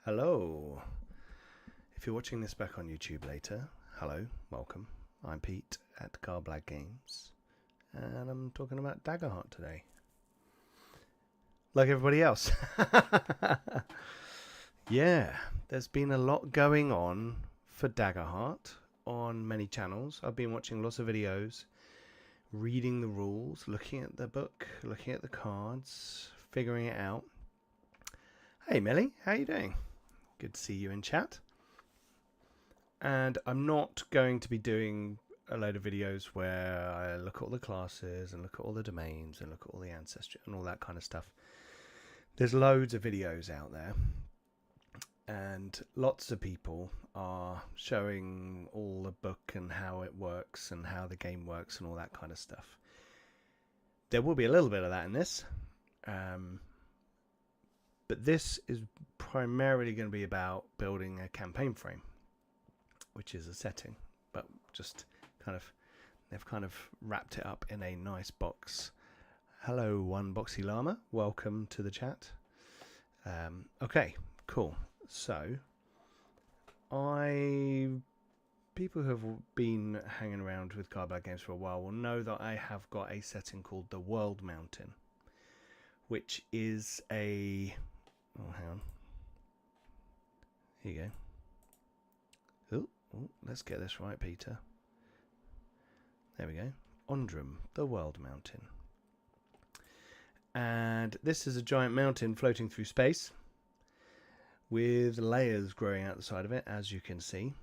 Hello. If you're watching this back on YouTube later, hello, welcome. I'm Pete at Carblag Games, and I'm talking about Daggerheart today. Like everybody else. Yeah, there's been a lot going on for Daggerheart on many channels. I've been watching lots of videos, reading the rules, looking at the book, looking at the cards, figuring it out. Hey Millie, how you doing? Good to see you in chat. And I'm not going to be doing a load of videos where I look at all the classes and look at all the domains and look at all the ancestry and all that kind of stuff. There's loads of videos out there, and lots of people are showing all the book and how it works and how the game works and all that kind of stuff. There will be a little bit of that in this, but this is primarily going to be about building a campaign frame, which is a setting, but just they've kind of wrapped it up in a nice box. Hello, One Boxy Llama. Welcome to the chat. Okay, cool. So, people who have been hanging around with Carblag Games for a while will know that I have got a setting called the World Mountain, which is a... Oh, hang on. Here you go. Oh, let's get this right, Peter. There we go. Ondrum, the World Mountain. And this is a giant mountain floating through space with layers growing out the side of it, as you can see.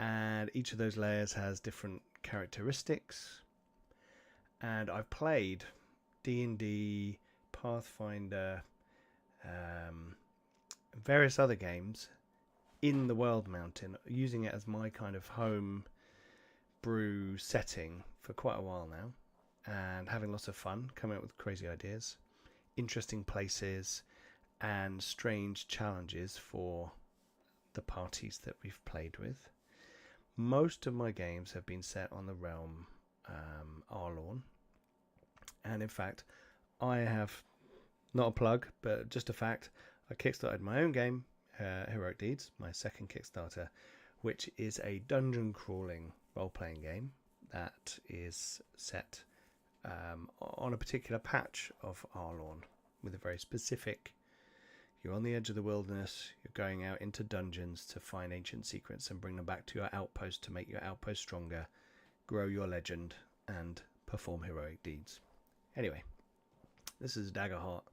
And each of those layers has different characteristics. And I've played D&D, Pathfinder, various other games in the World Mountain, using it as my kind of home brew setting for quite a while now, and having lots of fun, coming up with crazy ideas, interesting places, and strange challenges for the parties that we've played with. Most of my games have been set on the realm Arlorn, and in fact I have, not a plug but just a fact, I kickstarted my own game, Heroic Deeds, my second Kickstarter, which is a dungeon crawling role-playing game that is set on a particular patch of Arlorn with a very specific... You're on the edge of the wilderness, you're going out into dungeons to find ancient secrets and bring them back to your outpost to make your outpost stronger, grow your legend, and perform heroic deeds. Anyway, this is a Daggerheart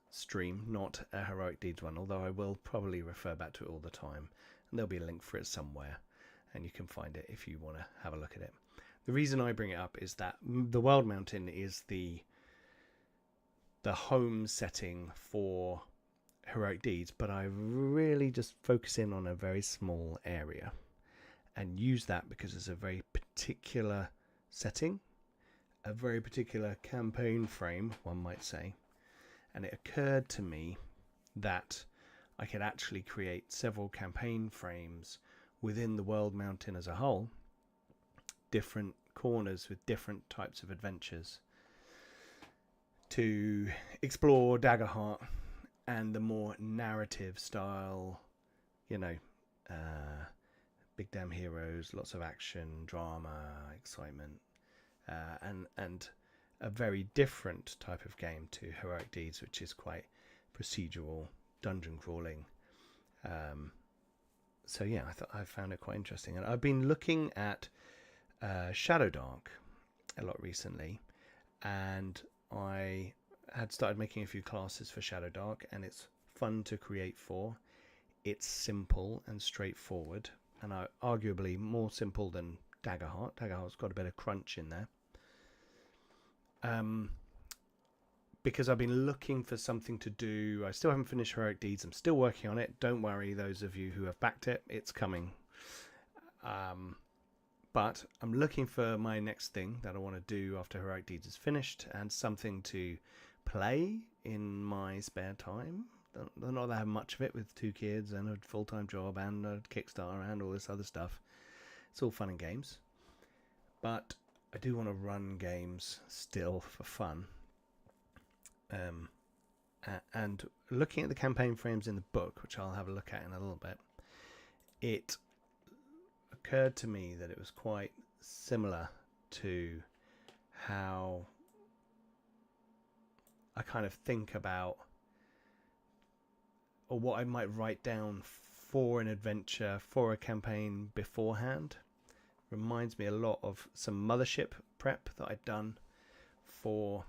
stream, not a heroic deeds one, although I will probably refer back to it all the time, and there'll be a link for it somewhere, and you can find it if you want to have a look at it. The reason I bring it up is that the World Mountain is the home setting for heroic deeds, but I really just focus in on a very small area and use that because it's a very particular setting, a very particular campaign frame, one might say. And it occurred to me that I could actually create several campaign frames within the World Mountain as a whole, different corners with different types of adventures, to explore Daggerheart and the more narrative style, big damn heroes, lots of action, drama, excitement, and a very different type of game to Heroic Deeds, which is quite procedural, dungeon crawling. So yeah, I found it quite interesting, and I've been looking at Shadowdark a lot recently, and I had started making a few classes for Shadowdark, and it's fun to create for. It's simple and straightforward, and arguably more simple than Daggerheart. Daggerheart's got a bit of crunch in there. Because I've been looking for something to do. I still haven't finished Heroic Deeds. I'm still working on it. Don't worry, those of you who have backed it. It's coming. But I'm looking for my next thing that I want to do after Heroic Deeds is finished, and something to play in my spare time. Not that I have much of it with 2 kids and a full-time job and a Kickstarter and all this other stuff. It's all fun and games. But I do want to run games still for fun. And looking at the campaign frames in the book, which I'll have a look at in a little bit, it occurred to me that it was quite similar to how I kind of think about, or what I might write down for an adventure, for a campaign beforehand. Reminds me a lot of some Mothership prep that I'd done for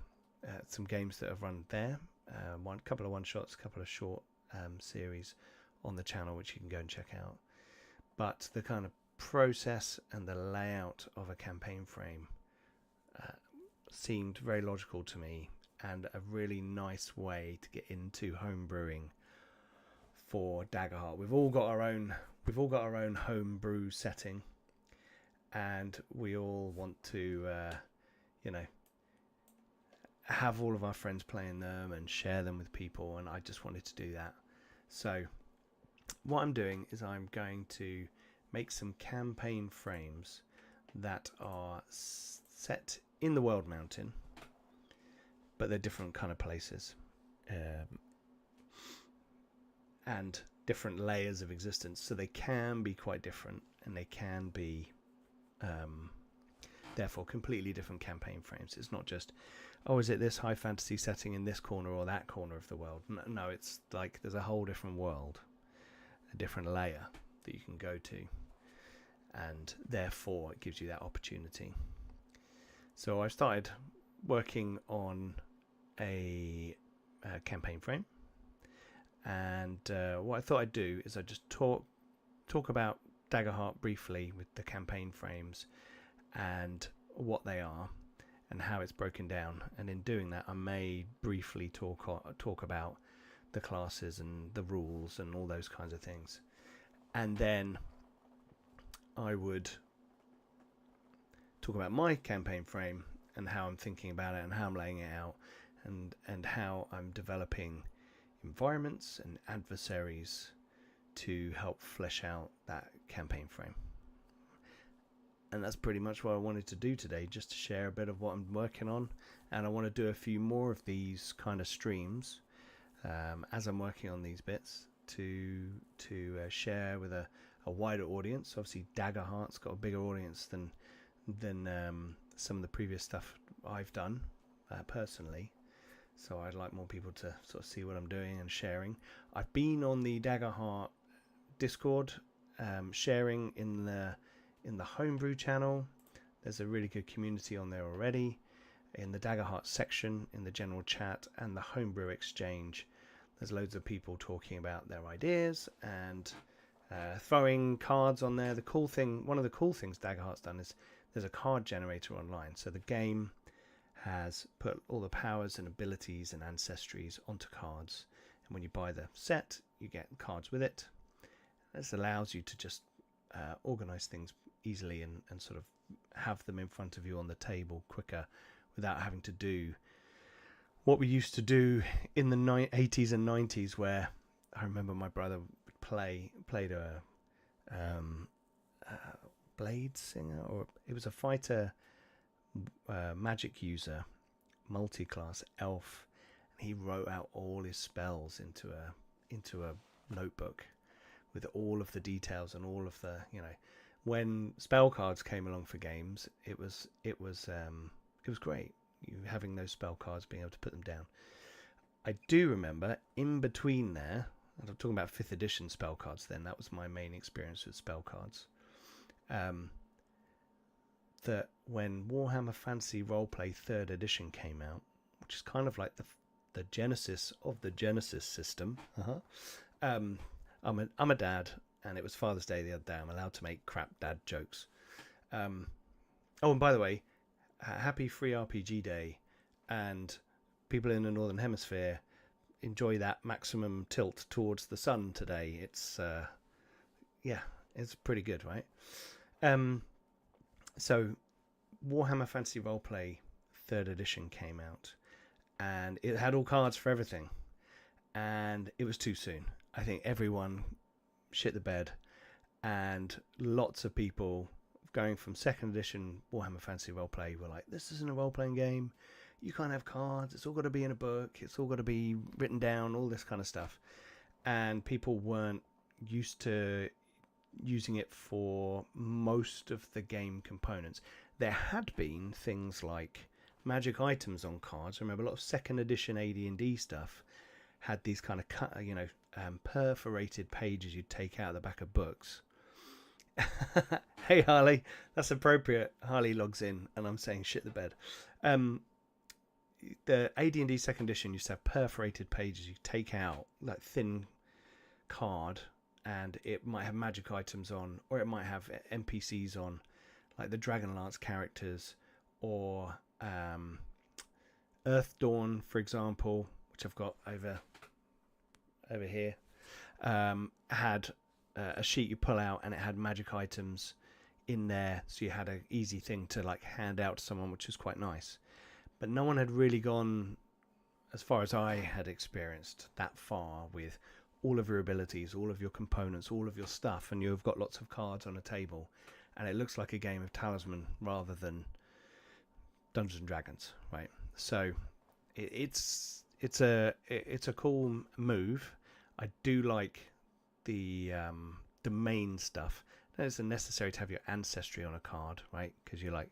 some games that have run there. Couple of one-shots, couple of short series on the channel, which you can go and check out. But the kind of process and the layout of a campaign frame seemed very logical to me, and a really nice way to get into home brewing for Daggerheart. We've all got our own home brew setting, and we all want to have all of our friends playing them and share them with people, and I just wanted to do that. So what I'm doing is I'm going to make some campaign frames that are set in the World Mountain, but they're different kind of places, and different layers of existence, so they can be quite different, and they can be therefore completely different campaign frames. It's not just, oh, is it this high fantasy setting in this corner or that corner of the world? No, it's like there's a whole different world, a different layer that you can go to, and therefore it gives you that opportunity. So I started working on a campaign frame, and what I thought I'd do is I'd just talk about Daggerheart briefly with the campaign frames and what they are and how it's broken down, and in doing that I may briefly talk about the classes and the rules and all those kinds of things, and then I would talk about my campaign frame and how I'm thinking about it and how I'm laying it out, and how I'm developing environments and adversaries to help flesh out that campaign frame. And that's pretty much what I wanted to do today, just to share a bit of what I'm working on. And I want to do a few more of these kind of streams as I'm working on these bits to share with a wider audience. Obviously Daggerheart's got a bigger audience than some of the previous stuff I've done personally, so I'd like more people to sort of see what I'm doing and sharing. I've been on the Daggerheart Discord, sharing in the homebrew channel. There's a really good community on there already. In the Daggerheart section, in the general chat and the homebrew exchange, there's loads of people talking about their ideas and throwing cards on there. One of the cool things Daggerheart's done is there's a card generator online. So the game has put all the powers and abilities and ancestries onto cards, and when you buy the set you get cards with it. This allows you to just organize things easily and sort of have them in front of you on the table quicker, without having to do what we used to do in the 80s and 90s, where I remember my brother played a blade singer, or it was a fighter magic user, multi-class elf, and he wrote out all his spells into a notebook with all of the details and all of the, when spell cards came along for games, it was great, having those spell cards, being able to put them down. I do remember in between there, I'm talking about 5th edition spell cards then, that was my main experience with spell cards, that when Warhammer Fantasy Roleplay 3rd edition came out, which is kind of like the genesis of the Genesis system, I'm a dad, and it was Father's Day the other day. I'm allowed to make crap dad jokes. Oh, and by the way, happy Free RPG Day, and people in the Northern Hemisphere, enjoy that maximum tilt towards the sun today. It's it's pretty good, right? So Warhammer Fantasy Roleplay 3rd edition came out, and it had all cards for everything, and it was too soon. I think everyone shit the bed, and lots of people going from 2nd edition Warhammer Fantasy Roleplay were like, this isn't a role-playing game, you can't have cards. It's all got to be in a book. It's all got to be written down. All this kind of stuff, and people weren't used to using it for most of the game components. There had been things like magic items on cards. I remember a lot of second edition AD&D stuff had these kind of perforated pages you'd take out of the back of books. Hey Harley, that's appropriate. Harley logs in and I'm saying shit the bed. The AD&D second edition used to have perforated pages you take out, like thin card, and it might have magic items on, or it might have NPCs on, like the Dragonlance characters, or Earthdawn, for example, which I've got over here, had a sheet you pull out, and it had magic items in there, so you had an easy thing to like hand out to someone, which was quite nice. But no one had really gone, as far as I had experienced, that far with all of your abilities, all of your components, all of your stuff, and you've got lots of cards on a table, and it looks like a game of Talisman rather than Dungeons and Dragons, right? So it's a cool move. I do like the main stuff. It's necessary to have your ancestry on a card, right? Because you're like,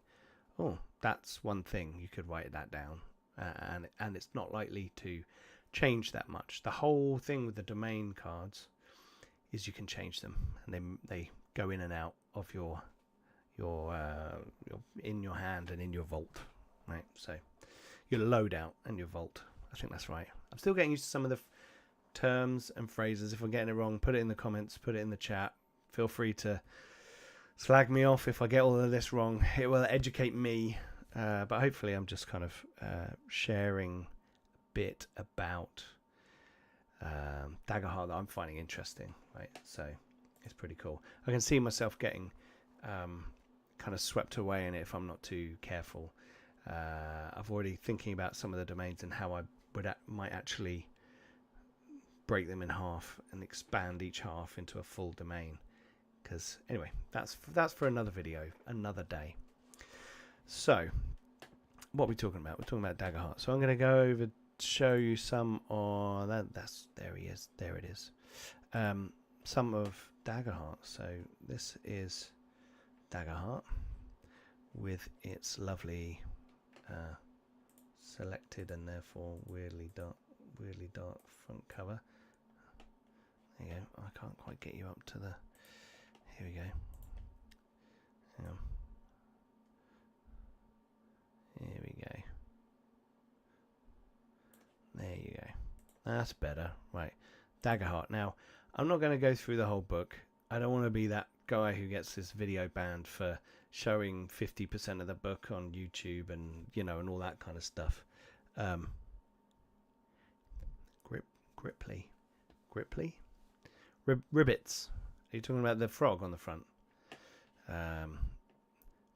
oh, that's one thing, you could write that down, and it's not likely to change that much. The whole thing with the domain cards is you can change them, and they go in and out of your in your hand and in your vault, right? So your loadout and your vault. I think that's right. I'm still getting used to some of the terms and phrases. If I'm getting it wrong, put it in the comments, put it in the chat. Feel free to slag me off if I get all of this wrong. It will educate me, but hopefully I'm just kind of sharing a bit about Daggerheart that I'm finding interesting, right? So it's pretty cool. I can see myself getting kind of swept away in it if I'm not too careful. I've already thinking about some of the domains and how I might actually break them in half and expand each half into a full domain. Because anyway, that's for another video, another day. So what are we talking about? We're talking about Daggerheart. So I'm going to go over to show you some of there it is. Some of Daggerheart. So this is Daggerheart with its lovely selected and therefore weirdly dark front cover. There you go. I can't quite get you up to the. Here we go. Hang on. Here we go. There you go. That's better. Right. Daggerheart. Now, I'm not going to go through the whole book. I don't want to be that guy who gets this video banned for showing 50% of the book on YouTube and, you know, and all that kind of stuff. Gripply? Ribbits. Are you talking about the frog on the front?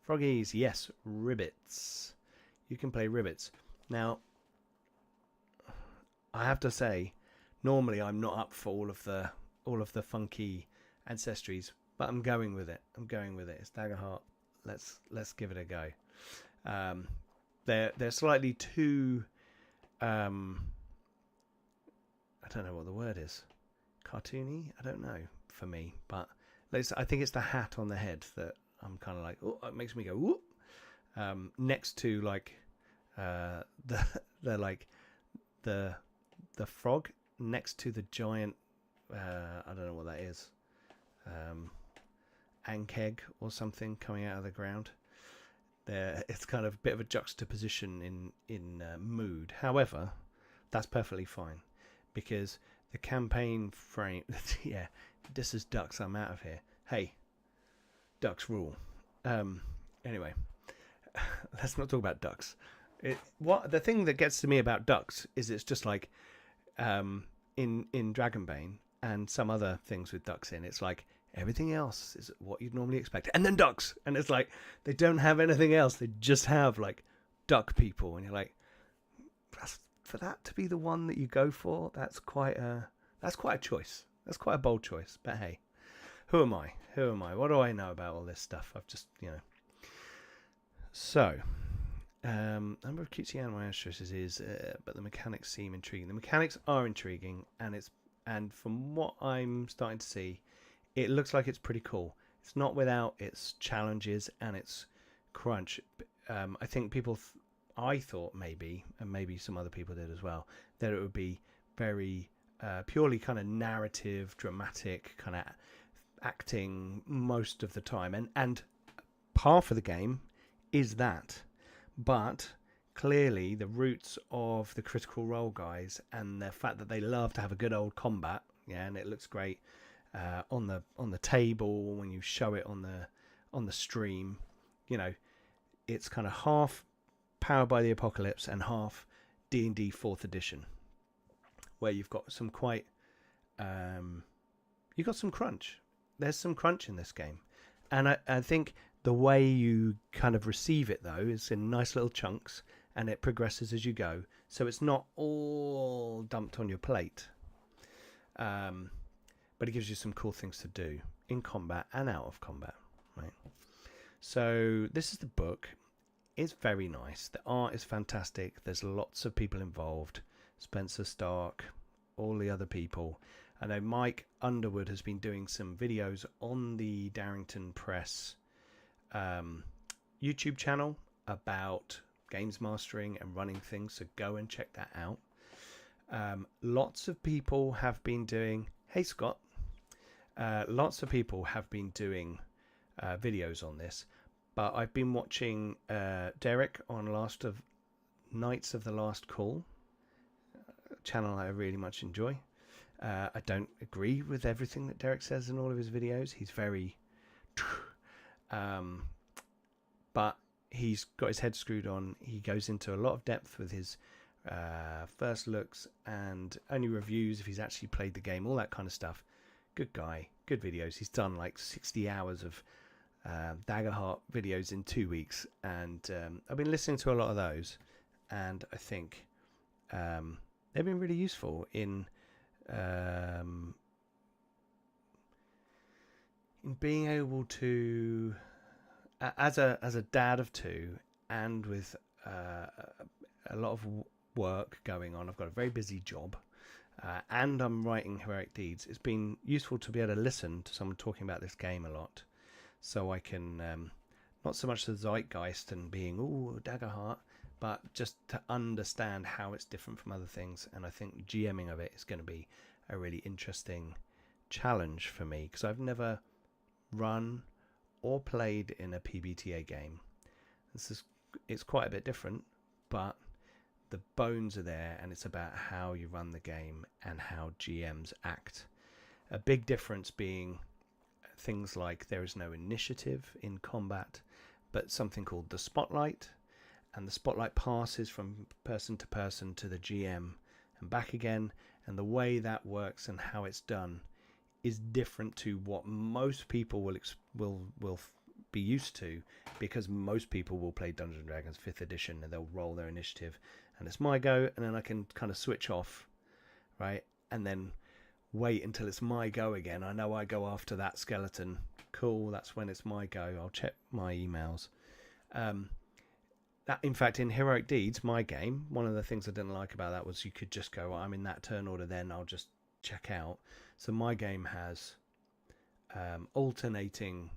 Froggies, yes, ribbits. You can play ribbits. Now, I have to say, normally I'm not up for all of the funky ancestries, but I'm going with it. It's Daggerheart. Let's give it a go. They're slightly too I don't know what the word is. Cartoony? I don't know for me, but I think it's the hat on the head that I'm kind of like, oh, it makes me go whoop. Next to like the frog next to the giant I don't know what that is, ankeg or something coming out of the ground. It's kind of a bit of a juxtaposition in mood. However, that's perfectly fine because the campaign frame. Yeah, this is ducks. I'm out of here. Hey, ducks rule. Anyway, let's not talk about ducks. The thing that gets to me about ducks is it's just like in Dragonbane and some other things with ducks in. It's like everything else is what you'd normally expect, and then ducks, and it's like they don't have anything else. They just have like duck people, and you're like, for that to be the one that you go for, that's quite a choice. That's quite a bold choice. But hey, who am I? What do I know about all this stuff? I've just, So Number of cutesy animal ancestors is, but the mechanics seem intriguing. The mechanics are intriguing, and from what I'm starting to see, it looks like it's pretty cool. It's not without its challenges and its crunch. I think I thought maybe, and maybe some other people did as well, that it would be very purely kind of narrative, dramatic, kind of acting most of the time, and half of the game is that. But clearly the roots of the Critical Role guys and the fact that they love to have a good old combat, yeah, and it looks great on the table when you show it on the stream, you know, it's kind of half Powered by the Apocalypse and half D&D 4th edition, where you've got some quite you've got some crunch. There's some crunch in this game, and I think the way you kind of receive it, though, is in nice little chunks, and it progresses as you go. So it's not all dumped on your plate. But it gives you some cool things to do in combat and out of combat, right? So this is the book. It's very nice. The art is fantastic. There's lots of people involved. Spencer Stark, all the other people. I know Mike Underwood has been doing some videos on the Darrington Press YouTube channel about games mastering and running things, so go and check that out. Lots of people have been doing lots of people have been doing videos on this, but I've been watching Derek on Knights of the Last Call, channel I really much enjoy. I don't agree with everything that Derek says in all of his videos. He's very but he's got his head screwed on. He goes into a lot of depth with his first looks and only reviews if he's actually played the game, all that kind of stuff. Good guy, good videos. He's done like 60 hours of Daggerheart videos in 2 weeks, and I've been listening to a lot of those, and I think they've been really useful in being able to, as a dad of two, and with a lot of work going on. I've got a very busy job, and I'm writing Heroic Deeds. It's been useful to be able to listen to someone talking about this game a lot, so I can not so much the zeitgeist and being Daggerheart, but just to understand how it's different from other things. And I think GMing of it is going to be a really interesting challenge for me, because I've never run or played in a PBTA game. It's quite a bit different, but the bones are there, and it's about how you run the game and how GMs act. A big difference being things like there is no initiative in combat, but something called the spotlight, and the spotlight passes from person to person to the GM and back again, and the way that works and how it's done is different to what most people will be used to, because most people will play Dungeons & Dragons 5th edition and they'll roll their initiative and it's my go, and then I can kind of switch off, right, and then wait until it's my go again. I know I go after that skeleton, cool, that's when it's my go. I'll check my emails. That, in fact, in Heroic Deeds, my game, one of the things I didn't like about that was you could just go, well, I'm in that turn order, then I'll just check out. So my game has alternating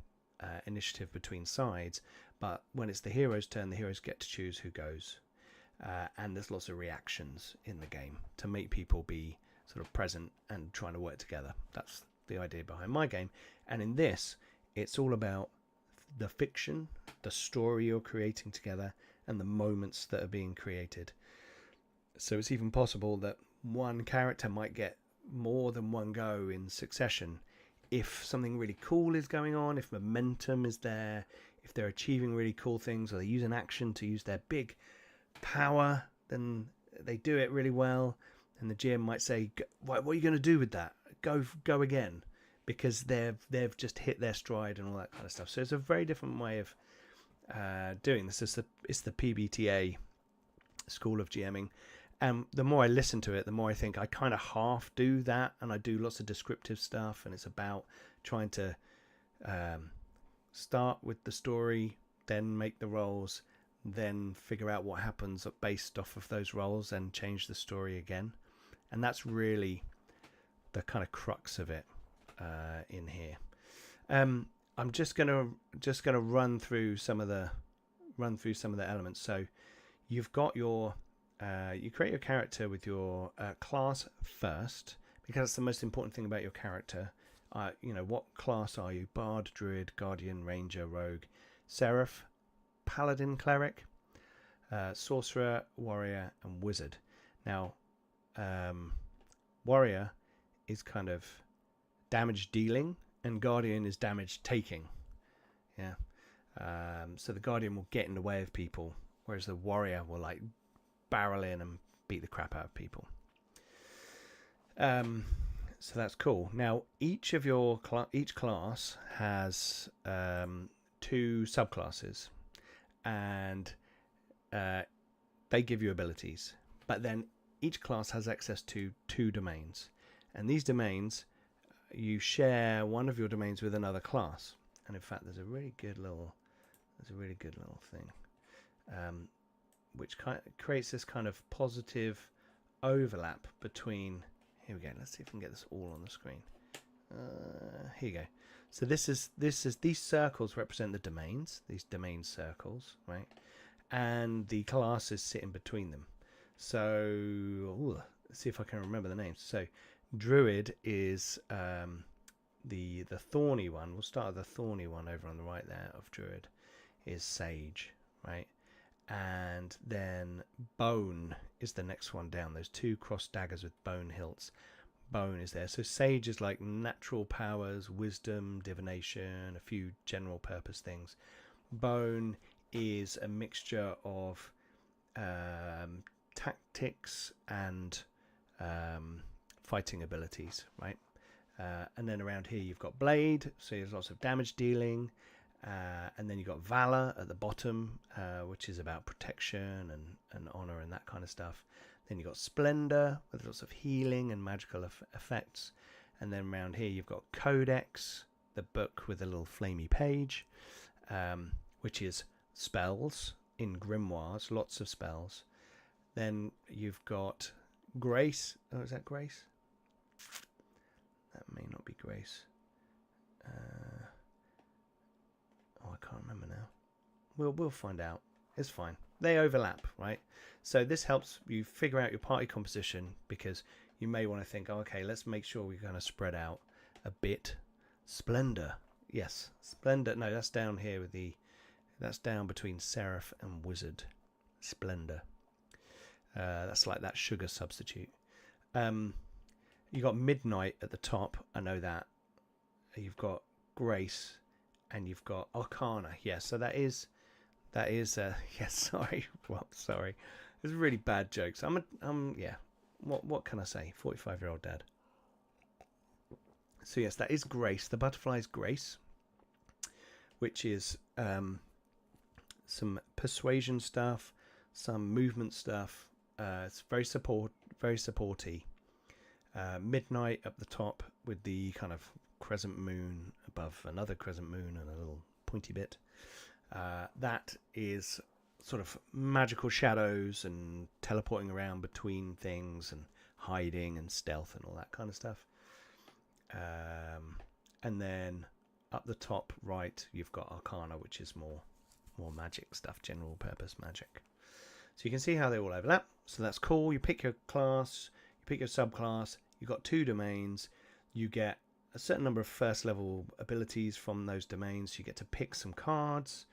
initiative between sides, but when it's the hero's turn, the heroes get to choose who goes, and there's lots of reactions in the game to make people be sort of present and trying to work together. That's the idea behind my game. And in this, it's all about the fiction, the story you're creating together, and the moments that are being created. So it's even possible that one character might get more than one go in succession if something really cool is going on, if momentum is there, if they're achieving really cool things, or they use an action to use their big power, then they do it really well, and the GM might say, what are you going to do with that? Go again, because they've just hit their stride and all that kind of stuff. So it's a very different way of doing this. It's the PBTA school of GMing. And the more I listen to it, the more I think I kind of half do that, and I do lots of descriptive stuff, and it's about trying to start with the story, then make the rolls, then figure out what happens based off of those rolls and change the story again. And that's really the kind of crux of it in here. I'm just gonna run through some of the elements. So you've got your you create your character with your class first, because that's the most important thing about your character. What class are you? Bard, Druid, Guardian, Ranger, Rogue, Seraph, Paladin, Cleric, Sorcerer, Warrior, and Wizard. Now, Warrior is kind of damage dealing, and Guardian is damage taking. Yeah. So the Guardian will get in the way of people, whereas the Warrior will like barrel in and beat the crap out of people. So that's cool. Now, each class has 2 subclasses, and they give you abilities. But then each class has access to 2 domains, and these domains, you share one of your domains with another class. And in fact, there's a really good little thing, which creates this kind of positive overlap between. Here we go. Let's see if we can get this all on the screen. Here you go. So these circles represent the domains. These domain circles, right? And the classes sit in between them. So let's see if I can remember the names. So Druid is the thorny one. We'll start with the thorny one over on the right there of Druid is Sage, right? And then Bone is the next one down. Those 2 cross daggers with bone hilts. Bone is there. So Sage is like natural powers, wisdom, divination, a few general purpose things. Bone is a mixture of tactics and fighting abilities, right? And then around here you've got Blade, so there's lots of damage dealing. And then you've got Valor at the bottom, which is about protection and honor and that kind of stuff. Then you've got Splendor, with lots of healing and magical effects. And then around here you've got Codex, the book with a little flamey page, which is spells in grimoires, lots of spells. Then you've got Grace. Oh, is that Grace? That may not be Grace. I can't remember now. We'll find out. It's fine. They overlap, right? So this helps you figure out your party composition, because you may want to think, oh, okay, let's make sure we're going to spread out a bit. Splendor. Yes, Splendor. No, that's down here with that's down between Seraph and Wizard. Splendor. That's like that sugar substitute. You got Midnight at the top. I know that. You've got Grace. And you've got Arcana, yes. So that is, yes. Sorry, well, sorry. It's really bad jokes. Yeah. What can I say? 45-year-old dad. So yes, that is Grace. The butterfly is Grace, which is some persuasion stuff, some movement stuff. It's very supporty. Midnight up the top with the kind of crescent moon above another crescent moon and a little pointy bit. That is sort of magical shadows and teleporting around between things and hiding and stealth and all that kind of stuff. And then up the top right you've got Arcana, which is more magic stuff, general purpose magic. So you can see how they all overlap. So that's cool. You pick your class, you pick your subclass, you've got 2 domains, you get a certain number of first level abilities from those domains. You get to pick some cards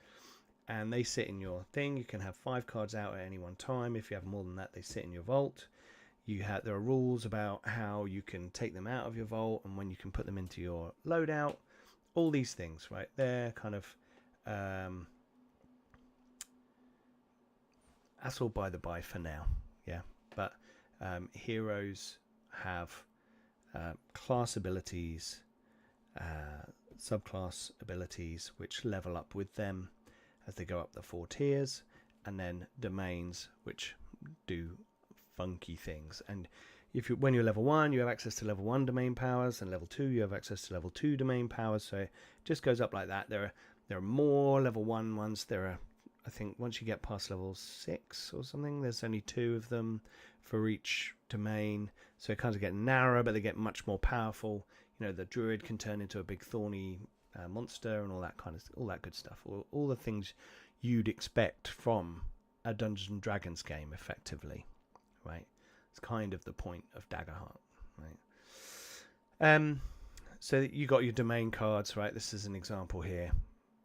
and they sit in your thing. You can have 5 cards out at any one time. If you have more than that, they sit in your vault. There are rules about how you can take them out of your vault and when you can put them into your loadout. All these things, right? They're kind of that's all by the by for now. Yeah, but heroes have class abilities, subclass abilities, which level up with them as they go up the 4 tiers, and then domains which do funky things. And when you're level 1, you have access to level 1 domain powers, and level 2 you have access to level 2 domain powers. So it just goes up like that. There are more level 1 ones. There are I think once you get past level 6 or something, there's only 2 of them for each domain. So it kind of get narrower, but they get much more powerful. You know, the druid can turn into a big thorny monster and all that good stuff. All the things you'd expect from a Dungeons and Dragons game, effectively, right? It's kind of the point of Daggerheart, right? So you got your domain cards, right? This is an example here.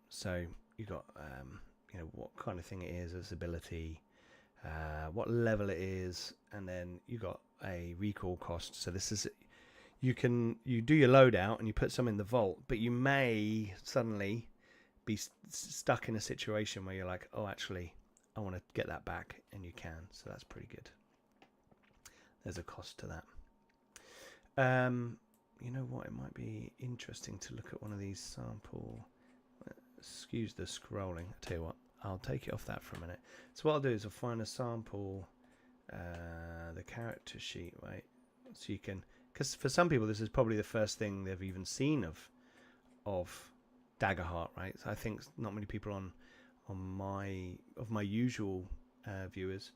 So you got, you know, what kind of thing it is, its ability, what level it is, and then you got a recall cost. So this is, you do your loadout and you put some in the vault, but you may suddenly be stuck in a situation where you're like, oh, actually, I want to get that back, and you can. So that's pretty good. There's a cost to that. You know what? It might be interesting to look at one of these sample. Excuse the scrolling. I tell you what, I'll take it off that for a minute. So what I'll do is I'll find a sample, the character sheet, right? So you can, because for some people this is probably the first thing they've even seen of Daggerheart, right? So I think not many people on my usual viewers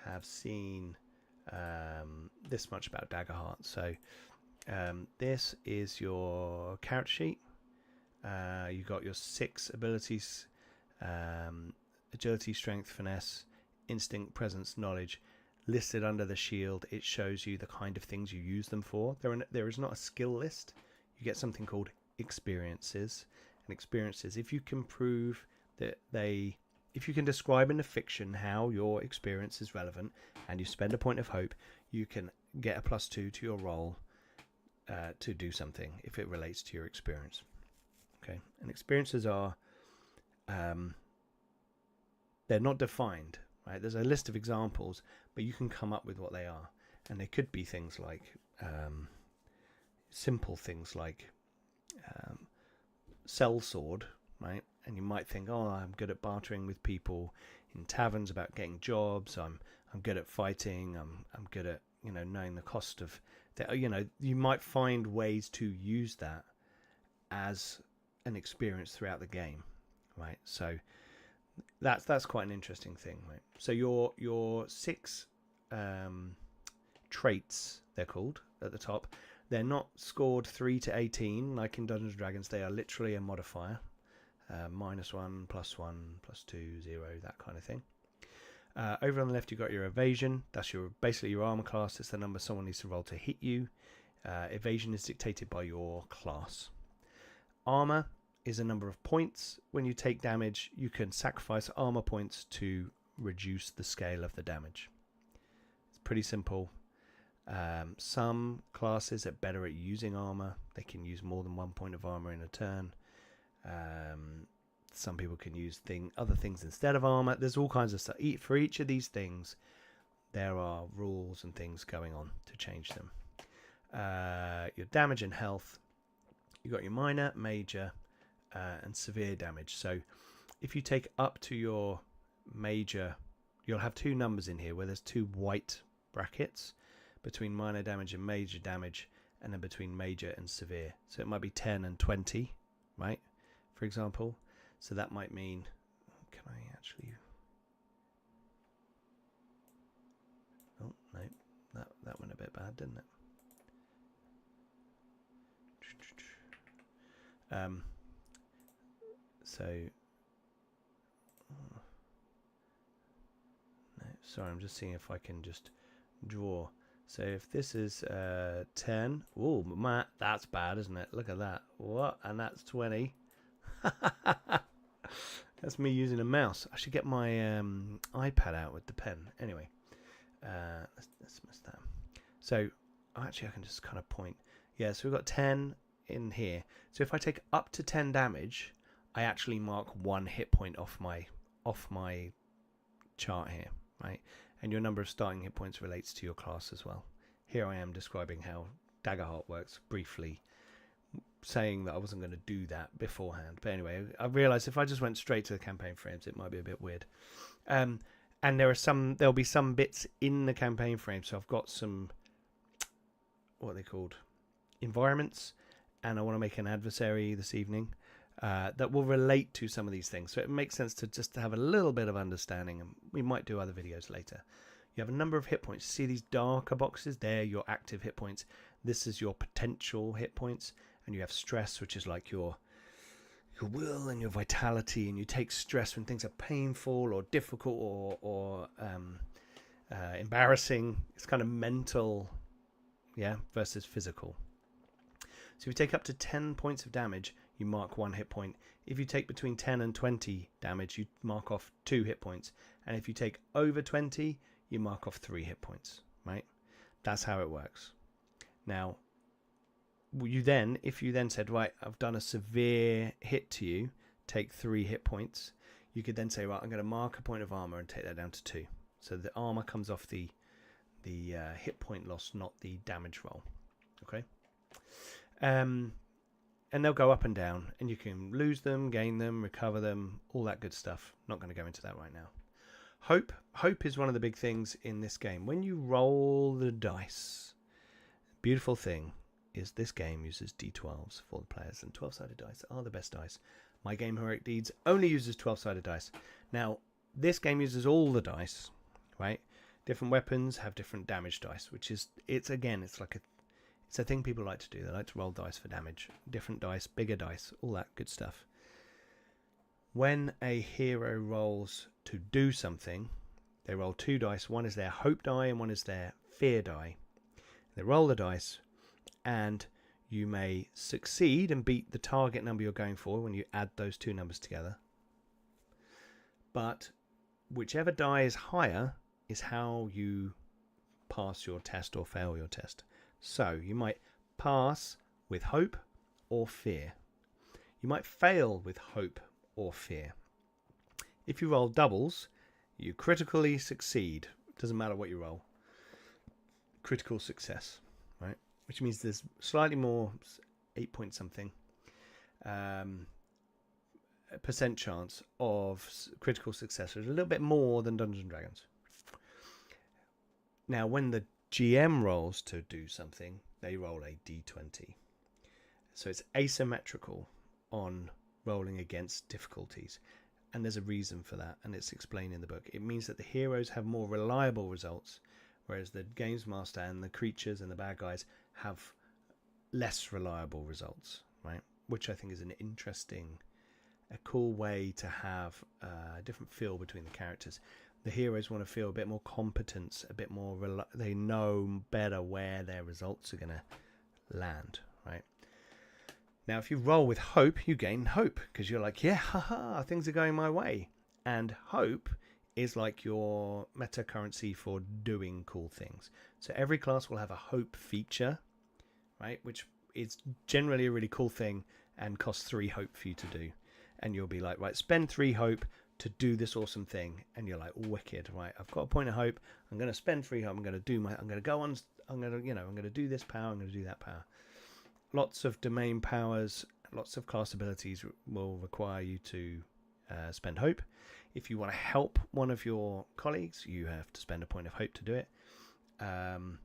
have seen this much about Daggerheart. So this is your character sheet. You got your 6 abilities: agility, strength, finesse, instinct, presence, knowledge. Listed under the shield, it shows you the kind of things you use them for. There is not a skill list. You get something called experiences. And experiences, if you can prove that if you can describe in a fiction how your experience is relevant, and you spend a point of hope, you can get a +2 to your roll to do something if it relates to your experience. Okay, and experiences are, they're not defined, right? There's a list of examples, but you can come up with what they are, and they could be things like simple things like sellsword, right? And you might think, oh, I'm good at bartering with people in taverns about getting jobs. I'm good at fighting. I'm good at, you know, knowing the cost of that. You know, you might find ways to use that as an experience throughout the game, right? So that's quite an interesting thing, right? So your 6 traits, they're called at the top. They're not scored 3 to 18 like in Dungeons and Dragons. They are literally a modifier. -1, +1, +2, 0, that kind of thing. Over on the left, you've got your evasion. That's basically your armor class. It's the number someone needs to roll to hit you. Evasion is dictated by your class. Armor is a number of points. When you take damage, you can sacrifice armor points to reduce the scale of the damage. It's pretty simple. Some classes are better at using armor. They can use more than 1 point of armor in a turn. Some people can use other things instead of armor. There's all kinds of stuff. For each of these things, there are rules and things going on to change them. Your damage and health. You've got your minor, major, and severe damage. So if you take up to your major, you'll have 2 numbers in here where there's 2 white brackets between minor damage and major damage, and then between major and severe. So it might be 10 and 20, right? For example. So that might mean, can I actually... Oh, no. That went a bit bad, didn't it? No, sorry, I'm just seeing if I can just draw. So if this is 10, oh, Matt, that's bad, isn't it? Look at that. What? And that's 20. That's me using a mouse. I should get my iPad out with the pen. Anyway, let's miss that. So actually, I can just kind of point. Yeah, so we've got 10 in here. So if I take up to 10 damage, I actually mark 1 hit point off my chart here, right? And your number of starting hit points relates to your class as well. Here I am describing how Daggerheart works briefly, saying that I wasn't going to do that beforehand. But anyway, I realized if I just went straight to the campaign frames, it might be a bit weird. And there'll be some bits in the campaign frame. So I've got some, what are they called? Environments. And I want to make an adversary this evening. that will relate to some of these things. So it makes sense to just have a little bit of understanding, and we might do other videos later. You have a number of hit points. See these darker boxes? They're your active hit points. This is your potential hit points. And you have stress, which is like your will and your vitality. And you take stress when things are painful or difficult or embarrassing. It's kind of mental, yeah, versus physical. So if you take up to 10 points of damage, you mark 1 hit point. If you take between 10 and 20 damage, you mark off 2 hit points. And if you take over 20, you mark off 3 hit points, right? That's how it works. Now, if you then said, right, I've done a severe hit to you, take 3 hit points, you could then say, right, I'm going to mark a point of armor and take that down to 2. So the armor comes off the hit point loss, not the damage roll. Okay. And they'll go up and down, and you can lose them, gain them, recover them, all that good stuff. Not going to go into that right now. Hope is one of the big things in this game. When you roll the dice, beautiful thing is this game uses D12s for the players, and 12-sided dice are the best dice. My game Heroic Deeds only uses 12-sided dice. Now, this game uses all the dice, right? Different weapons have different damage dice, which is, it's a thing people like to do. They like to roll dice for damage. Different dice, bigger dice, all that good stuff. When a hero rolls to do something, they roll 2 dice. One is their hope die and one is their fear die. They roll the dice, and you may succeed and beat the target number you're going for when you add those 2 numbers together. But whichever die is higher is how you pass your test or fail your test. So you might pass with hope or fear. You might fail with hope or fear. If you roll doubles, you critically succeed. Doesn't matter what you roll. Critical success, right? Which means there's slightly more, 8 point something percent chance of critical success. There's a little bit more than Dungeons and Dragons. Now, when the GM rolls to do something, they roll a d20. So it's asymmetrical on rolling against difficulties. And there's a reason for that, and it's explained in the book. It means that the heroes have more reliable results, whereas the games master and the creatures and the bad guys have less reliable results, right? Which I think is an interesting, a cool way to have a different feel between the characters. The heroes want to feel a bit more competence, a bit more, they know better where their results are going to land, right? Now, if you roll with hope, you gain hope because you're like, yeah, haha, things are going my way. And hope is like your meta currency for doing cool things. So every class will have a hope feature, right? Which is generally a really cool thing and costs 3 hope for you to do. And you'll be like, right, spend 3 hope to do this awesome thing. And you're like, wicked, right? I've got a point of hope. I'm going to spend 3 hope. I'm going to go on. I'm going to do this power. I'm going to do that power. Lots of domain powers, lots of class abilities will require you to spend hope. If you want to help one of your colleagues, you have to spend a point of hope to do it. And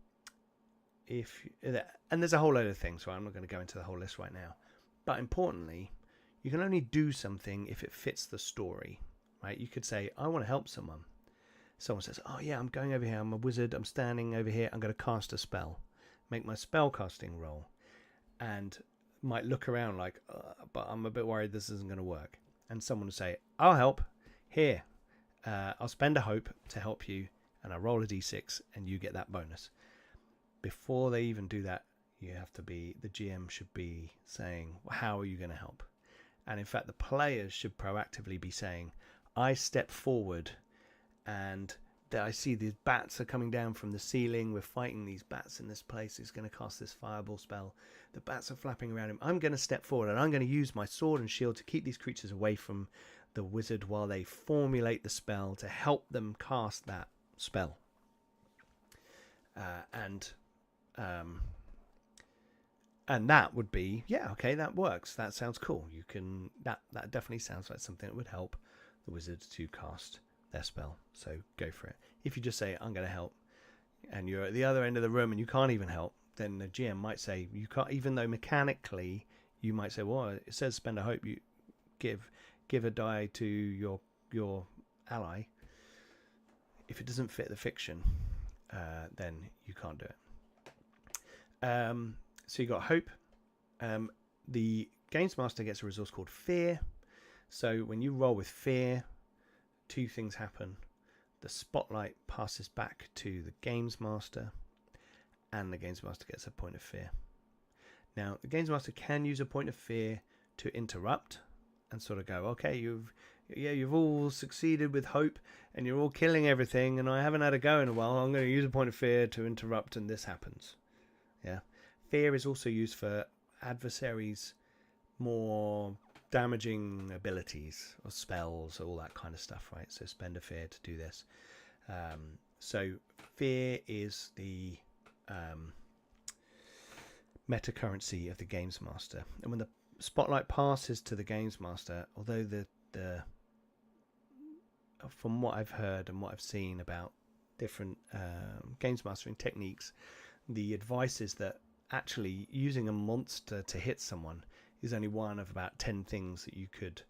there's a whole load of things, so I'm not going to go into the whole list right now. But importantly, you can only do something if it fits the story, right? You could say, I want to help someone. Someone says, oh yeah, I'm going over here. I'm a wizard. I'm standing over here. I'm going to cast a spell. Make my spell casting roll. And might look around like, but I'm a bit worried this isn't going to work. And someone will say, I'll help. Here, I'll spend a hope to help you, and I'll roll a d6, and you get that bonus. Before they even do that, you have to be, the GM should be saying, how are you going to help? And in fact, the players should proactively be saying, I step forward, and I see these bats are coming down from the ceiling. We're fighting these bats in this place. He's going to cast this fireball spell. The bats are flapping around him. I'm going to step forward and I'm going to use my sword and shield to keep these creatures away from the wizard while they formulate the spell to help them cast that spell. And that would be, yeah, okay, that works. That sounds cool. You can, that definitely sounds like something that would help the wizard to cast their spell. So go for it. If you just say, I'm going to help, and you're at the other end of the room and you can't even help, then the GM might say, you can't, even though mechanically you might say, well, it says spend a hope, give a die to your ally. If it doesn't fit the fiction, then you can't do it. So you got hope. The Games Master gets a resource called fear. So when you roll with fear, two things happen. The spotlight passes back to the Games Master, and the Games Master gets a point of fear. Now, the Games Master can use a point of fear to interrupt and sort of go, okay, you've all succeeded with hope, and you're all killing everything, and I haven't had a go in a while. I'm going to use a point of fear to interrupt, and this happens. Yeah, fear is also used for adversaries' more damaging abilities or spells, all that kind of stuff, right? So spend a fear to do this. So fear is the meta currency of the Games Master, and when the spotlight passes to the Games Master, although the from what I've heard and what I've seen about different Games Mastering techniques, the advice is that actually using a monster to hit someone is only one of about 10 things that you could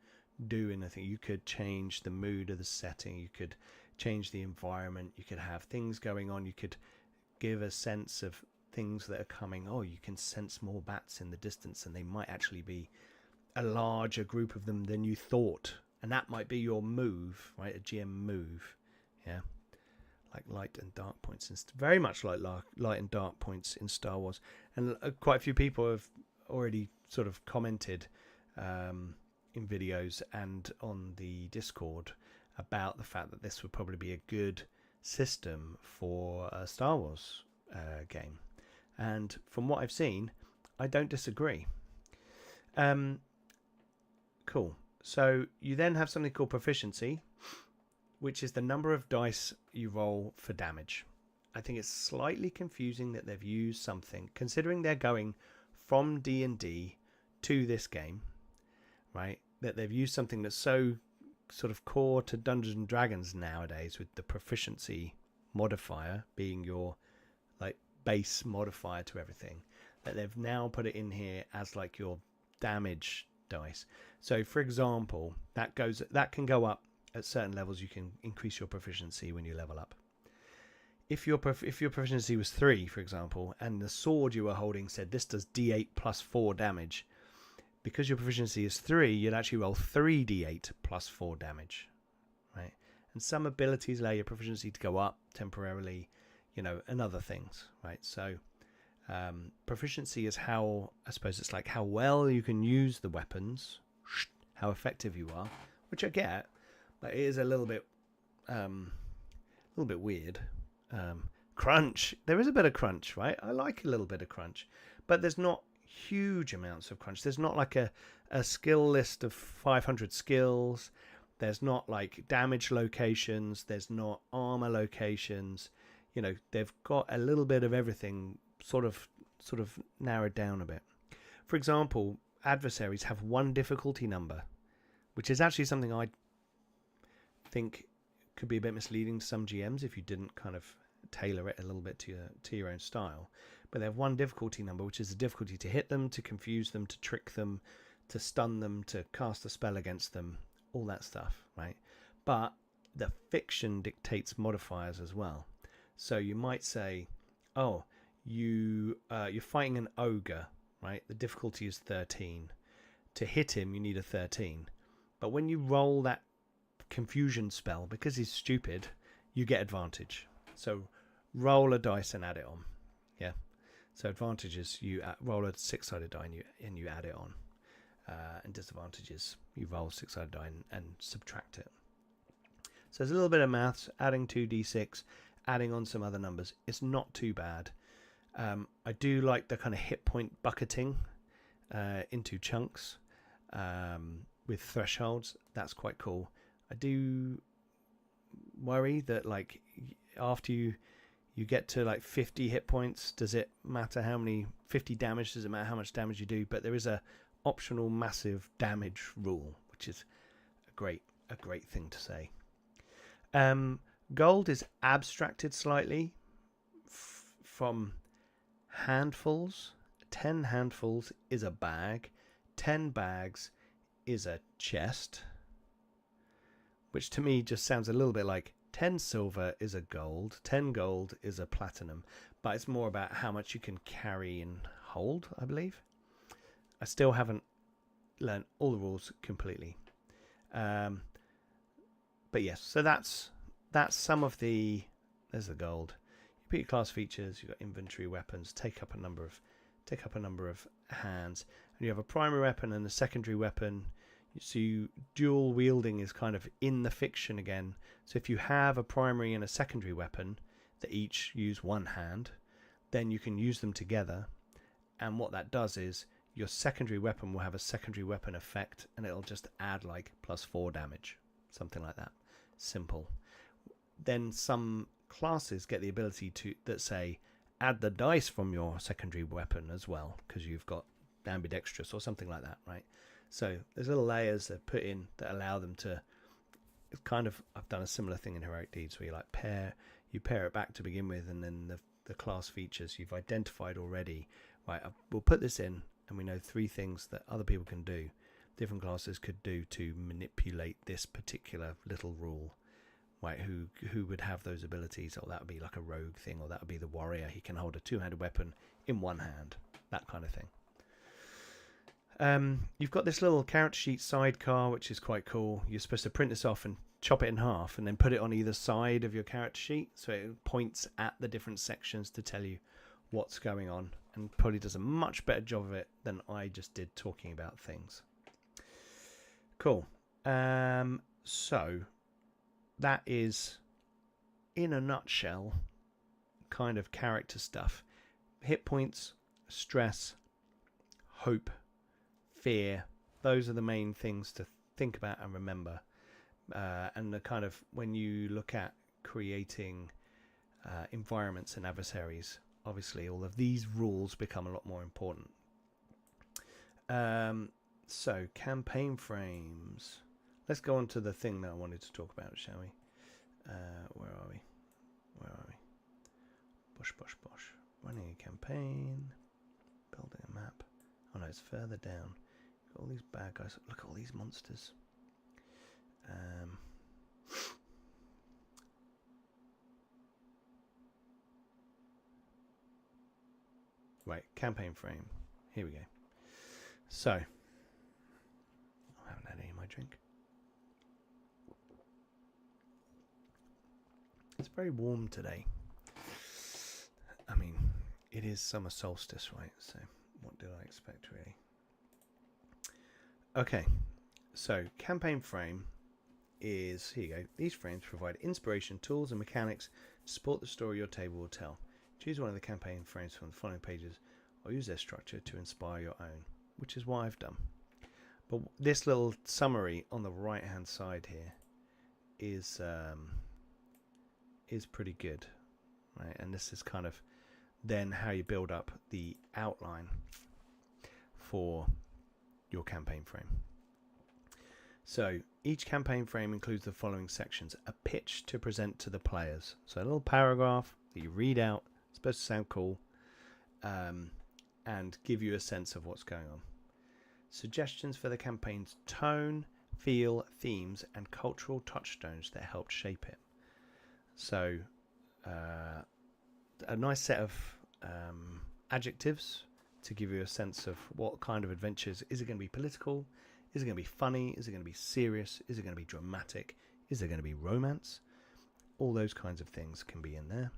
do in a thing. You could change the mood of the setting, you could change the environment, you could have things going on, you could give a sense of things that are coming. Oh, you can sense more bats in the distance, and they might actually be a larger group of them than you thought, and that might be your move, right? A GM move. Yeah, like light and dark points, very much like light and dark points in Star Wars. And quite a few people have already sort of commented in videos and on the Discord about the fact that this would probably be a good system for a Star Wars game. And from what I've seen, I don't disagree. Cool. So you then have something called proficiency, which is the number of dice you roll for damage. I think it's slightly confusing that they've used something, considering they're going from D&D to this game, right? That they've used something that's so sort of core to Dungeons and Dragons nowadays, with the proficiency modifier being your like base modifier to everything, that they've now put it in here as like your damage dice. So for example, that can go up at certain levels. You can increase your proficiency when you level up. If your proficiency was 3, for example, and the sword you were holding said this does d8 plus 4 damage, because your proficiency is 3, you'd actually roll 3d8 plus 4 damage, right? And some abilities allow your proficiency to go up temporarily, and other things, right? So proficiency is how, I suppose it's like how well you can use the weapons, how effective you are, which I get, but it is a little bit weird. Crunch, there is a bit of crunch, right? I like a little bit of crunch, but there's not huge amounts of crunch. There's not like a skill list of 500 skills. There's not like damage locations. There's not armor locations. They've got a little bit of everything sort of narrowed down a bit. For example, adversaries have one difficulty number, which is actually something I think could be a bit misleading to some GMs if you didn't kind of tailor it a little bit to your own style. But they have one difficulty number, which is the difficulty to hit them, to confuse them, to trick them, to stun them, to cast a spell against them, all that stuff, right? But the fiction dictates modifiers as well. So you might say, oh, you're fighting an ogre, right? The difficulty is 13. To hit him, you need a 13. But when you roll that confusion spell, because he's stupid, you get advantage. So roll a dice and add it on. Yeah. So advantages, you roll a 6-sided die and you add it on. And disadvantages, you roll a 6-sided die and subtract it. So there's a little bit of maths, adding 2d6, adding on some other numbers. It's not too bad. I do like the kind of hit point bucketing into chunks with thresholds. That's quite cool. I do worry that like after you get to like 50 hit points, does it matter how many 50 damage? Does it matter how much damage you do? But there is a optional massive damage rule, which is a great thing to say. Gold is abstracted slightly from handfuls. 10 handfuls is a bag. 10 bags is a chest, which to me just sounds a little bit like 10 silver is a gold, 10 gold is a platinum, but it's more about how much you can carry and hold, I believe. I still haven't learned all the rules completely. But yes, so that's some of the... There's the gold. You put your class features, you've got inventory, weapons, take up a number of hands, and you have a primary weapon and a secondary weapon. So dual wielding is kind of in the fiction again. So if you have a primary and a secondary weapon that each use one hand, then you can use them together. And what that does is your secondary weapon will have a secondary weapon effect, and it'll just add like +4 damage, something like that. Simple. Then some classes get the ability to that say add the dice from your secondary weapon as well, because you've got ambidextrous or something like that, right? So there's little layers that put in that allow them to kind of... I've done a similar thing in Heroic Deeds where you like pair it back to begin with, and then the class features you've identified already, right? We'll put this in, and we know 3 things that other people can do, different classes could do to manipulate this particular little rule, right? Who would have those abilities? Or that would be like a rogue thing, or that would be the warrior. He can hold a 2-handed weapon in one hand, that kind of thing. You've got this little character sheet sidecar, which is quite cool. You're supposed to print this off and chop it in half and then put it on either side of your character sheet, so it points at the different sections to tell you what's going on, and probably does a much better job of it than I just did talking about things. Cool. So that is, in a nutshell, kind of character stuff. Hit points, stress, hope, fear, those are the main things to think about and remember. And the kind of, when you look at creating environments and adversaries, obviously all of these rules become a lot more important. So campaign frames. Let's go on to the thing that I wanted to talk about, shall we? Where are we? Bosh. Running a campaign. Building a map. Oh no, it's further down. Got all these bad guys. Look at all these monsters. Right, campaign frame. Here we go. So, I haven't had any of my drink. It's very warm today. I mean, it is summer solstice, right? So, what do I expect, really? Okay, so campaign frame is, here you go. These frames provide inspiration, tools, and mechanics to support the story your table will tell. Choose one of the campaign frames from the following pages, or use their structure to inspire your own, which is what I've done. But this little summary on the right hand side here is pretty good, right? And this is kind of then how you build up the outline for your campaign frame. So each campaign frame includes the following sections: a pitch to present to the players, so a little paragraph that you read out, it's supposed to sound cool, and give you a sense of what's going on. Suggestions for the campaign's tone, feel, themes, and cultural touchstones that helped shape it. So a nice set of adjectives to give you a sense of what kind of adventures. Is it going to be political? Is it going to be funny? Is it going to be serious? Is it going to be dramatic? Is there going to be romance? All those kinds of things can be in there.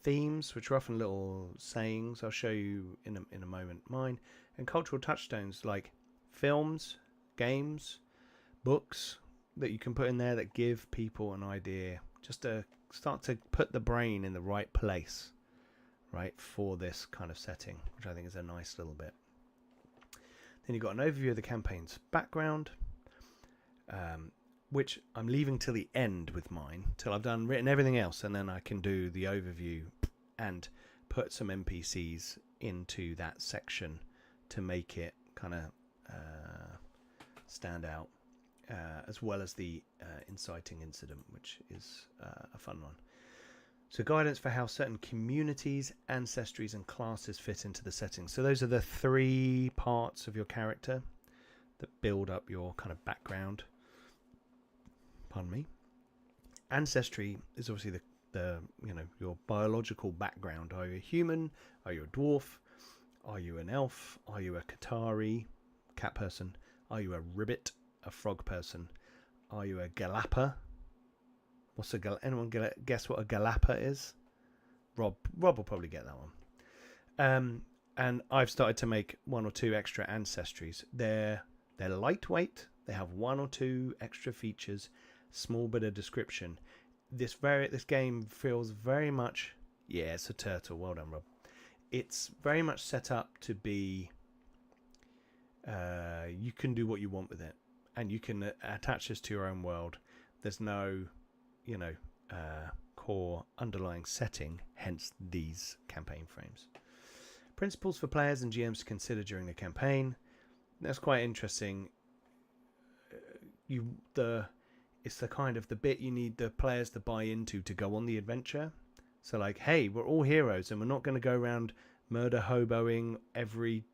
Themes, which are often little sayings. I'll show you in a moment mine. And cultural touchstones like films, games, books that you can put in there that give people an idea, just to start to put the brain in the right place, right, for this kind of setting, which I think is a nice little bit. Then you've got an overview of the campaign's background, which I'm leaving till the end with mine, till I've written everything else, and then I can do the overview and put some NPCs into that section to make it kind of stand out, as well as the inciting incident, which is a fun one. So guidance for how certain communities, ancestries, and classes fit into the setting. So those are the 3 parts of your character that build up your kind of background. Pardon me. Ancestry is obviously the your biological background. Are you a human? Are you a dwarf? Are you an elf? Are you a Qatari, cat person? Are you a ribbit, a frog person? Are you a galapper? Anyone guess what a galapper is? Rob will probably get that one. And I've started to make 1 or 2 extra ancestries. They're lightweight. They have 1 or 2 extra features, small bit of description. This game feels very much, yeah, it's a turtle. Well done, Rob. It's very much set up to be. You can do what you want with it, and you can attach this to your own world. There's no, core underlying setting. Hence these campaign frames. Principles for players and GMs to consider during the campaign. That's quite interesting. It's the kind of the bit you need the players to buy into to go on the adventure. So like, hey, we're all heroes and we're not going to go around murder hoboing every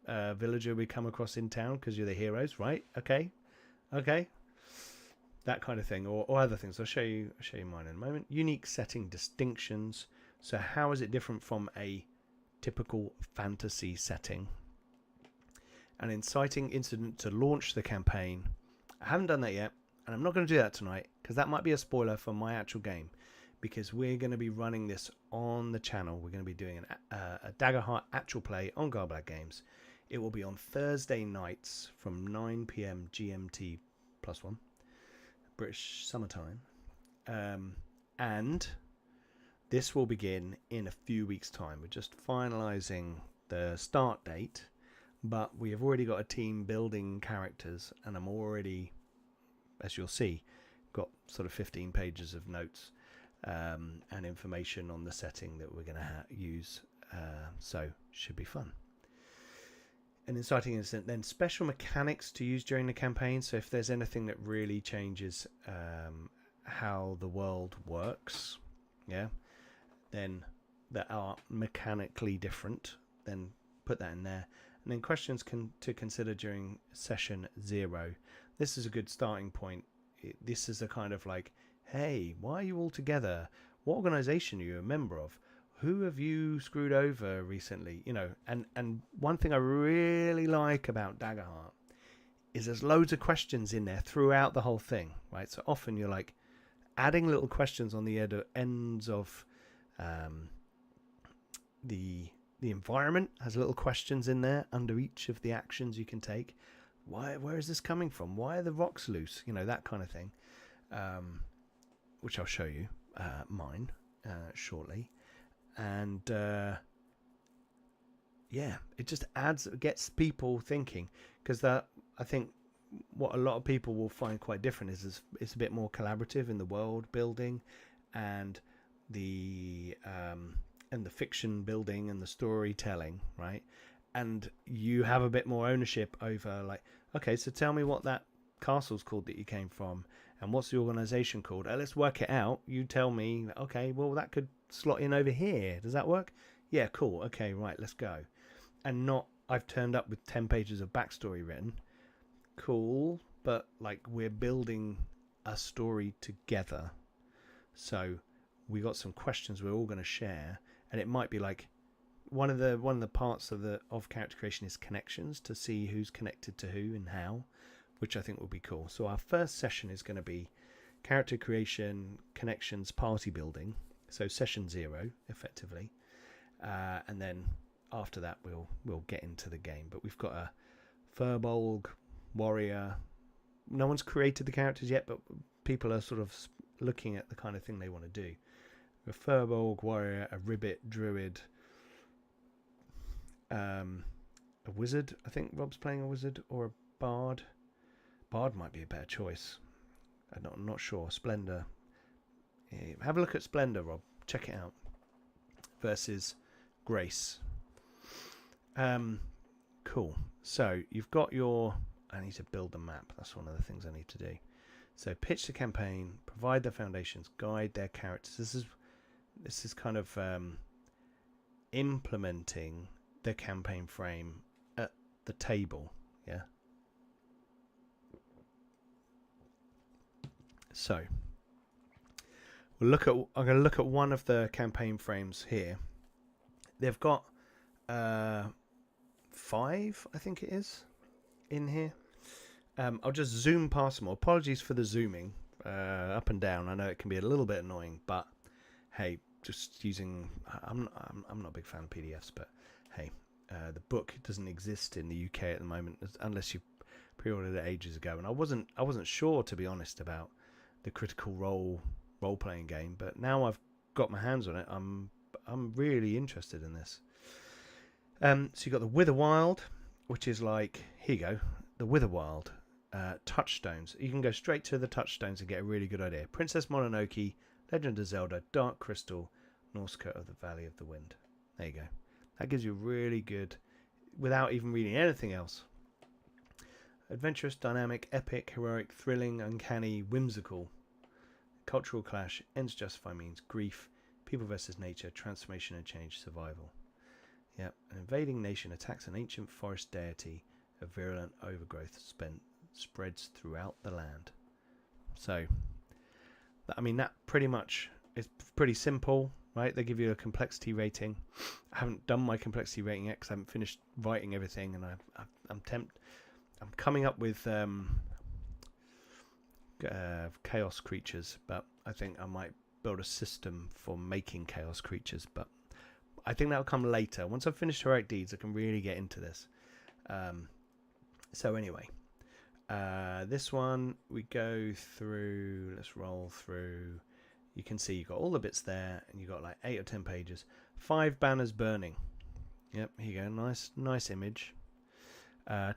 villager we come across in town because you're the heroes, right? Okay. That kind of thing, or other things. I'll show you mine in a moment. Unique setting distinctions. So how is it different from a typical fantasy setting? An inciting incident to launch the campaign. I haven't done that yet, and I'm not going to do that tonight because that might be a spoiler for my actual game, because we're going to be running this on the channel. We're going to be doing a Daggerheart actual play on Garblag Games. It will be on Thursday nights from 9 p.m. GMT +1 British summertime, and this will begin in a few weeks' time. We're just finalising the start date, but we have already got a team building characters, and I'm already, as you'll see, got sort of 15 pages of notes and information on the setting that we're going to use. So should be fun. An inciting incident, then special mechanics to use during the campaign. So if there's anything that really changes how the world works, then that are mechanically different, then put that in there. And then questions to consider during session 0. This is a good starting point. This is a kind of like, hey, why are you all together? What organization are you a member of? Who have you screwed over recently? And one thing I really like about Daggerheart is there's loads of questions in there throughout the whole thing, right? So often you're like adding little questions on the ends of the environment has little questions in there under each of the actions you can take. Where is this coming from? Why are the rocks loose? That kind of thing, which I'll show you mine shortly. And it just gets people thinking, because I think what a lot of people will find quite different is it's a bit more collaborative in the world building and the fiction building and the storytelling, right? And you have a bit more ownership over, like, okay, so tell me what that castle's called that you came from, and what's the organization called? Let's work it out. You tell me, okay, well, that could slot in over here. Does that work? Yeah, cool. Okay, right, let's go. And not, I've turned up with 10 pages of backstory written. Cool, but like we're building a story together. So we got some questions we're all going to share, and it might be like one of the parts of character creation is connections, to see who's connected to who and how, which I think will be cool. So our first session is going to be character creation, connections, party building. So session 0, effectively, and then after that we'll get into the game. But we've got a Furbolg warrior. No one's created the characters yet, but people are sort of looking at the kind of thing they want to do. A Furbolg warrior, a ribbit druid, a wizard. I think Rob's playing a wizard, or a bard. Bard might be a better choice. I'm not sure. Splendor. Yeah, have a look at Splendor, Rob. Check it out. Versus Grace. Cool. So you've got your... I need to build the map. That's one of the things I need to do. So pitch the campaign, provide the foundations, guide their characters. This is kind of implementing the campaign frame at the table. Yeah. So I'm going to look at one of the campaign frames here. They've got 5, I think it is, in here. I'll just zoom past them. Apologies for the zooming up and down. I know it can be a little bit annoying, but hey, just using. I'm not a big fan of PDFs, but hey, the book doesn't exist in the UK at the moment unless you pre-ordered it ages ago, and I wasn't sure, to be honest, about the Critical Role role-playing game, but now I've got my hands on it. I'm really interested in this. So you got the Witherwild, which is like, here you go, the Witherwild touchstones. You can go straight to the touchstones and get a really good idea. Princess Mononoke, Legend of Zelda, Dark Crystal, Norse Cut of the Valley of the Wind. There you go. That gives you really good, without even reading anything else. Adventurous, dynamic, epic, heroic, thrilling, uncanny, whimsical. Cultural clash, ends justify means, grief, people versus nature, transformation and change, survival. Yep, an invading nation attacks an ancient forest deity. A virulent overgrowth spreads throughout the land. So, I mean, that pretty much is pretty simple, right? They give you a complexity rating. I haven't done my complexity rating yet because I haven't finished writing everything, and I'm coming up with chaos creatures, but I think I might build a system for making chaos creatures, but I think that'll come later. Once I've finished Heroic Deeds, I can really get into this. So anyway, this one we go through. Let's roll through. You can see you've got all the bits there, and you've got like 8 or 10 pages. 5 banners burning. Yep, here you go. Nice image.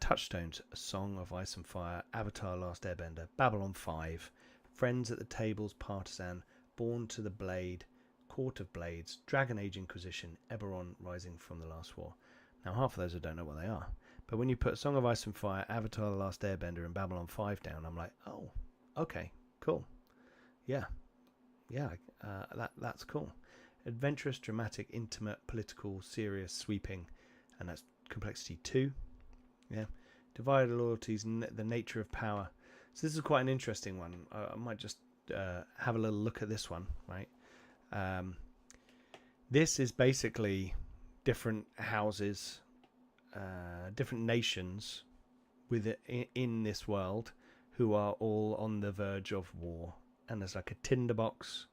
Touchstones, A Song of Ice and Fire, Avatar Last Airbender, Babylon 5, Friends at the Tables, Partisan, Born to the Blade, Court of Blades, Dragon Age Inquisition, Eberron Rising from the Last War. Now half of those I don't know what they are, but when you put A Song of Ice and Fire, Avatar The Last Airbender and Babylon 5 down, I'm like, oh, okay, cool. Yeah, that's cool. Adventurous, dramatic, intimate, political, serious, sweeping, and that's complexity 2. Yeah, divided loyalties, the nature of power. So this is quite an interesting one. I might just have a little look at this one, right? This is basically different houses, different nations in this world who are all on the verge of war. And there's like a tinderbox.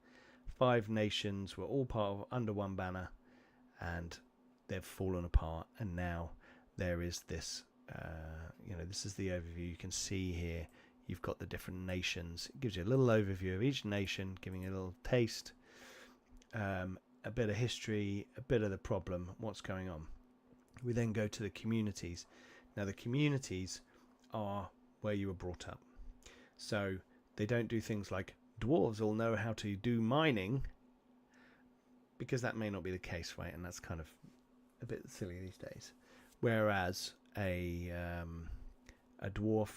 5 nations were all part of under one banner, and they've fallen apart. And now there is this. This is the overview. You can see here you've got the different nations. It gives you a little overview of each nation, giving you a little taste, a bit of history, a bit of the problem, what's going on. We then go to the communities. Now the communities are where you were brought up. So they don't do things like dwarves all know how to do mining, because that may not be the case, right? And that's kind of a bit silly these days. Whereas a dwarf,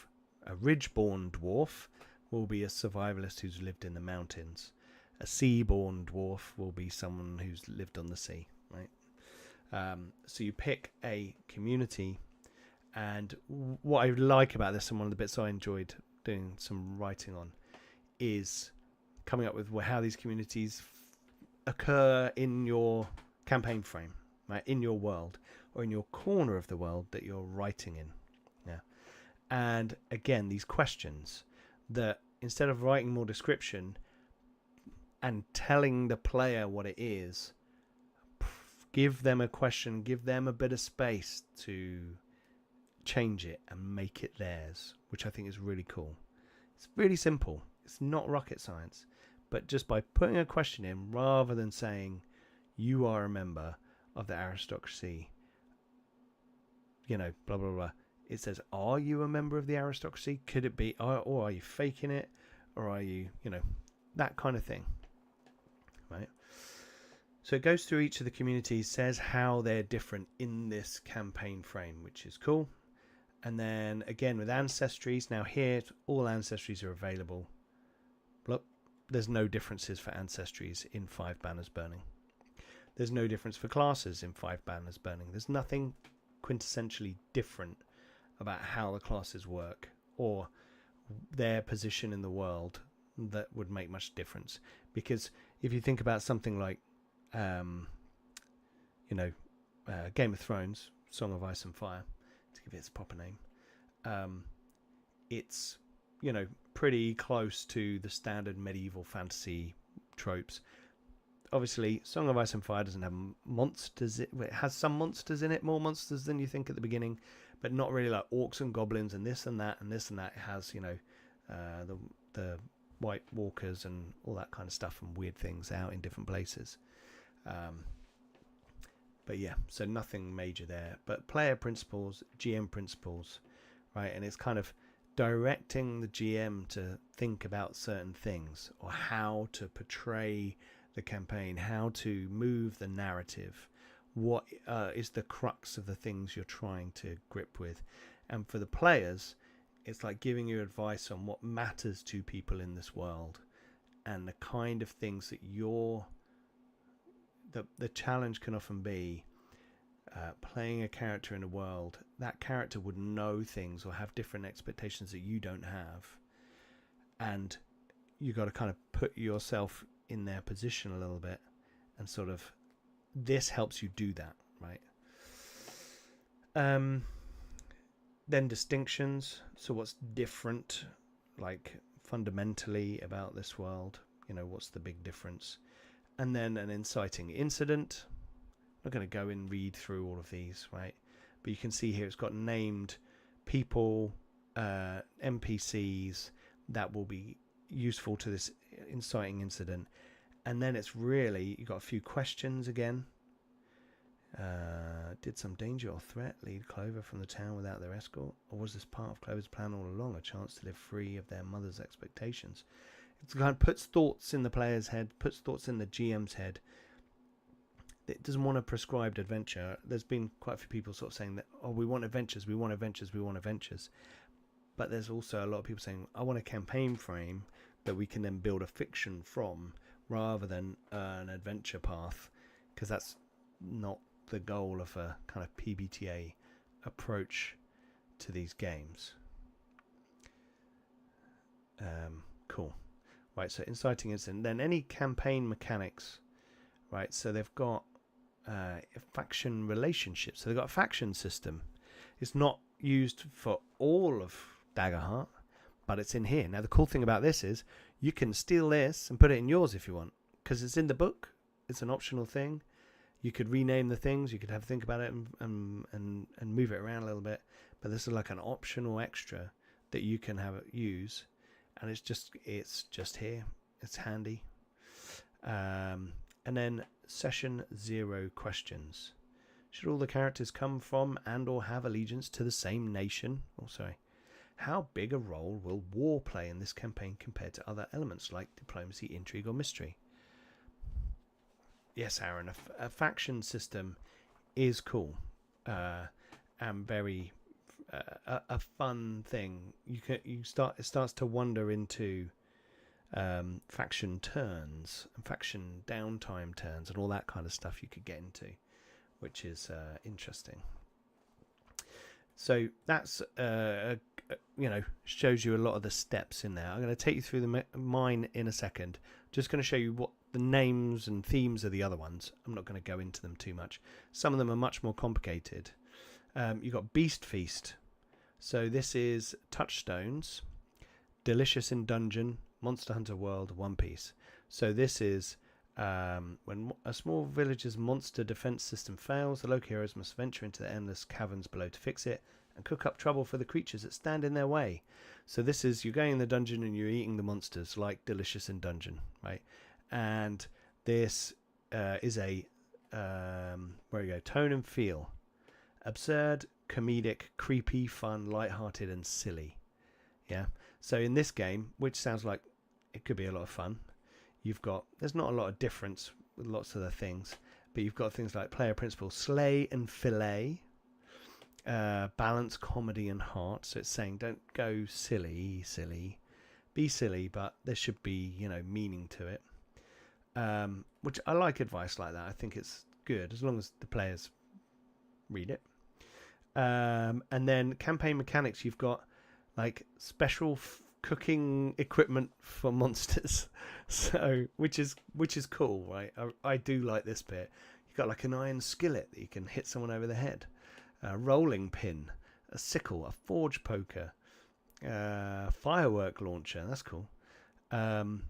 a ridge-born dwarf, will be a survivalist who's lived in the mountains. A sea-born dwarf will be someone who's lived on the sea, right? So you pick a community, and what I like about this, and one of the bits I enjoyed doing some writing on, is coming up with how these communities occur in your campaign frame, right? In your world, or in your corner of the world that you're writing in. Yeah. And again, these questions that instead of writing more description and telling the player what it is, give them a question, give them a bit of space to change it and make it theirs, which I think is really cool. It's really simple. It's not rocket science, but just by putting a question in rather than saying you are a member of the aristocracy, blah, blah, blah. It says, are you a member of the aristocracy? Could it be, or are you faking it? Or are you, that kind of thing, right? So it goes through each of the communities, says how they're different in this campaign frame, which is cool. And then again with ancestries, now here all ancestries are available. Look, there's no differences for ancestries in 5 banners burning. There's no difference for classes in 5 banners burning. There's nothing quintessentially different about how the classes work or their position in the world that would make much difference. Because if you think about something like, Game of Thrones, Song of Ice and Fire, to give it its proper name, it's, pretty close to the standard medieval fantasy tropes. Obviously, Song of Ice and Fire doesn't have monsters. It has some monsters in it, more monsters than you think at the beginning, but not really like orcs and goblins and this and that and this and that. It has, the White Walkers and all that kind of stuff and weird things out in different places. But yeah, so nothing major there. But player principles, GM principles, right? And it's kind of directing the GM to think about certain things or how to portray the campaign, how to move the narrative, what is the crux of the things you're trying to grip with. And for the players, it's like giving you advice on what matters to people in this world and the kind of things that the challenge can often be playing a character in a world. That character would know things or have different expectations that you don't have, and you got to kind of put yourself in their position a little bit, and sort of this helps you do that, right? Then distinctions. So what's different, like fundamentally about this world? What's the big difference? And then an inciting incident. I'm not going to go and read through all of these, right? But you can see here it's got named people, NPCs that will be useful to this inciting incident. And then it's really, you've got a few questions again. Did some danger or threat lead Clover from the town without their escort? Or was this part of Clover's plan all along, a chance to live free of their mother's expectations? It kind of puts thoughts in the player's head, puts thoughts in the GM's head. It doesn't want a prescribed adventure. There's been quite a few people sort of saying that, we want adventures, we want adventures, we want adventures. But there's also a lot of people saying, I want a campaign frame that we can then build a fiction from rather than an adventure path, because that's not the goal of a kind of PBTA approach to these games. Cool. Right, so inciting incident. Then any campaign mechanics, right? So they've got faction relationships. So they've got a faction system. It's not used for all of Daggerheart, but it's in here. Now, the cool thing about this is you can steal this and put it in yours if you want, because it's in the book. It's an optional thing. You could rename the things. You could have a think about it and move it around a little bit. But this is like an optional extra that you can use, and it's just here. It's handy. And then session 0 questions. Should all the characters come from and or have allegiance to the same nation? How big a role will war play in this campaign compared to other elements like diplomacy, intrigue, or mystery? Yes, Aaron, a faction system is cool and very a fun thing. It starts to wander into faction turns and faction downtime turns and all that kind of stuff you could get into, which is interesting. So that's shows you a lot of the steps in there. I'm going to take you through mine in a second. Just going to show you what the names and themes of the other ones. I'm not going to go into them too much. Some of them are much more complicated. You've got Beast Feast. So this is Touchstones, Delicious in Dungeon, Monster Hunter World, One Piece. So this is when a small village's monster defense system fails, the local heroes must venture into the endless caverns below to fix it and cook up trouble for the creatures that stand in their way. So this is, you're going in the dungeon and you're eating the monsters like Delicious in Dungeon, right? And this is a tone and feel. Absurd, comedic, creepy, fun, lighthearted, and silly. Yeah. So in this game, which sounds like it could be a lot of fun, there's not a lot of difference with lots of the things, but you've got things like player principle, slay and fillet, balance, comedy, and heart. So it's saying don't go silly, be silly, but there should be, meaning to it. Which I like advice like that. I think it's good as long as the players read it. And then campaign mechanics, you've got like special cooking equipment for monsters. So which is cool, right? I do like this bit. You've got like an iron skillet that you can hit someone over the head, a rolling pin, a sickle, a forge poker, firework launcher. That's cool. And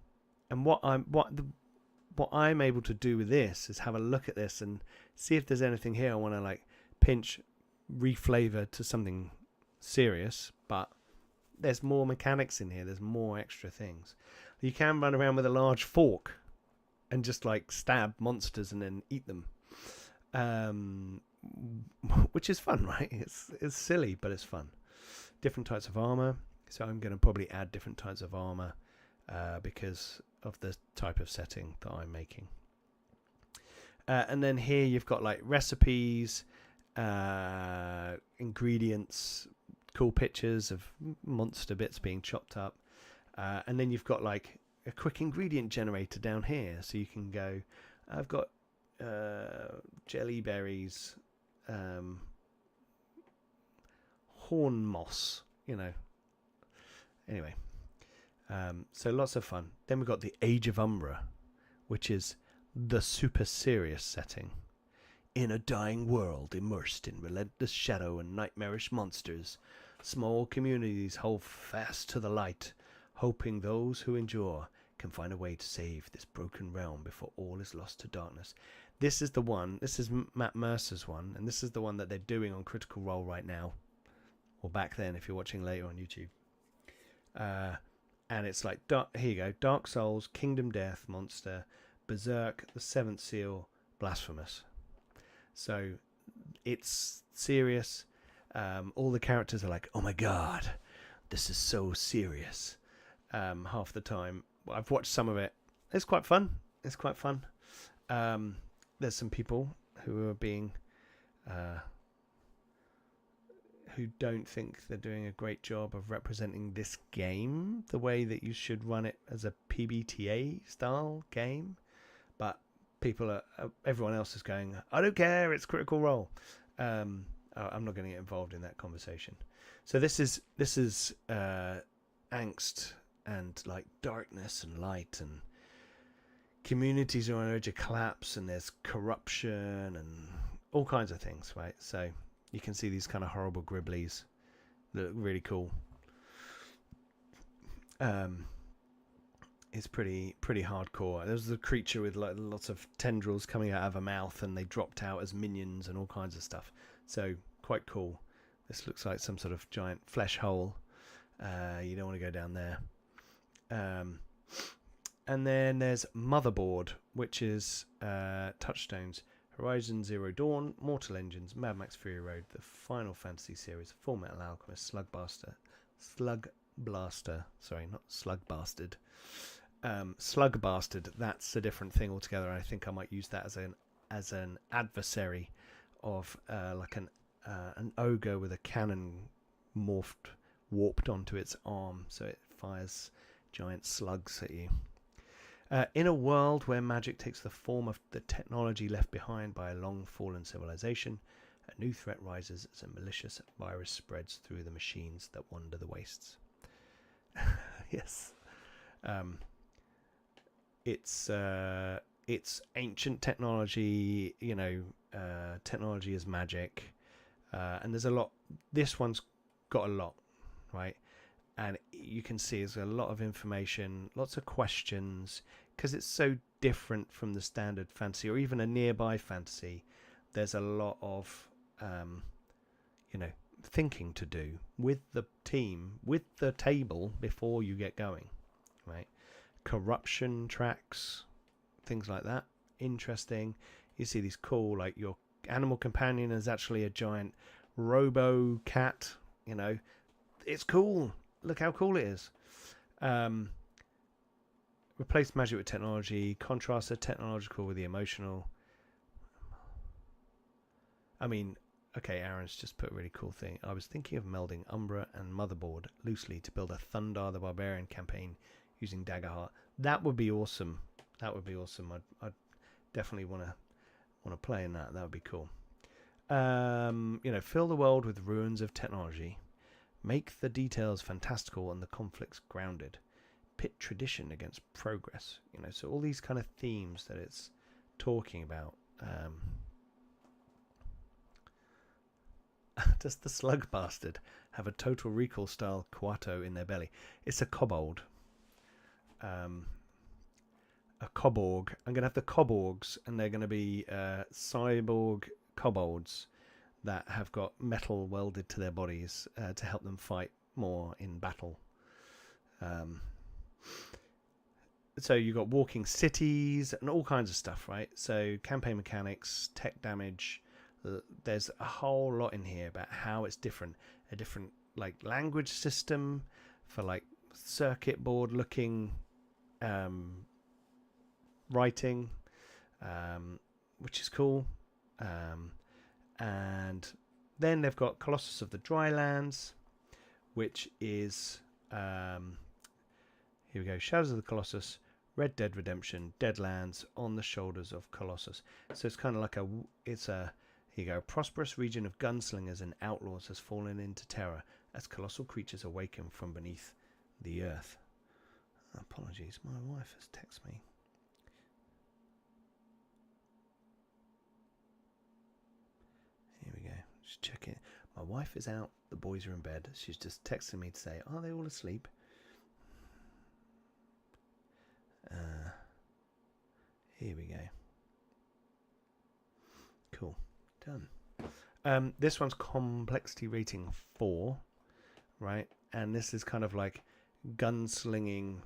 what I'm able to do with this is have a look at this and see if there's anything here I want to like pinch, reflavor to something serious. But there's more mechanics in here. There's more extra things. You can run around with a large fork and just like stab monsters and then eat them, which is fun, right? It's silly, but it's fun. Different types of armor. So I'm going to probably add different types of armor because of the type of setting that I'm making. And then here you've got like recipes, ingredients, cool pictures of monster bits being chopped up. And then you've got like a quick ingredient generator down here. So you can go, I've got jelly berries, horn moss, Anyway, so lots of fun. Then we've got the Age of Umbra, which is the super serious setting. In a dying world immersed in relentless shadow and nightmarish monsters, small communities hold fast to the light, hoping those who endure can find a way to save this broken realm before all is lost to darkness. This is the one, this is Matt Mercer's one, and this is the one that they're doing on Critical Role right now, or back then if you're watching later on YouTube. And it's like, here you go, Dark Souls, Kingdom Death, Monster, Berserk, The Seventh Seal, Blasphemous. So it's serious. All the characters are like, oh my god, this is so serious. Half the time. I've watched some of it. It's quite fun. There's some people who are being who don't think they're doing a great job of representing this game the way that you should run it as a PBTA style game. But everyone else is going, I don't care, it's Critical Role. I'm not going to get involved in that conversation. So this is angst and like darkness and light, and communities are on the edge of collapse, and there's corruption and all kinds of things, right? So you can see these kind of horrible gribblies that look really cool. It's pretty hardcore. There's a creature with like lots of tendrils coming out of her mouth, and they dropped out as minions and all kinds of stuff. So quite cool. This looks like some sort of giant flesh hole. You don't want to go down there. And then there's Motherboard, which is Touchstones, Horizon Zero Dawn, Mortal Engines, Mad Max Fury Road, the Final Fantasy series, Full Metal Alchemist, Slug Bastard. That's a different thing altogether. I think I might use that as an adversary of like an ogre with a cannon warped onto its arm, so it fires giant slugs at you. In a world where magic takes the form of the technology left behind by a long-fallen civilization, a new threat rises as a malicious virus spreads through the machines that wander the wastes. Yes. It's ancient technology, technology is magic. And there's a lot. This one's got a lot, right? And you can see there's a lot of information, lots of questions, because it's so different from the standard fantasy or even a nearby fantasy. There's a lot of, thinking to do with the team, with the table before you get going, right? Corruption tracks, things like that. Interesting. You see these cool, like your animal companion is actually a giant robo cat, It's cool. Look how cool it is. Replace magic with technology. Contrast the technological with the emotional. I mean, okay, Aaron's just put a really cool thing. I was thinking of melding Umbra and Motherboard loosely to build a Thundar the Barbarian campaign using Daggerheart. That would be awesome. I'd definitely want to play in that. That would be cool. Fill the world with ruins of technology. Make the details fantastical and the conflicts grounded. Pit tradition against progress. You know, so all these kind of themes that it's talking about. Does the slug bastard have a Total Recall style Kuato in their belly? It's a kobold. A koborg. I'm going to have the koborgs, and they're going to be cyborg kobolds that have got metal welded to their bodies to help them fight more in battle. So you've got walking cities and all kinds of stuff, right? So campaign mechanics, tech damage. There's a whole lot in here about how it's different. A different like language system for like circuit board looking writing, which is cool. And then they've got Colossus of the Drylands, which is here we go. Shadows of the Colossus, Red Dead Redemption, Deadlands on the shoulders of Colossus. So it's kind of like here you go. A prosperous region of gunslingers and outlaws has fallen into terror as colossal creatures awaken from beneath the earth. Apologies, my wife has texted me. Here we go. Just check it. My wife is out. The boys are in bed. She's just texting me to say, are they all asleep? Here we go. Cool. Done. This one's complexity rating 4, right? And this is kind of like gunslinging,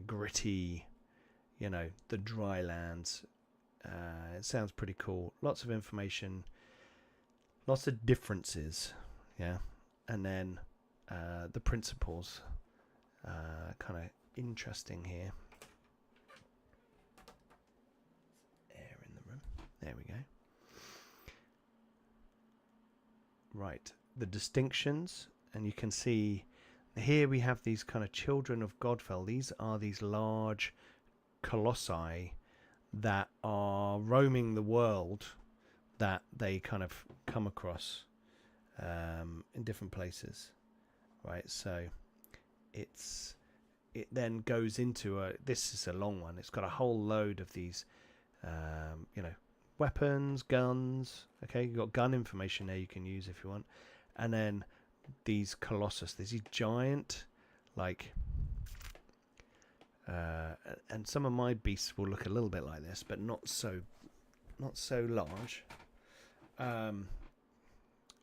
gritty, you know, the Drylands. It sounds pretty cool. Lots of information, lots of differences, yeah. And then the principles, kind of interesting here. Air in the room. There we go. Right, the distinctions, and you can see here we have these kind of children of Godfell. These are these large colossi that are roaming the world that they kind of come across in different places, right? So it then goes into this is a long one. It's got a whole load of these, you know, weapons, guns. Okay, you've got gun information there you can use if you want. And then these colossus, there's these giant, like, and some of my beasts will look a little bit like this, but not so large. Oh,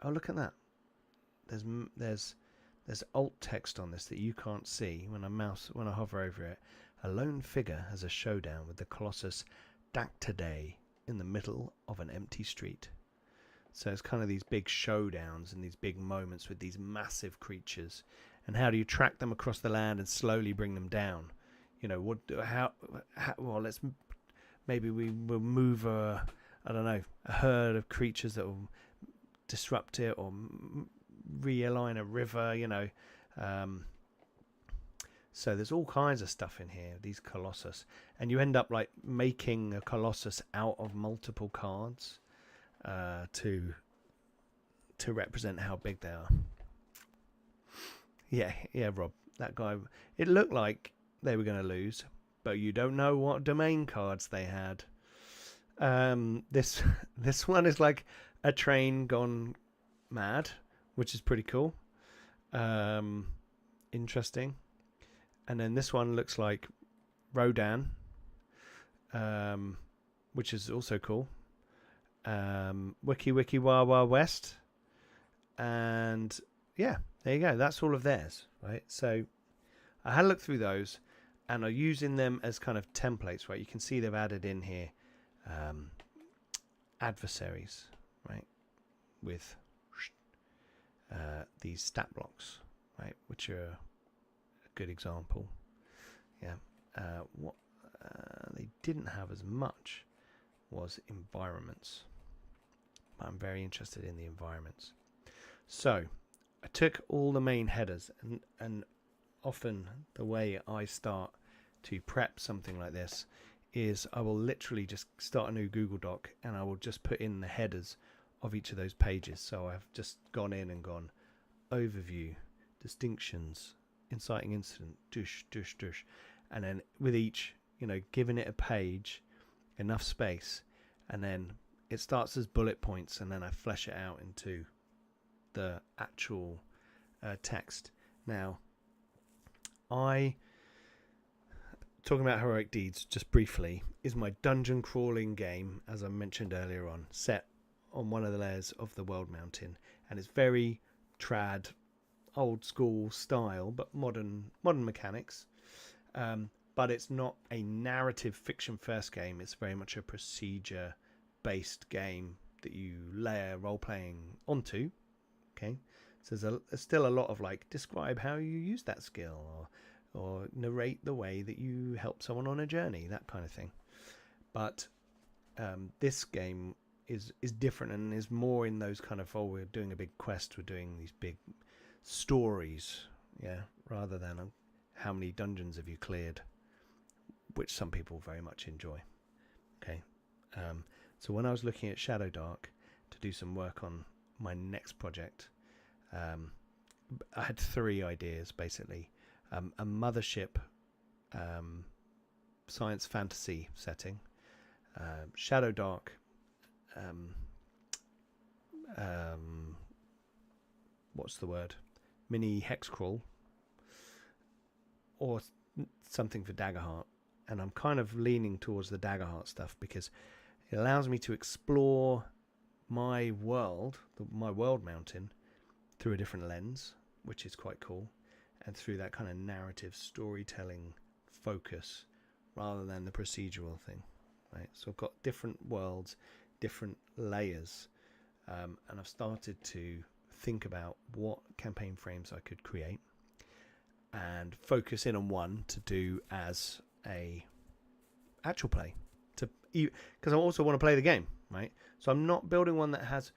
look at that. There's alt text on this that you can't see when I hover over it. A lone figure has a showdown with the colossus Daggerheart in the middle of an empty street. So it's kind of these big showdowns and these big moments with these massive creatures, and how do you track them across the land and slowly bring them down? You know, well, maybe we will move a herd of creatures that will disrupt it or realign a river, you know. So there's all kinds of stuff in here, these colossus, and you end up like making a colossus out of multiple cards to represent how big they are. Yeah, Rob, that guy. It looked like they were going to lose, but you don't know what domain cards they had. This one is like a train gone mad, which is pretty cool. Interesting. And then this one looks like Rodan, which is also cool. Wiki Wah Wah West. And yeah, there you go. That's all of theirs, right? So I had a look through those and are using them as kind of templates, right? You can see they've added in here adversaries, right? With these stat blocks, right? Which are a good example. Yeah. What they didn't have as much was environments. I'm very interested in the environments. So I took all the main headers, and often the way I start to prep something like this is I will literally just start a new Google Doc and I will just put in the headers of each of those pages. So I've just gone in and gone, overview, distinctions, inciting incident, dush, dush, dush. And then with each, giving it a page, enough space, and then it starts as bullet points, and then I flesh it out into the actual text. Now, talking about Heroic Deeds just briefly, is my dungeon crawling game, as I mentioned earlier on, set on one of the layers of the World Mountain, and it's very trad, old school style, but modern mechanics. But it's not a narrative fiction first game. It's very much a procedure based game that you layer role playing onto. Okay, so there's still a lot of describe how you use that skill, or narrate the way that you help someone on a journey, that kind of thing. But this game is different and is more in those kind of, we're doing a big quest, we're doing these big stories, rather than how many dungeons have you cleared, which some people very much enjoy. Okay, so when I was looking at Shadow Dark to do some work on my next project, I had 3 ideas basically. A mothership science fantasy setting, Shadow Dark, what's the word, mini hex crawl, or something for Daggerheart. And I'm kind of leaning towards the Daggerheart stuff because it allows me to explore my world mountain, through a different lens, which is quite cool, and through that kind of narrative storytelling focus rather than the procedural thing, right? So I've got different worlds, different layers, and I've started to think about what campaign frames I could create and focus in on one to do as a actual play, because I also want to play the game, right? So I'm not building one that has,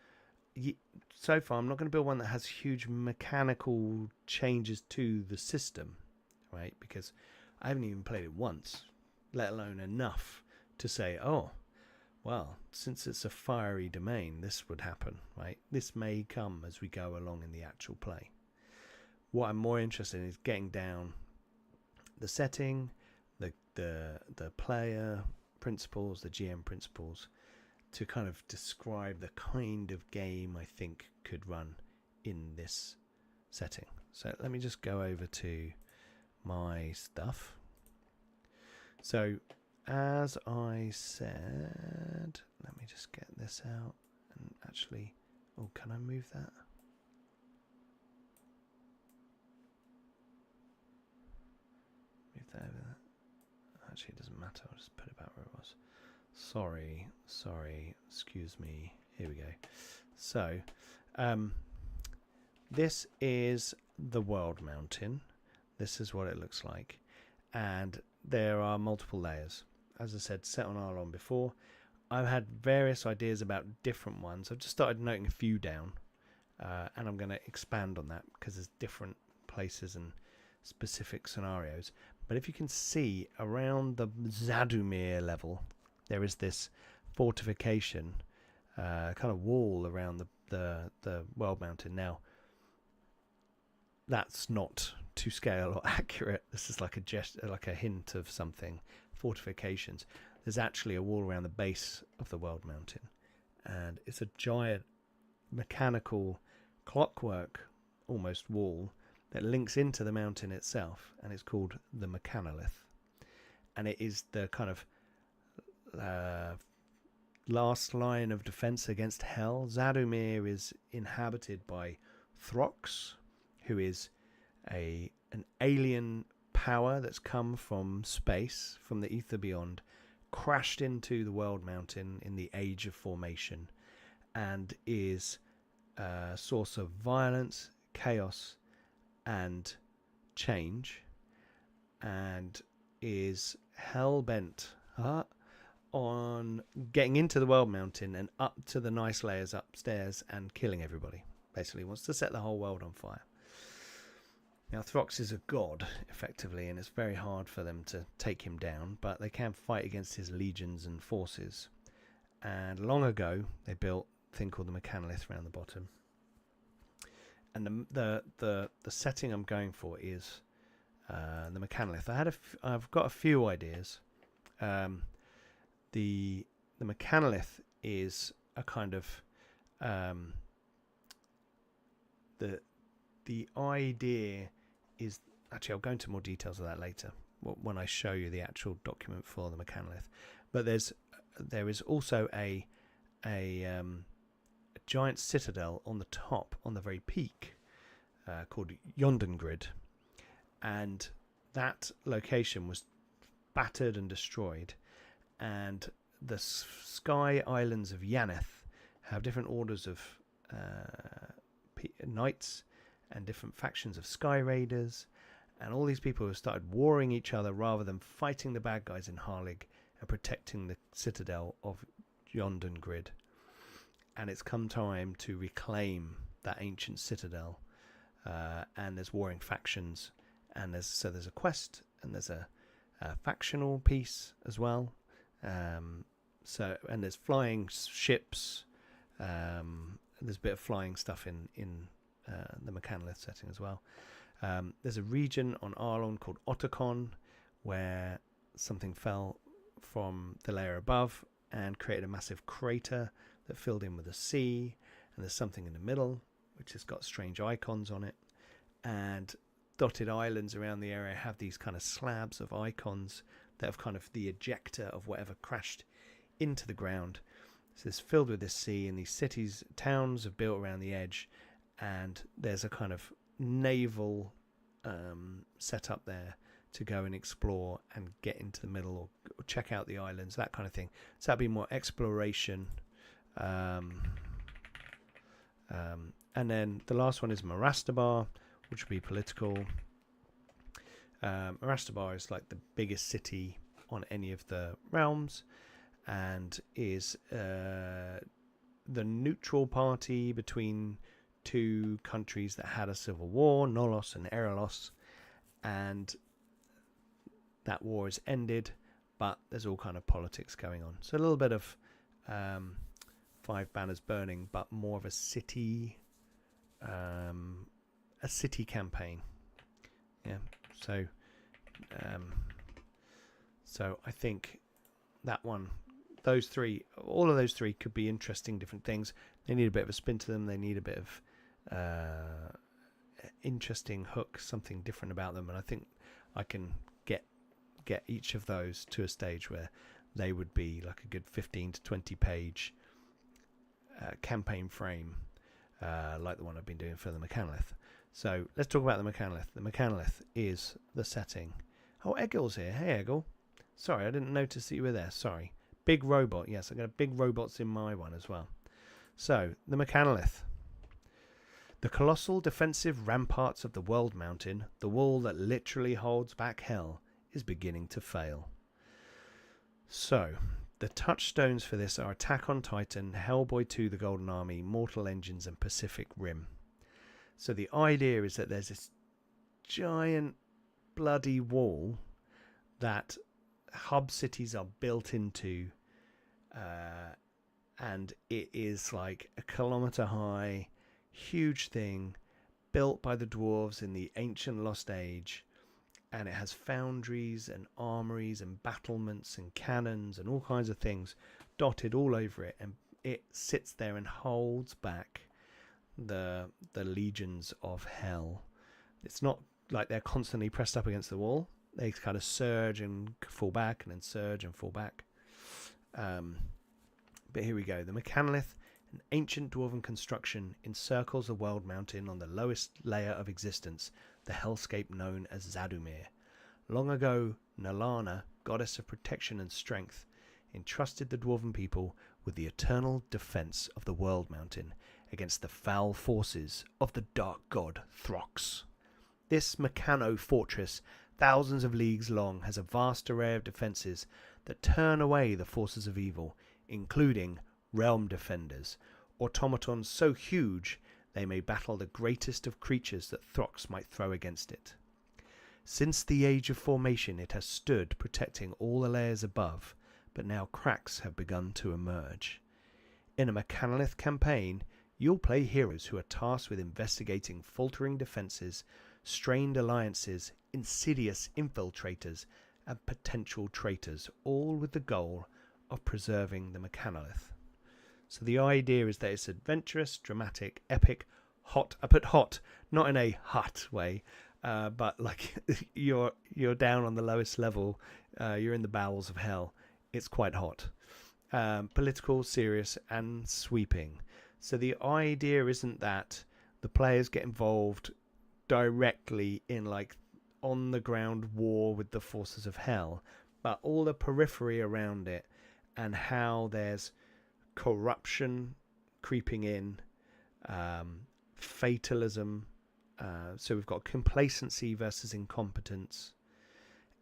so far I'm not going to build one that has huge mechanical changes to the system, right? Because I haven't even played it once, let alone enough to say, oh well, since it's a fiery domain, this would happen, right? This may come as we go along in the actual play. What I'm more interested in is getting down the setting, the player principles, the GM principles, to kind of describe the kind of game I think could run in this setting. So let me just go over to my stuff. So as I said, let me just get this out and actually, oh, can I move that? Move that over there. Actually, it doesn't matter. I'll just put it back where it was. Sorry, excuse me. Here we go. So, this is the World Mountain. This is what it looks like. And there are multiple layers. As I said, set on Arlon before. I've had various ideas about different ones. I've just started noting a few down. And I'm going to expand on that because there's different places and specific scenarios. But if you can see around the Zadumir level, there is this fortification, kind of wall around the World Mountain. Now, that's not to scale or accurate. This is like a hint of something. Fortifications. There's actually a wall around the base of the World Mountain, and it's a giant mechanical clockwork almost wall that links into the mountain itself, and it's called the Mechanolith, and it is the kind of last line of defense against hell. Zadumir is inhabited by Throx, who is an alien power that's come from space, from the ether beyond, crashed into the World Mountain in the Age of Formation, and is a source of violence, chaos, and change, and is hell-bent on getting into the World Mountain and up to the nice layers upstairs and killing everybody. Basically wants to set the whole world on fire. Now, Throx is a god, effectively, and it's very hard for them to take him down, but they can fight against his legions and forces. And long ago, they built a thing called the Mechanolith around the bottom. and the setting I'm going for is the Mechanolith. I've got a few ideas. The Mechanolith is a kind of the idea is actually, I'll go into more details of that later when I show you the actual document for the Mechanolith. But there is also a giant citadel on the top, on the very peak, called Yondengrid, and that location was battered and destroyed. And the Sky Islands of Yaneth have different orders of knights and different factions of Sky Raiders, and all these people have started warring each other rather than fighting the bad guys in Harlig and protecting the citadel of Yondengrid. And it's come time to reclaim that ancient citadel, and there's warring factions, and there's a quest, and there's a factional piece as well. And there's flying ships. There's a bit of flying stuff in the Mechanolith setting as well. There's a region on Arlon called Otacon, where something fell from the layer above and created a massive crater that filled in with a sea. And there's something in the middle which has got strange icons on it. And dotted islands around the area have these kind of slabs of icons that have kind of the ejector of whatever crashed into the ground. So it's filled with this sea, and these cities, towns are built around the edge, and there's a kind of naval setup there to go and explore and get into the middle, or check out the islands, that kind of thing. So that'd be more exploration. And then the last one is Marastabar, which would be political. Marastabar is like the biggest city on any of the realms, and is the neutral party between two countries that had a civil war, Nolos and Erelos, and that war is ended, but there's all kind of politics going on. So a little bit of Five Banners Burning, but more of a city campaign. Yeah. So I think that one, all of those three could be interesting different things. They need a bit of a spin to them. They need a bit of interesting hook, something different about them. And I think I can get each of those to a stage where they would be like a good 15 to 20 page campaign frame, like the one I've been doing for the Mechanolith. So let's talk about the Mechanolith. The Mechanolith is the setting. Oh, Egil's here. Hey, Egil. Sorry, I didn't notice that you were there. Sorry. Big robot. Yes, I've got big robots in my one as well. So, the Mechanolith. The colossal defensive ramparts of the World Mountain, the wall that literally holds back hell, is beginning to fail. So, the touchstones for this are Attack on Titan, Hellboy 2, The Golden Army, Mortal Engines, and Pacific Rim. So the idea is that there's this giant bloody wall that hub cities are built into, and it is like a kilometer high, huge thing built by the dwarves in the ancient Lost Age, and it has foundries and armories and battlements and cannons and all kinds of things dotted all over it, and it sits there and holds back the legions of hell. It's not like they're constantly pressed up against the wall. They kind of surge and fall back, and then surge and fall back. But here we go. The Mechanolith, an ancient dwarven construction, encircles the World Mountain on the lowest layer of existence, the hellscape known as Zadumir. Long ago, Nalana, goddess of protection and strength, entrusted the dwarven people with the eternal defense of the World Mountain against the foul forces of the dark god Throx. This Mechano fortress, thousands of leagues long, has a vast array of defences that turn away the forces of evil, including realm defenders, automatons so huge they may battle the greatest of creatures that Throx might throw against it. Since the age of formation it has stood protecting all the layers above, but now cracks have begun to emerge. In a Mechanolith campaign, You'll play heroes who are tasked with investigating faltering defenses, strained alliances, insidious infiltrators, and potential traitors, all with the goal of preserving the Mechanolith. So the idea is that it's adventurous, dramatic, epic, hot. I put hot, not in a hut way, but like you're down on the lowest level, you're in the bowels of hell. It's quite hot. Political, serious, and sweeping. So the idea isn't that the players get involved directly in like on the ground war with the forces of hell, but all the periphery around it and how there's corruption creeping in, fatalism. So we've got complacency versus incompetence.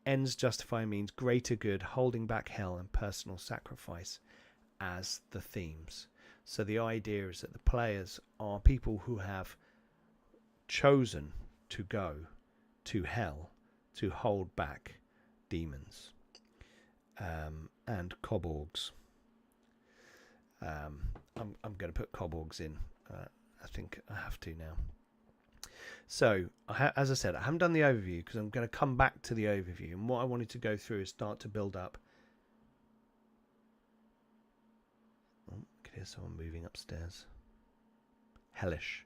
Ends justify means greater good, holding back hell, and personal sacrifice as the themes. So the idea is that the players are people who have chosen to go to hell to hold back demons and kobolds. I'm going to put kobolds in. I think I have to now. So, as I said, I haven't done the overview because I'm going to come back to the overview. And what I wanted to go through is start to build up. Oh, I can hear someone moving upstairs. Hellish.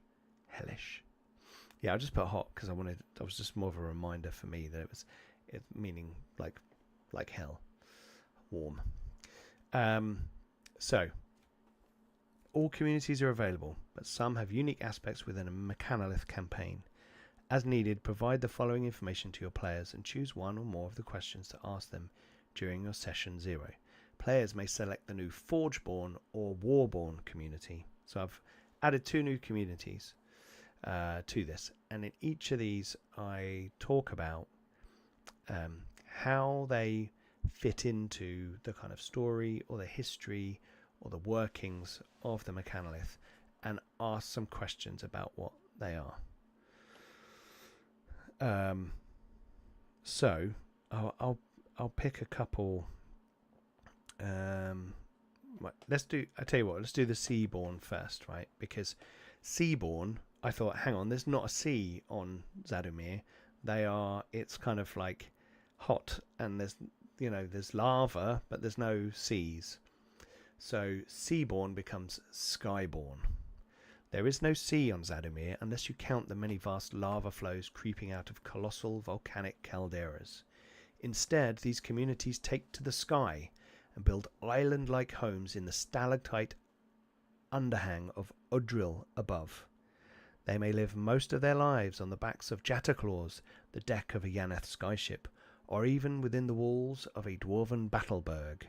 Yeah, I just put hot because that was just more of a reminder for me that it meaning like hell, warm. So all communities are available, but some have unique aspects within a Mechanolith campaign. As needed, provide the following information to your players and choose one or more of the questions to ask them during your session 0. Players may select the new Forgeborn or Warborn community. So I've added 2 new communities to this, and in each of these I talk about how they fit into the kind of story or the history or the workings of the Mechanolith, and ask some questions about what they are. So I'll pick a couple. Let's do the Seaborn first, right? Because Seaborn, I thought, hang on, there's not a sea on Zadumir. It's kind of like hot, and there's lava, but there's no seas. So Seaborn becomes Skyborn. There is no sea on Zadumir unless you count the many vast lava flows creeping out of colossal volcanic calderas. Instead, these communities take to the sky and build island-like homes in the stalactite underhang of Udril above. They may live most of their lives on the backs of Jatterclaws, the deck of a Yaneth skyship, or even within the walls of a dwarven battleburg.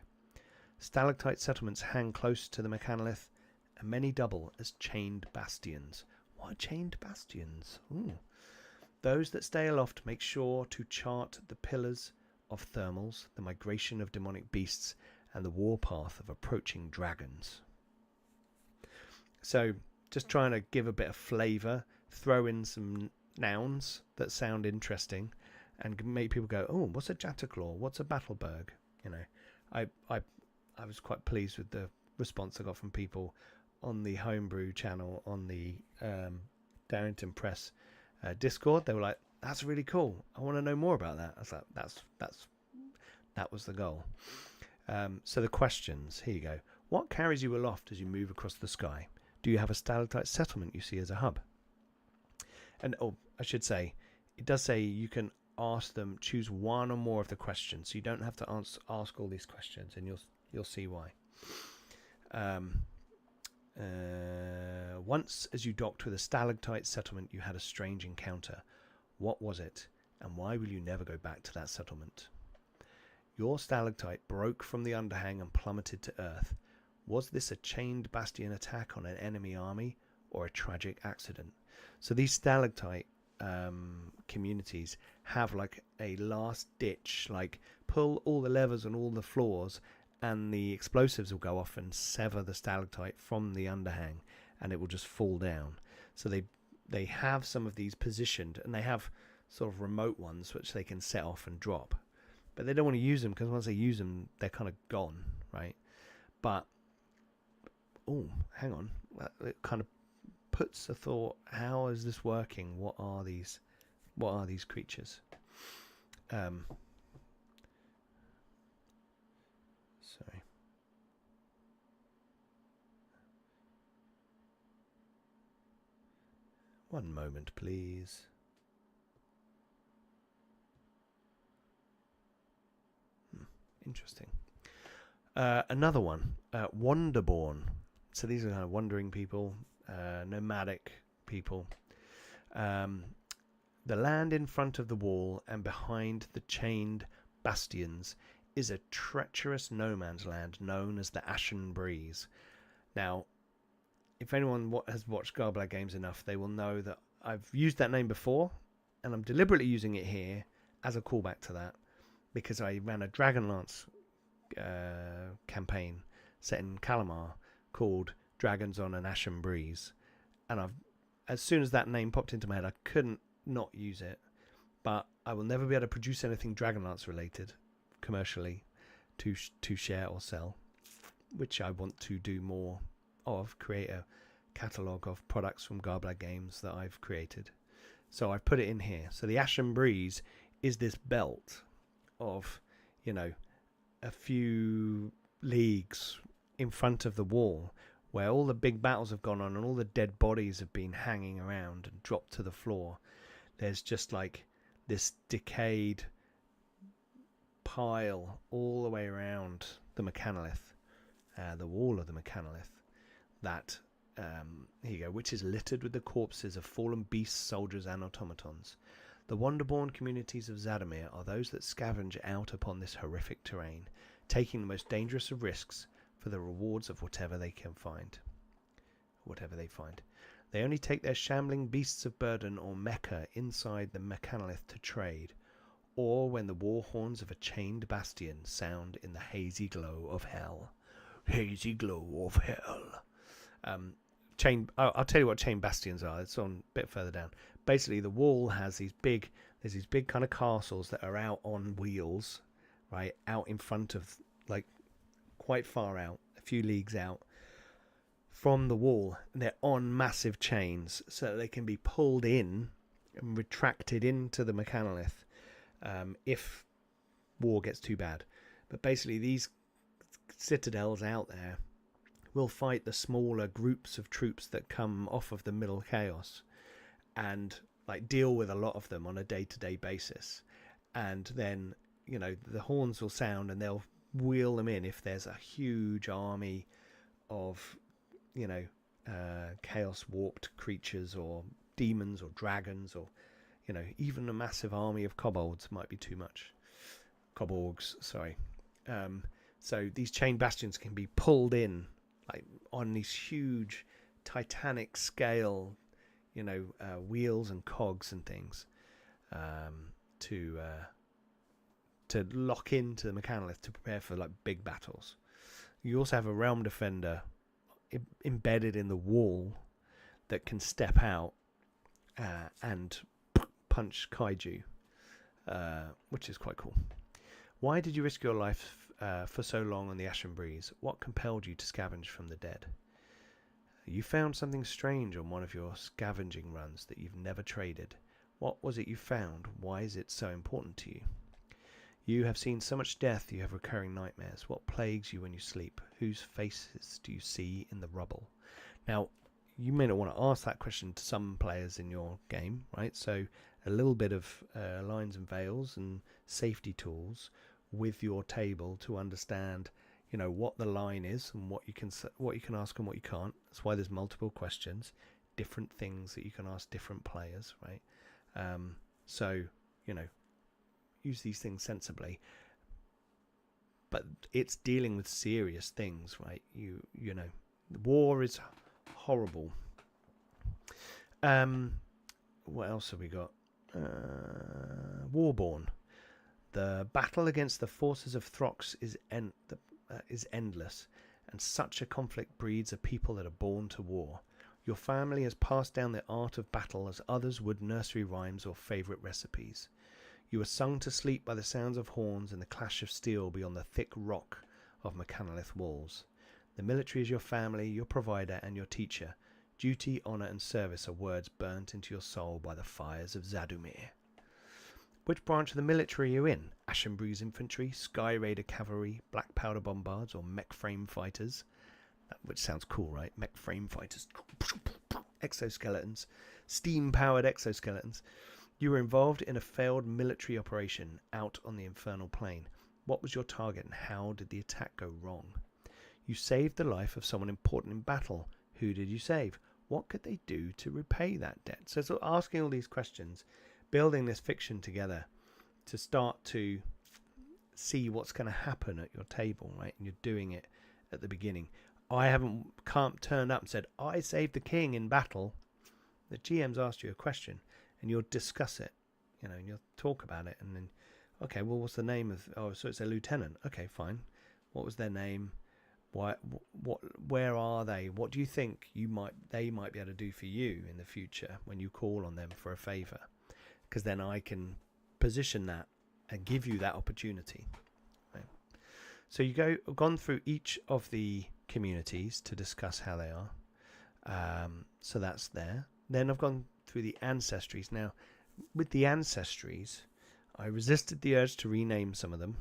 Stalactite settlements hang close to the Mechanolith, and many double as chained bastions. What are chained bastions? Ooh. Those that stay aloft make sure to chart the pillars of thermals, the migration of demonic beasts, and the warpath of approaching dragons. So, just trying to give a bit of flavour, throw in some nouns that sound interesting, and make people go, "Oh, what's a Jatterclaw? What's a Battleburg?" I was quite pleased with the response I got from people on the Homebrew channel on the Darrington Press Discord. They were like, "That's really cool. I want to know more about that." I was like, that was the goal. So the questions, here you go. What carries you aloft as you move across the sky? Do you have a stalactite settlement you see as a hub? And I should say, it does say you can ask them, choose one or more of the questions. So you don't have to ask all these questions, and you'll see why. Once, as you docked with a stalactite settlement, you had a strange encounter. What was it, and why will you never go back to that settlement? Your stalactite broke from the underhang and plummeted to earth. Was this a chained bastion attack on an enemy army, or a tragic accident? So these stalactite communities have like a last ditch, like pull all the levers on all the floors, and the explosives will go off and sever the stalactite from the underhang, and it will just fall down. So they have some of these positioned, and they have sort of remote ones which they can set off and drop, but they don't want to use them because once they use them, they're kind of gone, right? But hang on, it kind of puts a thought, how is this working? What are these creatures? Sorry. One moment, please. Interesting. Another one, Wanderborn. So these are kind of wandering people, nomadic people. The land in front of the wall and behind the chained bastions is a treacherous no man's land known as the Ashen Breeze. Now, if anyone has watched Garblag games enough, they will know that I've used that name before, and I'm deliberately using it here as a callback to that, because I ran a Dragonlance campaign set in Kalamar called Dragons on an Ashen Breeze, and as soon as that name popped into my head, I couldn't not use it. But I will never be able to produce anything Dragonlance related commercially to share or sell, which I want to do more of, create a catalogue of products from Garblag games that I've created. So I've put it in here. So the Ashen Breeze is this belt of, a few leagues in front of the wall where all the big battles have gone on and all the dead bodies have been hanging around and dropped to the floor. There's just like this decayed pile all the way around the Mechanolith, the wall of the Mechanolith, that here you go, which is littered with the corpses of fallen beasts, soldiers, and automatons. The Wanderborn communities of Zadimir are those that scavenge out upon this horrific terrain, taking the most dangerous of risks for the rewards of whatever they find. They only take their shambling beasts of burden or mecha inside the Mechanolith to trade, or when the war horns of a chained bastion sound in the hazy glow of hell. Hazy glow of hell. I'll tell you what chain bastions are. It's on a bit further down. Basically, the wall has these big kind of castles that are out on wheels, right, out in front of, like, quite far out, a few leagues out from the wall. And they're on massive chains so that they can be pulled in and retracted into the Mechanolith if war gets too bad. But basically, these citadels out there will fight the smaller groups of troops that come off of the Middle Chaos and like deal with a lot of them on a day-to-day basis. And then, the horns will sound and they'll wheel them in if there's a huge army of, chaos warped creatures or demons or dragons, or, even a massive army of kobolds might be too much. Koborgs, sorry. So these chain bastions can be pulled in, like on these huge Titanic scale, wheels and cogs and things, to lock into the Mechanolith to prepare for like big battles. You also have a realm defender embedded in the wall that can step out and punch kaiju, which is quite cool. Why did you risk your life for so long on the Ashen Breeze? What compelled you to scavenge from the dead? You found something strange on one of your scavenging runs that you've never traded. What was it you found? Why is it so important to you? You have seen so much death you have recurring nightmares. What plagues you when you sleep? Whose faces do you see in the rubble? Now, you may not want to ask that question to some players in your game, right? So a little bit of lines and veils and safety tools with your table to understand, what the line is and what you can ask and what you can't. That's why there's multiple questions, different things that you can ask different players, right? So use these things sensibly. But it's dealing with serious things, right? The war is horrible. What else have we got? Warborn. The battle against the forces of Throx is endless, and such a conflict breeds a people that are born to war. Your family has passed down the art of battle as others would nursery rhymes or favourite recipes. You are sung to sleep by the sounds of horns and the clash of steel beyond the thick rock of Mechanolith walls. The military is your family, your provider, and your teacher. Duty, honor, and service are words burnt into your soul by the fires of Zadumir. Which branch of the military are you in? Ashenbreeze Infantry, Sky Raider Cavalry, Black Powder Bombards, or Mech Frame Fighters? Which sounds cool, right? Mech Frame Fighters. Exoskeletons. Steam-powered exoskeletons. You were involved in a failed military operation out on the infernal plane. What was your target and how did the attack go wrong? You saved the life of someone important in battle. Who did you save? What could they do to repay that debt? So sort of asking all these questions, building this fiction together to start to see what's going to happen at your table, right? And you're doing it at the beginning. I can't turn up and said, I saved the king in battle. The GM's asked you a question and you'll discuss it, and you'll talk about it. And then, okay, well, what's the name of, so it's a lieutenant. Okay, fine. What was their name? Where are they? What do you think they might be able to do for you in the future when you call on them for a favor? Because then I can position that and give you that opportunity. Right? So gone through each of the communities to discuss how they are. So that's there. Then I've gone through the ancestries. Now, with the ancestries, I resisted the urge to rename some of them,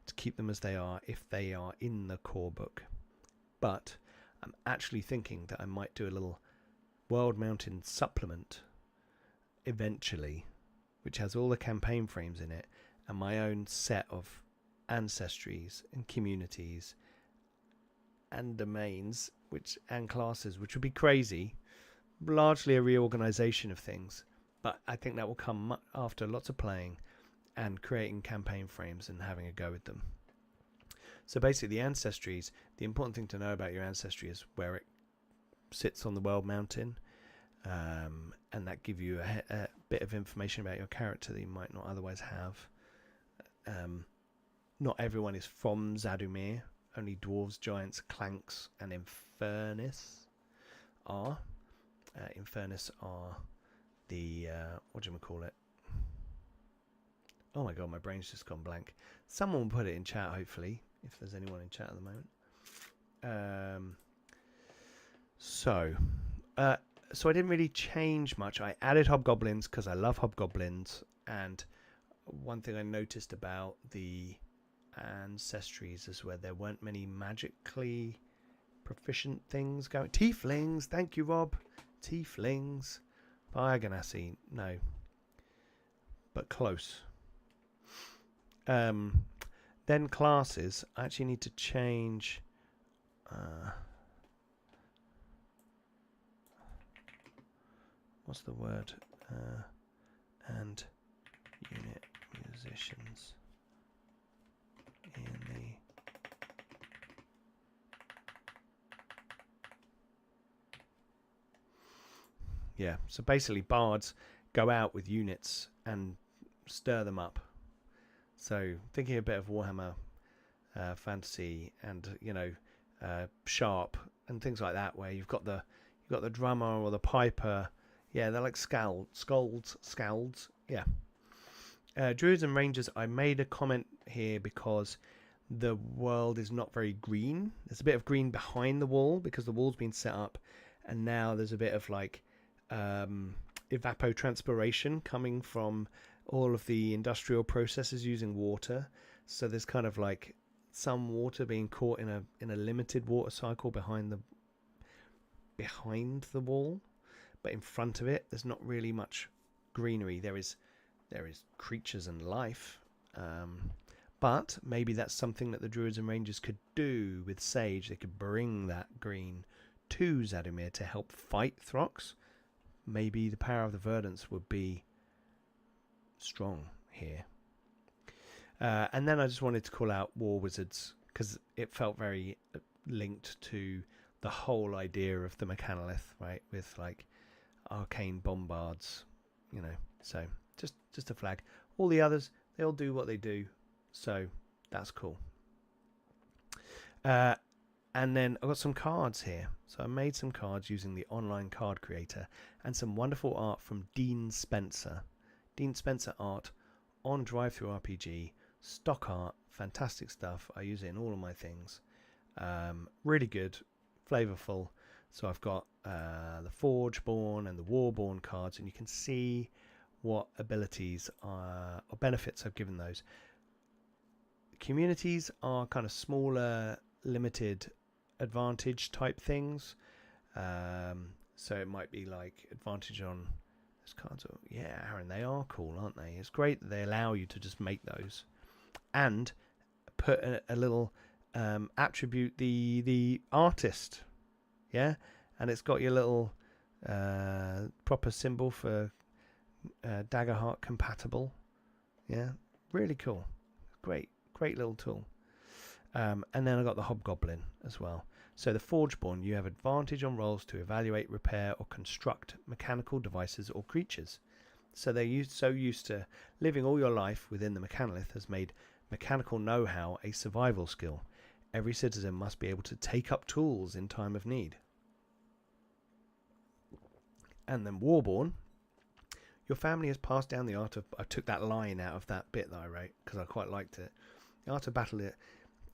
to keep them as they are if they are in the core book. But I'm actually thinking that I might do a little World Mountain supplement eventually, which has all the campaign frames in it and my own set of ancestries and communities and domains and classes, which would be crazy. Largely a reorganization of things, but I think that will come after lots of playing and creating campaign frames and having a go with them. So basically the ancestries, the important thing to know about your ancestry is where it sits on the world mountain, and that give you a bit of information about your character that you might not otherwise have. Not everyone is from Zadumir. Only dwarves, giants, clanks, and Infernus are. Infernus are the whatchamacallit. Oh my god, my brain's just gone blank. Someone will put it in chat, hopefully, if there's anyone in chat at the moment. So I didn't really change much. I added hobgoblins because I love hobgoblins, and one thing I noticed about the ancestries is where there weren't many magically proficient things going. Tieflings, thank you, Rob. Tieflings. Bioganassi, no. But close. Then classes. I actually need to change what's the word? And unit musicians in the so basically bards go out with units and stir them up. So thinking a bit of Warhammer fantasy and sharp and things like that, where you've got the drummer or the piper. Yeah, they're like scalds. Yeah. Druids and Rangers, I made a comment here because the world is not very green. There's a bit of green behind the wall because the wall's been set up, and now there's a bit of like evapotranspiration coming from all of the industrial processes using water. So there's kind of like some water being caught in a limited water cycle behind the wall, but in front of it there's not really much greenery. There is creatures and life, but maybe that's something that the Druids and Rangers could do with Sage. They could bring that green to Zadumir to help fight Throx. Maybe the power of the Verdants would be strong here. And then I just wanted to call out War Wizards because it felt very linked to the whole idea of the Mechanolith, right? With like arcane bombards, So just a flag. All the others, they all do what they do, so that's cool. And then I've got some cards here. So I made some cards using the online card creator and some wonderful art from Dean Spencer. Dean Spencer art on DriveThruRPG, stock art, fantastic stuff. I use it in all of my things. Really good, flavorful. So I've got the Forgeborn and the Warborn cards, and you can see what abilities or benefits I've given those. Communities are kind of smaller, limited advantage type things. So it might be like advantage on those cards. Yeah, Aaron, they are cool, aren't they? It's great that they allow you to just make those and put a little attribute, the artist. Yeah, and it's got your little proper symbol for Daggerheart compatible. Yeah, really cool. Great little tool. And then I got the Hobgoblin as well. So the Forgeborn, you have advantage on rolls to evaluate, repair, or construct mechanical devices or creatures. So they're used to living all your life within the Mechanolith has made mechanical know-how a survival skill. Every citizen must be able to take up tools in time of need. And then Warborn, your family has passed down the art of... I took that line out of that bit that I wrote because I quite liked it. The art of battle it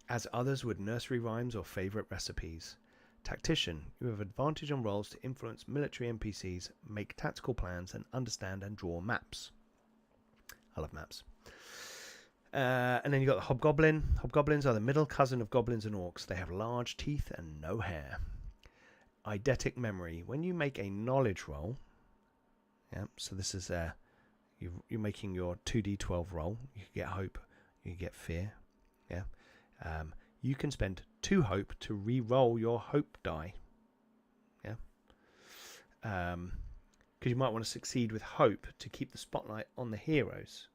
as others would nursery rhymes or favourite recipes. Tactician, you have advantage on rolls to influence military NPCs, make tactical plans, and understand and draw maps. I love maps. And then you've got the Hobgoblin. Hobgoblins are the middle cousin of goblins and orcs. They have large teeth and no hair. Eidetic memory. When you make a knowledge roll, yeah, so this is you're making your 2d12 roll. You can get hope, you can get fear. Yeah, you can spend 2 hope to re-roll your hope die. Yeah, because you might want to succeed with hope to keep the spotlight on the heroes,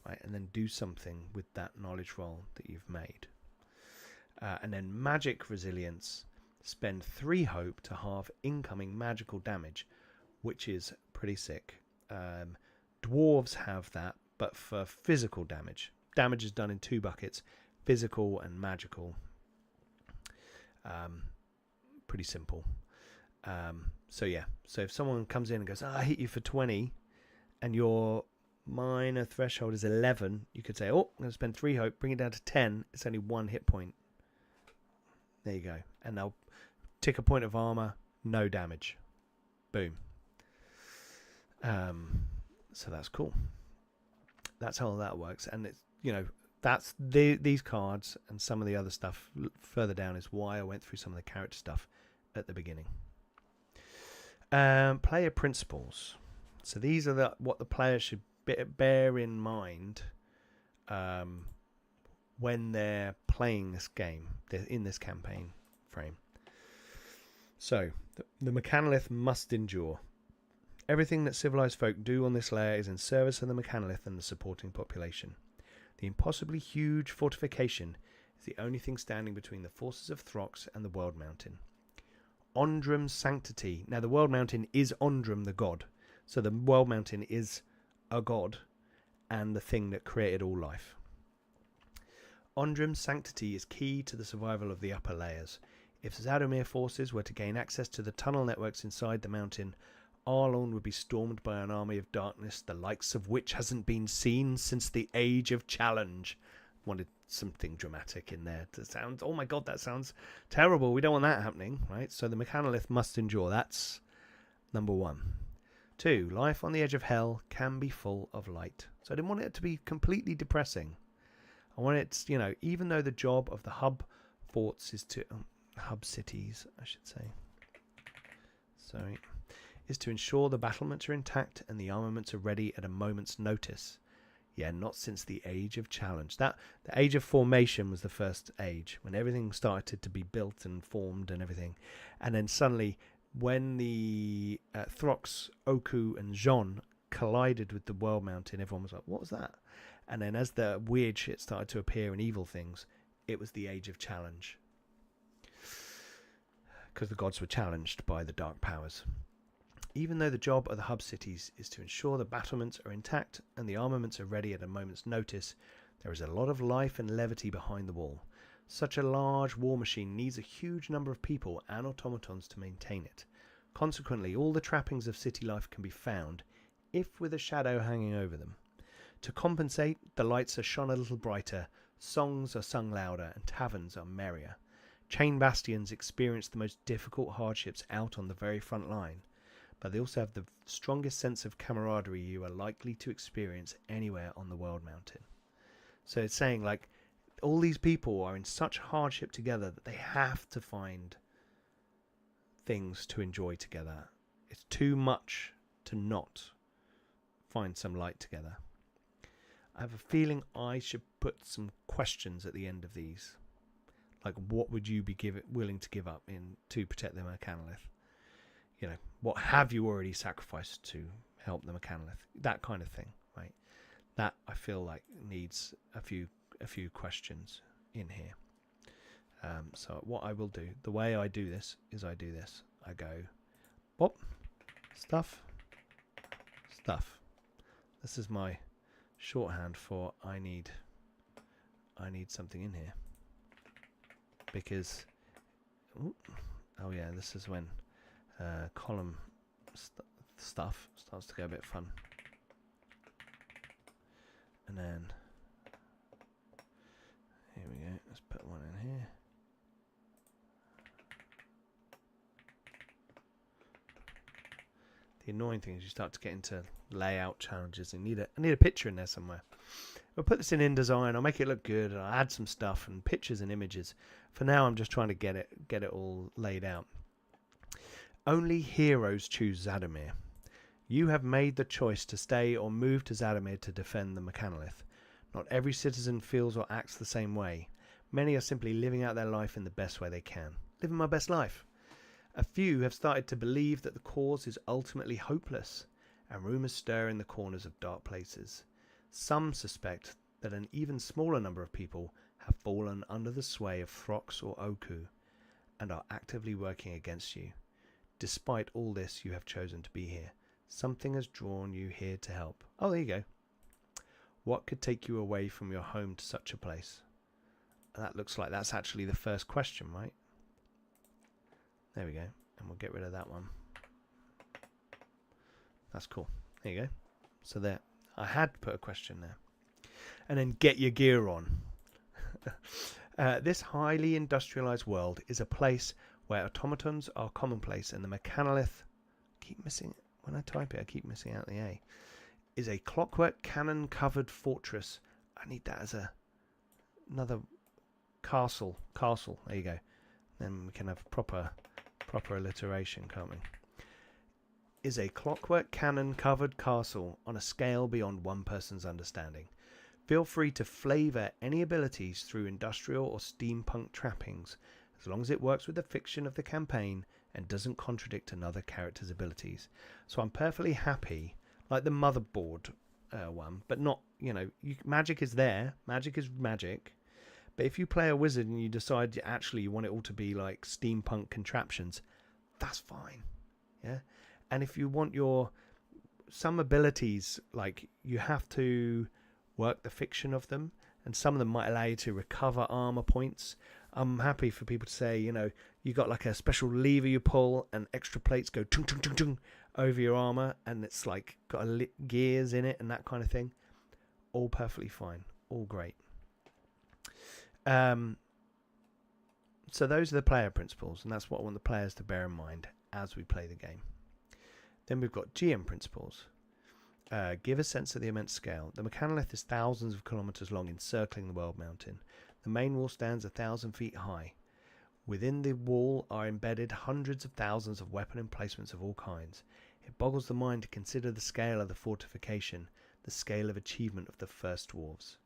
right? And then do something with that knowledge roll that you've made. And then magic resilience. Spend 3 hope to halve incoming magical damage, which is pretty sick. Dwarves have that, but for physical damage. Damage is done in 2 buckets, physical and magical. Pretty simple. So yeah, so if someone comes in and goes, I hit you for 20, and your minor threshold is 11, you could say, I'm going to spend 3 hope, bring it down to 10, it's only 1 hit point. There you go. And they'll tick a point of armor, no damage. Boom. So that's cool. That's how that works. And it's, that's these cards and some of the other stuff further down is why I went through some of the character stuff at the beginning. Player principles. So these are what the player should bear in mind when they're playing this game, in this campaign frame. So, the Mechanolith must endure. Everything that civilized folk do on this layer is in service of the Mechanolith and the supporting population. The impossibly huge fortification is the only thing standing between the forces of Throx and the World Mountain. Ondrum's sanctity. Now, the World Mountain is Ondrum the god. So, the World Mountain is a god and the thing that created all life. Ondrum's sanctity is key to the survival of the upper layers. If Zadomir forces were to gain access to the tunnel networks inside the mountain, Arlorn would be stormed by an army of darkness, the likes of which hasn't been seen since the Age of Challenge. Wanted something dramatic in there to sound, oh my god, that sounds terrible. We don't want that happening, right? So the Mechanolith must endure. That's number 1. 2, life on the edge of hell can be full of light. So I didn't want it to be completely depressing. I want it, even though the job of the hub forts is to... hub cities, I should say. Sorry. Is to ensure the battlements are intact and the armaments are ready at a moment's notice. Yeah, not since the Age of Challenge. The Age of Formation was the first age, when everything started to be built and formed and everything. And then suddenly, when the Throx, Oku, and Jean collided with the World Mountain, everyone was like, what was that? And then as the weird shit started to appear and evil things, it was the Age of Challenge. Because the gods were challenged by the dark powers. Even though the job of the hub cities is to ensure the battlements are intact and the armaments are ready at a moment's notice, there is a lot of life and levity behind the wall. Such a large war machine needs a huge number of people and automatons to maintain it. Consequently, all the trappings of city life can be found, if with a shadow hanging over them. To compensate, the lights are shone a little brighter, songs are sung louder, and taverns are merrier. Chain bastions experience the most difficult hardships out on the very front line, but they also have the strongest sense of camaraderie you are likely to experience anywhere on the World Mountain. So it's saying, like, all these people are in such hardship together that they have to find things to enjoy together. It's too much to not find some light together. I have a feeling I should put some questions at the end of these. Like, what would you be willing to give up to protect the Mechanolith? You know, what have you already sacrificed to help the Mechanolith? That kind of thing, right? That I feel like needs a few questions in here. So what I will do, the way I do this is I do this. I go, bop, stuff. This is my shorthand for I need something in here. Because, oh yeah, this is when column stuff starts to get a bit fun. And then, here we go, let's put one in here. The annoying thing is you start to get into layout challenges and I need a picture in there somewhere. I'll put this in InDesign, I'll make it look good, I'll add some stuff and pictures and images. For now I'm just trying to get it all laid out. Only heroes choose Zadimir. You have made the choice to stay or move to Zadimir to defend the Mechanolith. Not every citizen feels or acts the same way. Many are simply living out their life in the best way they can. Living my best life. A few have started to believe that the cause is ultimately hopeless, and rumours stir in the corners of dark places. Some suspect that an even smaller number of people have fallen under the sway of Throx or Oku, and are actively working against you. Despite all this, you have chosen to be here. Something has drawn you here to help. Oh, there you go. What could take you away from your home to such a place? That looks like that's actually the first question, right? There we go. And we'll get rid of that one. That's cool. There you go. So there. I had to put a question there. And then get your gear on. This highly industrialized world is a place where automatons are commonplace, and the Mechanolith, keep missing when I type it, I keep missing out the A, is a clockwork cannon covered fortress. I need that as another castle. There you go. Then we can have proper alliteration, can't we? Is a clockwork cannon covered castle on a scale beyond one person's understanding. Feel free to flavour any abilities through industrial or steampunk trappings, as long as it works with the fiction of the campaign and doesn't contradict another character's abilities. So I'm perfectly happy, like the motherboard one, but not, magic is there, magic is magic. But if you play a wizard and you decide actually you want it all to be like steampunk contraptions, that's fine. Yeah. And if you want some abilities, like you have to work the fiction of them, and some of them might allow you to recover armor points. I'm happy for people to say, you got like a special lever you pull and extra plates go chung chung chung chung over your armor, and it's like got gears in it and that kind of thing. All perfectly fine. All great. So those are the player principles, and that's what I want the players to bear in mind as we play the game. Then we've got GM principles. Give a sense of the immense scale. The Mechanolith is thousands of kilometers long, encircling the World Mountain. The main wall stands 1,000 feet high. Within the wall are embedded hundreds of thousands of weapon emplacements of all kinds. It boggles the mind to consider the scale of the fortification, the scale of achievement of the first dwarves.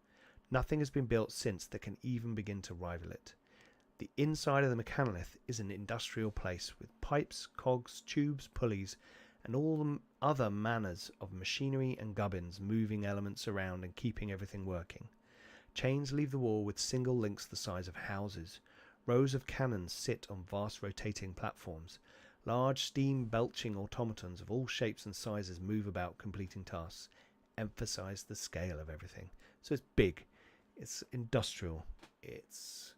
Nothing has been built since that can even begin to rival it. The inside of the Mechanolith is an industrial place with pipes, cogs, tubes, pulleys, and all the other manners of machinery and gubbins moving elements around and keeping everything working. Chains leave the wall with single links the size of houses. Rows of cannons sit on vast rotating platforms. Large steam-belching automatons of all shapes and sizes move about completing tasks. Emphasize the scale of everything. So it's big. It's industrial. It's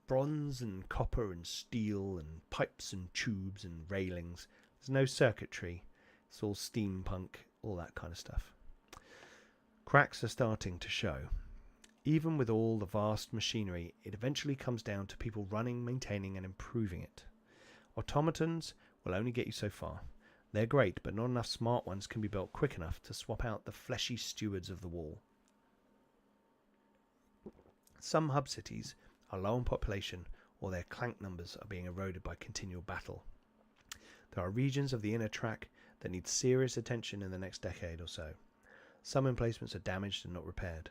bronze and copper and steel and pipes and tubes and railings. There's no circuitry. It's all steampunk, all that kind of stuff. Cracks are starting to show. Even with all the vast machinery, it eventually comes down to people running, maintaining, and improving it. Automatons will only get you so far. They're great, but not enough smart ones can be built quick enough to swap out the fleshy stewards of the wall. Some hub cities are low on population, or their clank numbers are being eroded by continual battle. There are regions of the inner track that need serious attention in the next decade or so. Some emplacements are damaged and not repaired.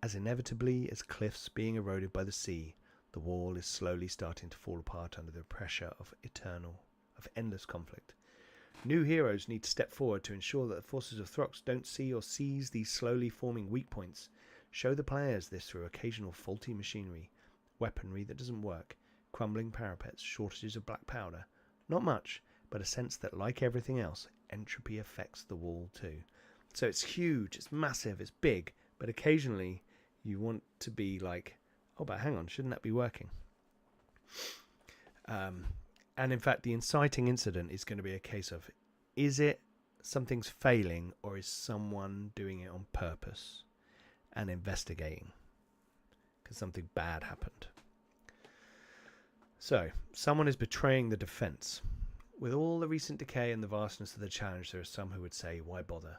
As inevitably as cliffs being eroded by the sea, the wall is slowly starting to fall apart under the pressure of endless conflict. New heroes need to step forward to ensure that the forces of Throx don't see or seize these slowly forming weak points. Show the players this through occasional faulty machinery, weaponry that doesn't work, crumbling parapets, shortages of black powder. Not much, but a sense that, like everything else, entropy affects the wall too. So it's huge, it's massive, it's big, but occasionally you want to be like, oh, but hang on, shouldn't that be working? And in fact, the inciting incident is going to be a case of, is it something's failing, or is someone doing it on purpose and investigating because something bad happened? So, someone is betraying the defense. With all the recent decay and the vastness of the challenge, there are some who would say, why bother?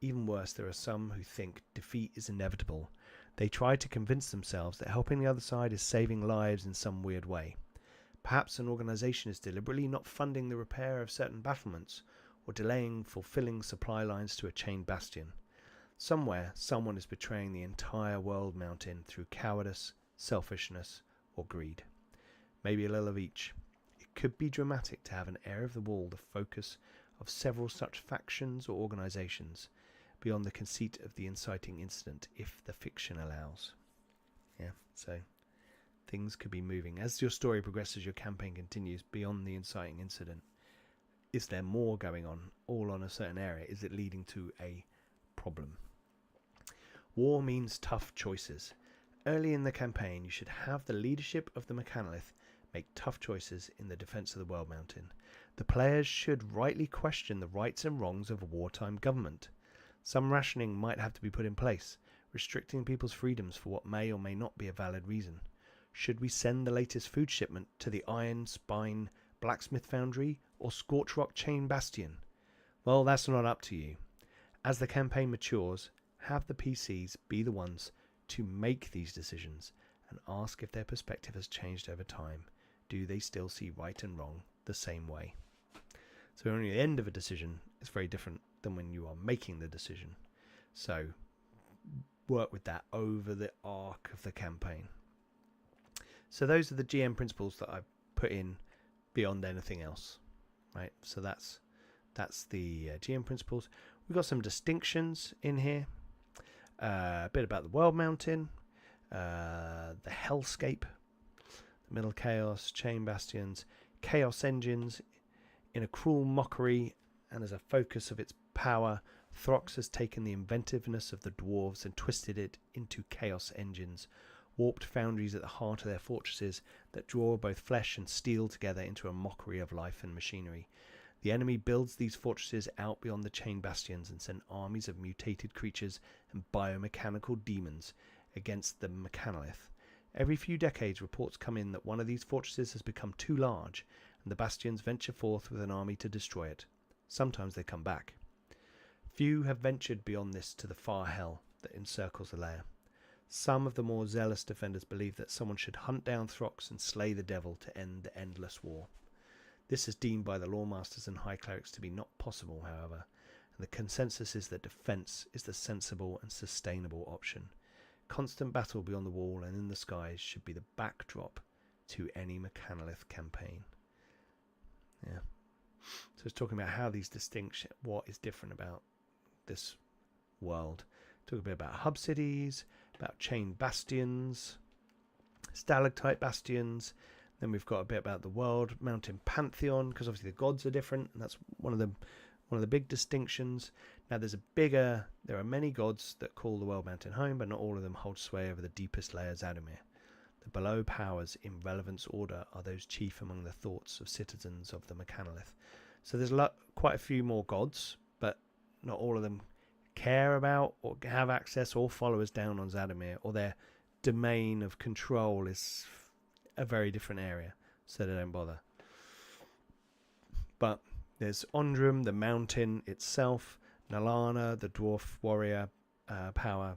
Even worse, there are some who think defeat is inevitable. They try to convince themselves that helping the other side is saving lives in some weird way. Perhaps an organization is deliberately not funding the repair of certain battlements, or delaying fulfilling supply lines to a chained bastion. Somewhere, someone is betraying the entire world mountain through cowardice, selfishness, or greed. Maybe a little of each. It could be dramatic to have an area of the wall the focus of several such factions or organizations, beyond the conceit of the inciting incident, if the fiction allows. Yeah, so things could be moving. As your story progresses, your campaign continues beyond the inciting incident. Is there more going on, all on a certain area? Is it leading to a problem? War means tough choices. Early in the campaign, you should have the leadership of the Mechanolith make tough choices in the defense of the World Mountain. The players should rightly question the rights and wrongs of a wartime government. Some rationing might have to be put in place, restricting people's freedoms for what may or may not be a valid reason. Should we send the latest food shipment to the Iron Spine Blacksmith Foundry or Scorchrock Chain Bastion? Well, that's not up to you. As the campaign matures, have the PCs be the ones to make these decisions and ask if their perspective has changed over time. Do they still see right and wrong the same way? So only the end of a decision is very different than when you are making the decision. So work with that over the arc of the campaign. So those are the GM principles that I've put in beyond anything else, right? So that's the GM principles. We've got some distinctions in here. A bit about the World Mountain, the Hellscape, the Middle Chaos, Chain Bastions, Chaos Engines. In a cruel mockery and as a focus of its power, Throx has taken the inventiveness of the dwarves and twisted it into chaos engines, warped foundries at the heart of their fortresses that draw both flesh and steel together into a mockery of life and machinery. The enemy builds these fortresses out beyond the chain bastions and send armies of mutated creatures and biomechanical demons against the Mechanolith. Every few decades, reports come in that one of these fortresses has become too large, and the bastions venture forth with an army to destroy it. Sometimes they come back. Few have ventured beyond this to the far hell that encircles the lair. Some of the more zealous defenders believe that someone should hunt down Throx and slay the devil to end the endless war. This is deemed by the lawmasters and high clerics to be not possible, however, and the consensus is that defense is the sensible and sustainable option. Constant battle beyond the wall and in the skies should be the backdrop to any Mechanolith campaign. Yeah. So it's talking about how these distinct, what is different about this world. Talk a bit about hub cities, about chain bastions, stalactite bastions. Then we've got a bit about the World Mountain Pantheon, because obviously the gods are different, and that's one of the big distinctions. Now there are many gods that call the World Mountain home, but not all of them hold sway over the deepest layers Adamir. The below powers in relevance order are those chief among the thoughts of citizens of the Mechanolith. So there's quite a few more gods, but not all of them care about or have access or followers down on Zadimir, or their domain of control is a very different area, so they don't bother. But there's Ondrum, the mountain itself, Nalana, the dwarf warrior power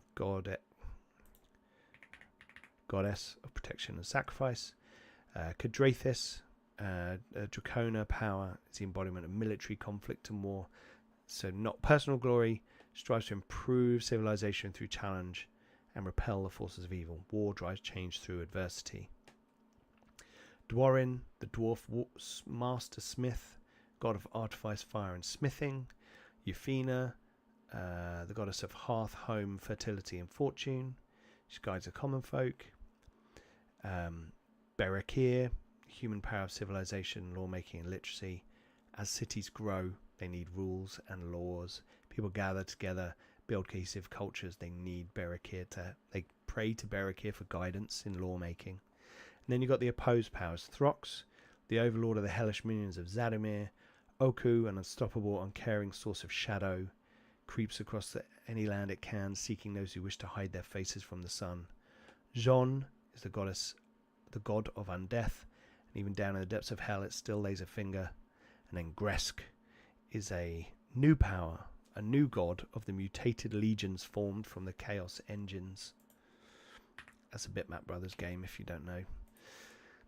goddess of protection and sacrifice, Cadrathis, Dracona power, it's the embodiment of military conflict and war, so not personal glory, strives to improve civilization through challenge and repel the forces of evil. War drives change through adversity. Dwarin, the dwarf master smith, god of artifice, fire and smithing. Euphina, the goddess of hearth, home, fertility and fortune. She guides the common folk. Berakir, human power of civilization, lawmaking and literacy. As cities grow, they need rules and laws. People gather together, build cohesive cultures. They need Berakir they pray to Berakir for guidance in lawmaking. And then you've got the opposed powers. Throx, the overlord of the hellish minions of Zadimir. Oku, an unstoppable, uncaring source of shadow, creeps across any land it can, seeking those who wish to hide their faces from the sun. Jean is the god of undeath, and even down in the depths of hell it still lays a finger. And then Gresk is a new power, a new god of the mutated legions formed from the Chaos engines. That's a Bitmap Brothers game if you don't know.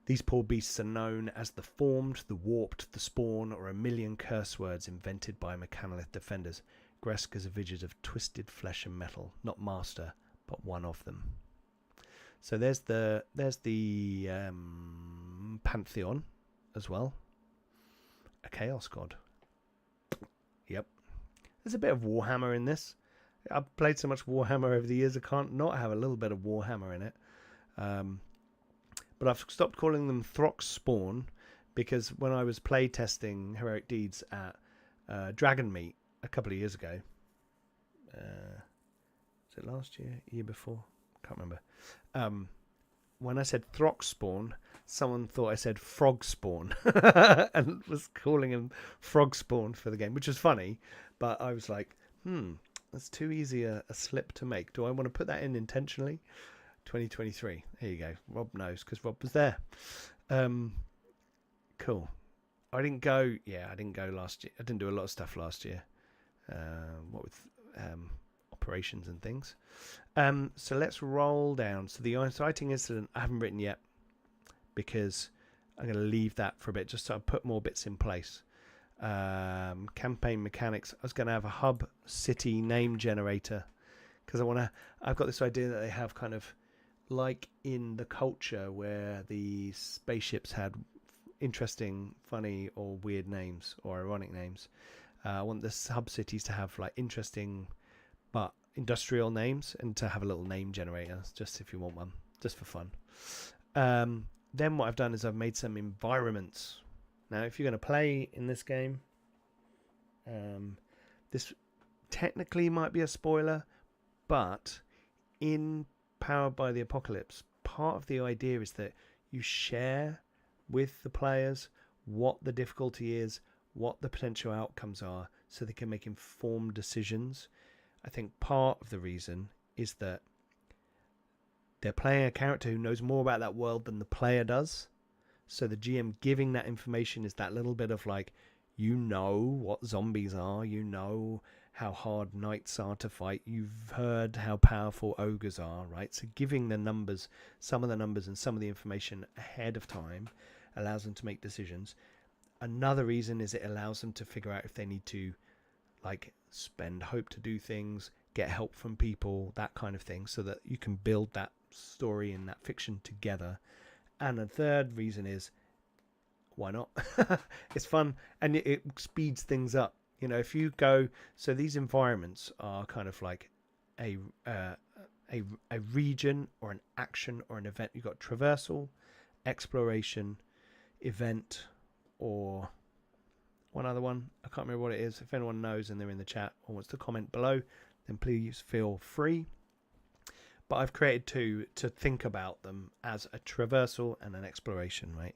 These poor beasts are known as the Formed, the Warped, the Spawn, or a million curse words invented by Mechanolith defenders. Gresk is a vision of twisted flesh and metal, not master, but one of them. So there's the Pantheon as well. A Chaos god. Yep. There's a bit of Warhammer in this. I've played so much Warhammer over the years, I can't not have a little bit of Warhammer in it. But I've stopped calling them Throx Spawn because when I was play testing Heroic Deeds at Dragon Meet a couple of years ago, was it last year, year before? Can't remember. When I said Throx Spawn, someone thought I said Frog Spawn and was calling him Frog Spawn for the game, which was funny. But I was like, that's too easy a slip to make. Do I want to put that in intentionally? 2023. There you go. Rob knows because Rob was there. Cool. I didn't go last year. I didn't do a lot of stuff last year. What with operations and things. So let's roll down. So the inciting incident I haven't written yet because I'm going to leave that for a bit just so I put more bits in place. Campaign mechanics. I was going to have a hub city name generator because I've got this idea that they have kind of like in the culture where the spaceships had interesting, funny or weird names or ironic names. I want the hub cities to have like interesting but industrial names and to have a little name generator just if you want one, just for fun. Then what I've done is I've made some environments. Now if you're going to play in this game, this technically might be a spoiler, but in Powered by the Apocalypse, part of the idea is that you share with the players what the difficulty is, what the potential outcomes are, so they can make informed decisions. I think part of the reason is that they're playing a character who knows more about that world than the player does. So the GM giving that information is that little bit of like, you know what zombies are, you know how hard knights are to fight, you've heard how powerful ogres are, right? So giving the numbers, some of the numbers and some of the information ahead of time allows them to make decisions. Another reason is it allows them to figure out if they need to like spend hope to do things, get help from people, that kind of thing, so that you can build that story and that fiction together. And a third reason is, why not? It's fun and it speeds things up. You know, if you go, so these environments are kind of like a region or an action or an event. You've got traversal, exploration, event, or one other one. I can't remember what it is. If anyone knows and they're in the chat or wants to comment below, then please feel free. But I've created two to think about them as a traversal and an exploration, right?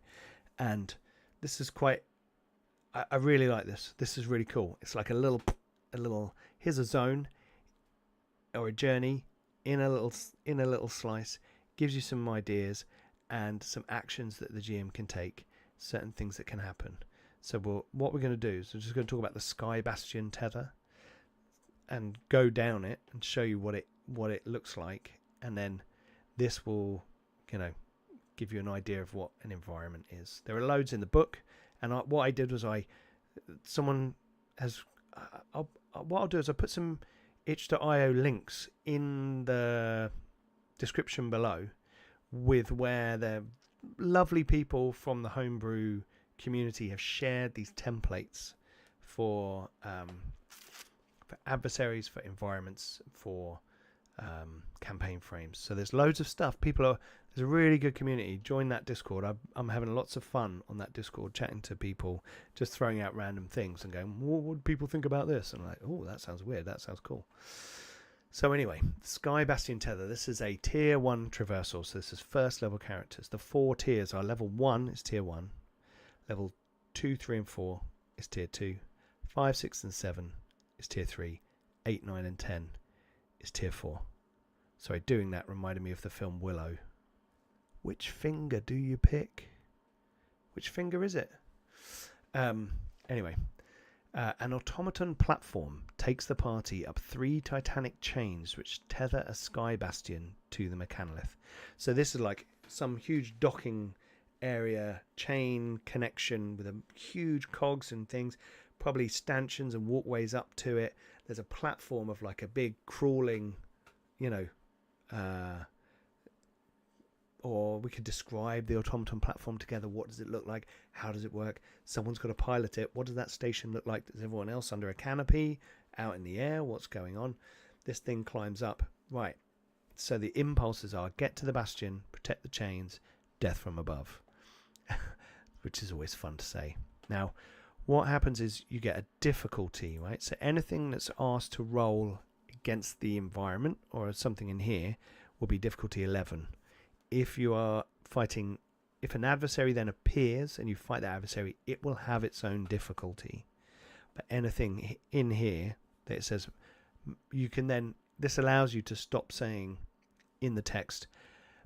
And this is quite, I really like this. This is really cool. It's like a little, here's a zone. or a journey in a little slice, gives you some ideas and some actions that the GM can take, certain things that can happen. So what we're going to do is we're just going to talk about the Sky Bastion tether and go down it and show you what it looks like, and then this will, give you an idea of what an environment is. There are loads in the book, and what I did was what I'll do is I'll put some itch.io links in the description below with where the lovely people from the homebrew community have shared these templates for adversaries, for environments, for campaign frames. So there's loads of stuff. There's a really good community. Join that Discord. I'm having lots of fun on that Discord, chatting to people, just throwing out random things and going, what do people think about this? And I'm like, oh, that sounds weird. That sounds cool. So anyway, Sky Bastion Tether. This is a tier 1 traversal. So this is first level characters. The 4 tiers are level 1 is tier 1. Level 2, 3 and 4 is tier 2. 5, 6 and 7 is tier 3. 8, 9 and 10 is tier 4. Sorry, doing that reminded me of the film Willow. Which finger do you pick? Which finger is it? Anyway, an automaton platform takes the party up 3 titanic chains which tether a Sky Bastion to the Mechanolith. So this is like some huge docking area, chain connection with a huge cogs and things, probably stanchions and walkways up to it. There's a platform of like a big crawling, or we could describe the automaton platform together. What does it look like? How does it work? Someone's got to pilot it. What does that station look like? Is everyone else under a canopy, out in the air? What's going on? This thing climbs up. Right. So the impulses are get to the bastion, protect the chains, death from above, which is always fun to say. Now, what happens is you get a difficulty, right? So anything that's asked to roll against the environment or something in here will be difficulty 11. If you are fighting, if an adversary then appears and you fight that adversary, it will have its own difficulty. But anything in here that it says, you can then, this allows you to stop saying in the text,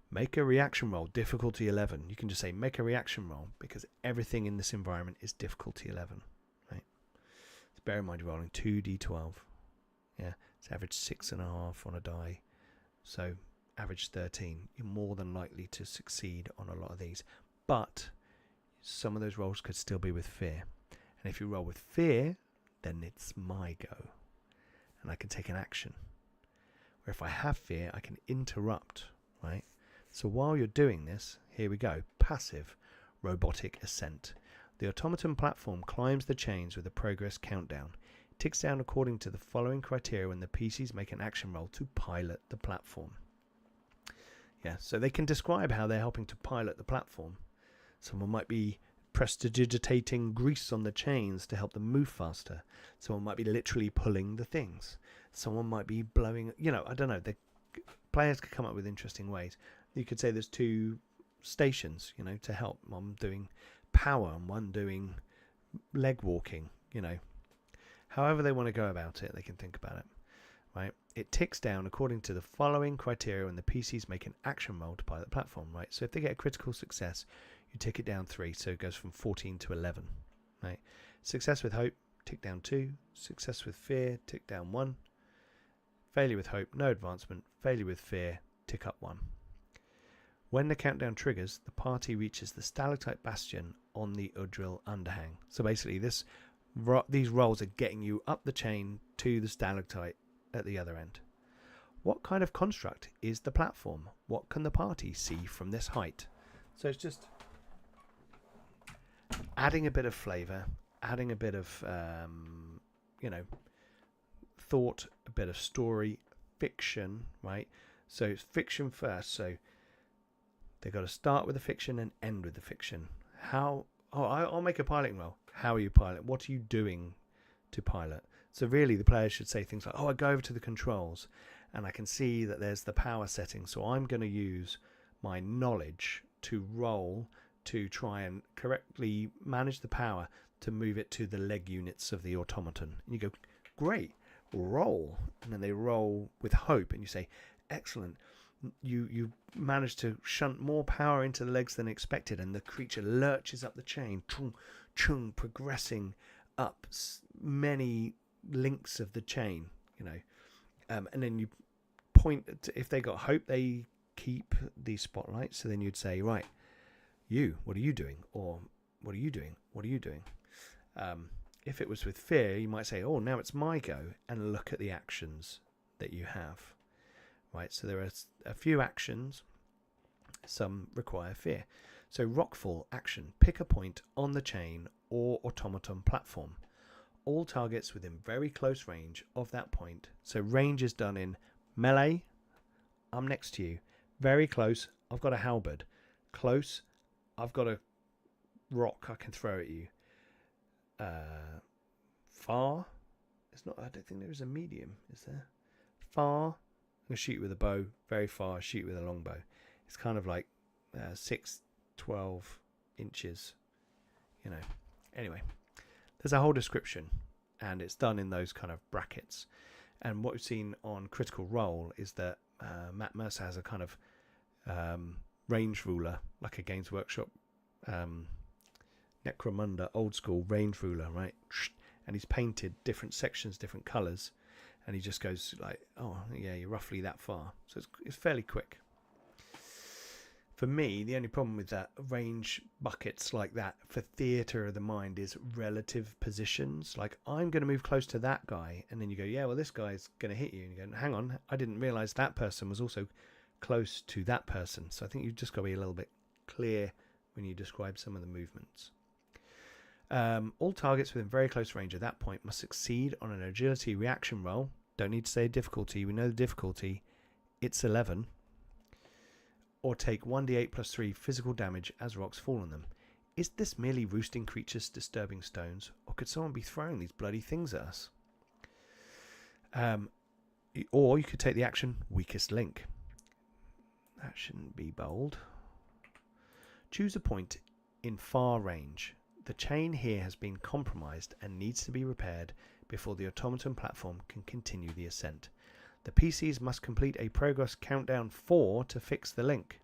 make a reaction roll, difficulty 11. You can just say, make a reaction roll, because everything in this environment is difficulty 11. Right? So bear in mind you're rolling 2d12. Yeah, it's average 6.5 on a die. So average 13. You're more than likely to succeed on a lot of these. But some of those rolls could still be with fear. And if you roll with fear, then it's my go. And I can take an action. Where if I have fear, I can interrupt, right? So while you're doing this, here we go. Passive robotic ascent. The automaton platform climbs the chains with a progress countdown. It ticks down according to the following criteria when the PCs make an action roll to pilot the platform. Yeah, so they can describe how they're helping to pilot the platform. Someone might be prestidigitating grease on the chains to help them move faster. Someone might be literally pulling the things. Someone might be blowing, I don't know. The players could come up with interesting ways. You could say there's 2 stations, to help. One doing power and one doing leg walking, However they want to go about it, they can think about it. Right? It ticks down according to the following criteria when the PCs make an action roll to pilot the platform, right? So if they get a critical success, you tick it down 3, so it goes from 14 to 11, right? Success with hope, tick down 2. Success with fear, tick down 1. Failure with hope, no advancement. Failure with fear, tick up 1. When the countdown triggers, the party reaches the stalactite bastion on the Udril underhang. So basically, these rolls are getting you up the chain to the stalactite at the other end. What kind of construct is the platform? What can the party see from this height? So it's just adding a bit of flavour, adding a bit of thought, a bit of story, fiction, right? So it's fiction first. So they've got to start with the fiction and end with the fiction. I'll make a piloting roll. How are you pilot? What are you doing to pilot? So really the players should say things like, I go over to the controls and I can see that there's the power setting. So I'm going to use my knowledge to roll to try and correctly manage the power to move it to the leg units of the automaton. And you go, great. roll, and then they roll with hope, and you say, excellent, you managed to shunt more power into the legs than expected, and the creature lurches up the chain, chung, chung, progressing up many links of the chain, and then you point to, if they got hope, they keep the spotlight. So then you'd say, right, you, what are you doing? Or what are you doing? What are you doing? If it was with fear, you might say, oh, now it's my go, and look at the actions that you have. Right, so there are a few actions. Some require fear. So rockfall action, pick a point on the chain or automaton platform. All targets within very close range of that point. So range is done in melee, I'm next to you. Very close, I've got a halberd. Close, I've got a rock I can throw at you. Far, it's not. I don't think there is a medium, is there? Far, I'm going to shoot you with a bow. Very far, shoot you with a longbow. It's kind of like 6, 12 inches, Anyway, there's a whole description, and it's done in those kind of brackets. And what we've seen on Critical Role is that Matt Mercer has a kind of range ruler, like a Games Workshop Necromunda old school range ruler, right? And he's painted different sections, different colours, and he just goes like, oh yeah, you're roughly that far. So it's fairly quick. For me, the only problem with that range buckets like that for theatre of the mind is relative positions. Like, I'm going to move close to that guy, and then you go, yeah, well, this guy's going to hit you, and you go, hang on, I didn't realise that person was also close to that person. So I think you've just got to be a little bit clear when you describe some of the movements. All targets within very close range at that point must succeed on an agility reaction roll. Don't need to say difficulty. We know the difficulty. It's 11. Or take 1d8 plus 3 physical damage as rocks fall on them. Is this merely roosting creatures disturbing stones, or could someone be throwing these bloody things at us? Or you could take the action weakest link. That shouldn't be bold. Choose a point in far range. The chain here has been compromised and needs to be repaired before the automaton platform can continue the ascent. The PCs must complete a progress countdown 4 to fix the link.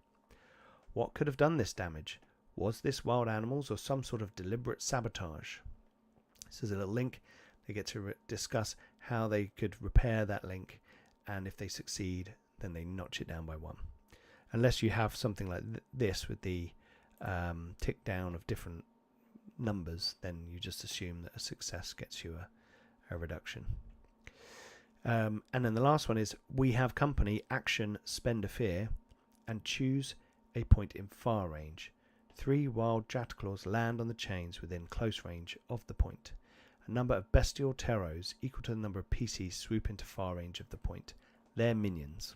What could have done this damage? Was this wild animals or some sort of deliberate sabotage? This is a little link. They get to discuss how they could repair that link, and if they succeed, then they notch it down by 1. Unless you have something like this with the tick down of different numbers, then you just assume that a success gets you a reduction. And then the last one is, we have company, action, spend a fear, and choose a point in far range. 3 wild Jataclaws land on the chains within close range of the point. A number of bestial terrors equal to the number of PCs swoop into far range of the point. They're minions.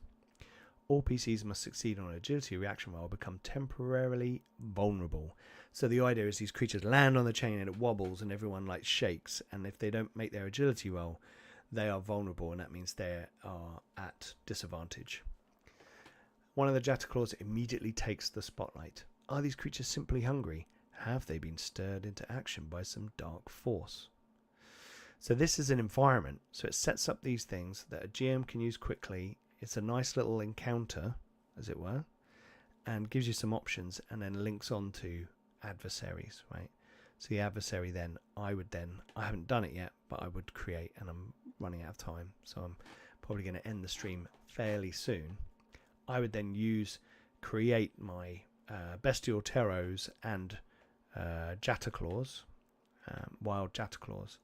All PCs must succeed on an agility reaction roll, become temporarily vulnerable. So the idea is these creatures land on the chain and it wobbles and everyone like shakes, and if they don't make their agility roll, they are vulnerable, and that means they are at disadvantage. One of the Jataclaws immediately takes the spotlight. Are these creatures simply hungry? Have they been stirred into action by some dark force? So this is an environment, so it sets up these things that a GM can use quickly. It's a nice little encounter, as it were, and gives you some options, and then links on to adversaries, right? So the adversary then, I haven't done it yet, but I would create, and I'm running out of time, so I'm probably going to end the stream fairly soon. I would then create my bestial terrors and Jataclaws, wild Jataclaws,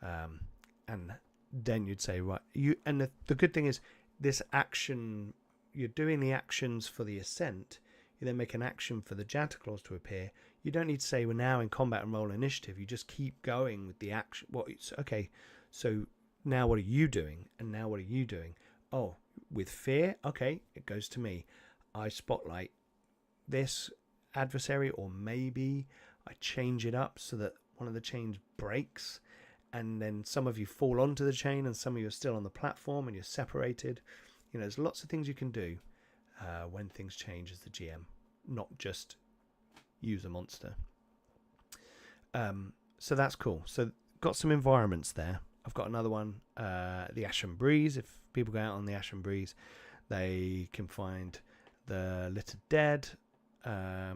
and then you'd say, right, and the good thing is, this action, you're doing the actions for the ascent, you then make an action for the Jataclaws to appear. You don't need to say we're now in combat and roll initiative. You just keep going with the action. Okay, so now what are you doing? And now what are you doing? Oh, with fear? Okay, it goes to me. I spotlight this adversary, or maybe I change it up so that one of the chains breaks, and then some of you fall onto the chain and some of you are still on the platform and you're separated. There's lots of things you can do when things change as the GM, not just use a monster. So that's cool. So got some environments there. I've got another one, the Ashen Breeze. If people go out on the Ashen Breeze, they can find the Littered Dead, to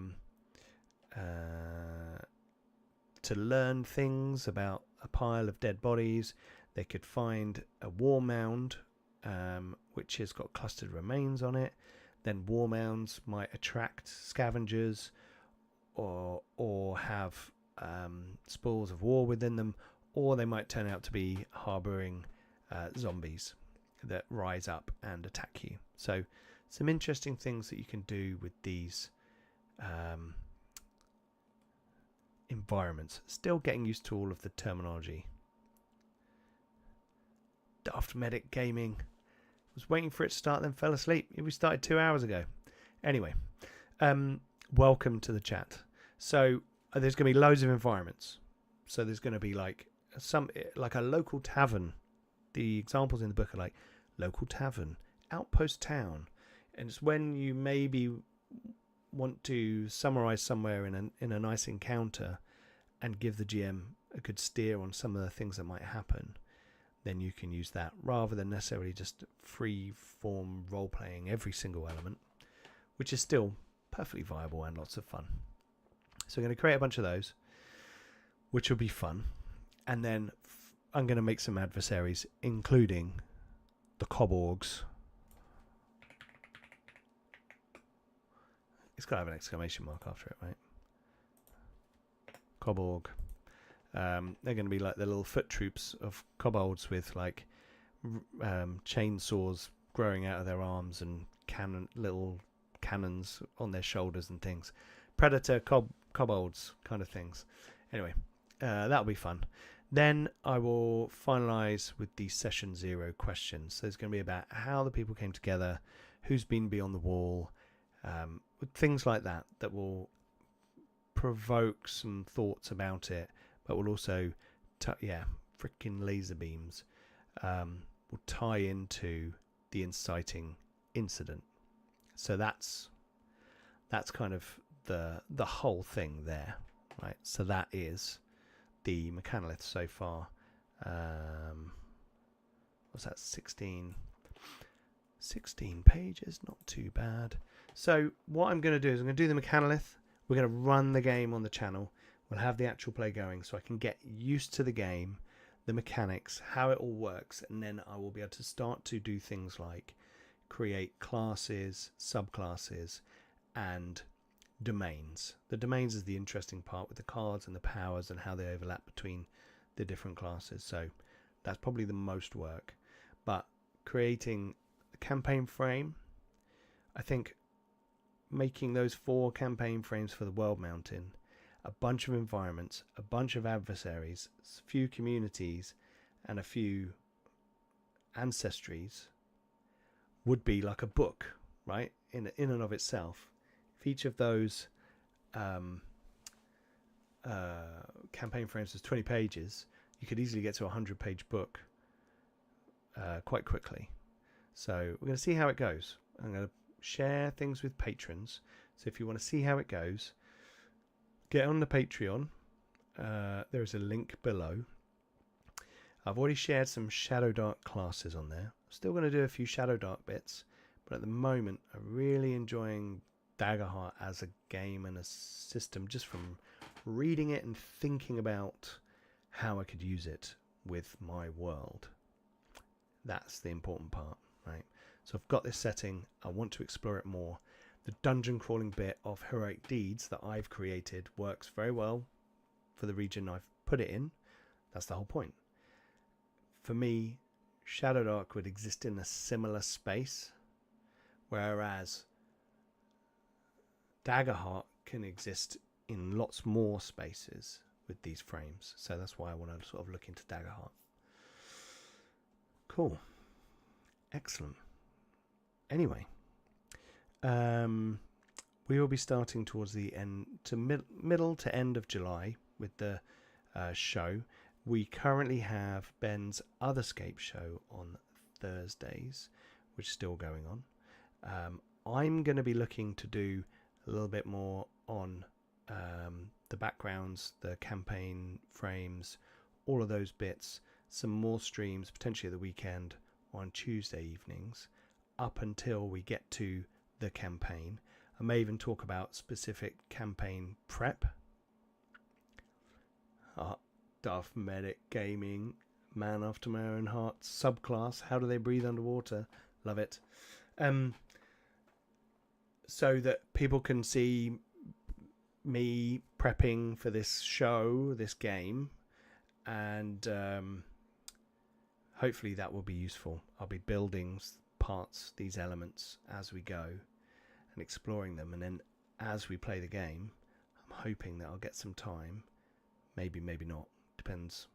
learn things about a pile of dead bodies. They could find a war mound, which has got clustered remains on it. Then war mounds might attract scavengers or have spoils of war within them, or they might turn out to be harbouring zombies that rise up and attack you. So some interesting things that you can do with these environments. Still getting used to all of the terminology. Daft Medic Gaming. Was waiting for it to start, then fell asleep. We started 2 hours ago. Anyway, welcome to the chat. So there's going to be loads of environments. So there's going to be like a local tavern. The examples in the book are like local tavern, outpost town, and it's when you maybe want to summarize somewhere in a nice encounter and give the GM a good steer on some of the things that might happen. Then you can use that rather than necessarily just free form role playing every single element, which is still perfectly viable and lots of fun. So I'm going to create a bunch of those, which will be fun. And then I'm going to make some adversaries, including the Koborgs. It's got to have an exclamation mark after it, right? Koborg. They're going to be like the little foot troops of kobolds with like chainsaws growing out of their arms and little cannons on their shoulders and things. Predator kobolds kind of things. Anyway, that'll be fun. Then I will finalize with the session 0 questions. So it's going to be about how the people came together, who's been beyond the wall, things like that will provoke some thoughts about it, but will also freaking laser beams will tie into the inciting incident. So that's kind of the whole thing there, right? So that is the Mechanolith so far. What's that? 16 pages, not too bad. So what I'm going to do is I'm going to do the Mechanolith. We're going to run the game on the channel. We'll have the actual play going so I can get used to the game, the mechanics, how it all works, and then I will be able to start to do things like create classes, subclasses, and domains. The domains is the interesting part with the cards and the powers and how they overlap between the different classes. So that's probably the most work. But creating a campaign frame, I think making those 4 campaign frames for the World Mountain, a bunch of environments, a bunch of adversaries, a few communities, and a few ancestries would be like a book, right? In and of itself. If each of those campaign frames was 20 pages, you could easily get to a 100-page book quite quickly. So we're going to see how it goes. I'm going to share things with patrons. So if you want to see how it goes, get on the Patreon. There is a link below. I've already shared some Shadow Dark classes on there. I'm still going to do a few Shadow Dark bits, but at the moment I'm really enjoying Daggerheart as a game and a system just from reading it and thinking about how I could use it with my world. That's the important part, right? So I've got this setting. I want to explore it more. The dungeon crawling bit of Heroic Deeds that I've created works very well for the region I've put it in. That's the whole point. For me, Shadow Dark would exist in a similar space, whereas Daggerheart can exist in lots more spaces with these frames. So that's why I want to sort of look into Daggerheart. Cool. Excellent. Anyway, we will be starting towards the end to middle to end of July with the show. We currently have Ben's Otherscape show on Thursdays, which is still going on. I'm going to be looking to do a little bit more on the backgrounds, the campaign frames, all of those bits. some more streams, potentially at the weekend or on Tuesday evenings, up until we get to the campaign. I may even talk about specific campaign prep. Darth Medic Gaming, Man After My Own Heart, subclass, how do they breathe underwater? Love it. So that people can see me prepping for this show, this game, and hopefully that will be useful. I'll be building parts, these elements, as we go and exploring them, and then as we play the game, I'm hoping that I'll get some time, maybe not, depends.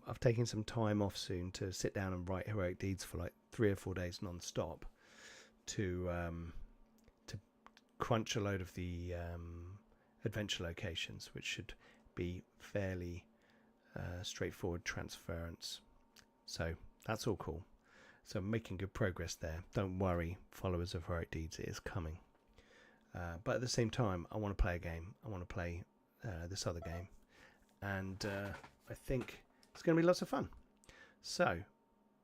I've taken some time off soon to sit down and write Heroic Deeds for like 3 or 4 days non-stop to crunch a load of the adventure locations, which should be fairly straightforward transference. So that's all cool. So I'm making good progress there. Don't worry, followers of Heroic Deeds, it is coming. But at the same time, I want to play a game. I want to play this other game. And I think it's going to be lots of fun. So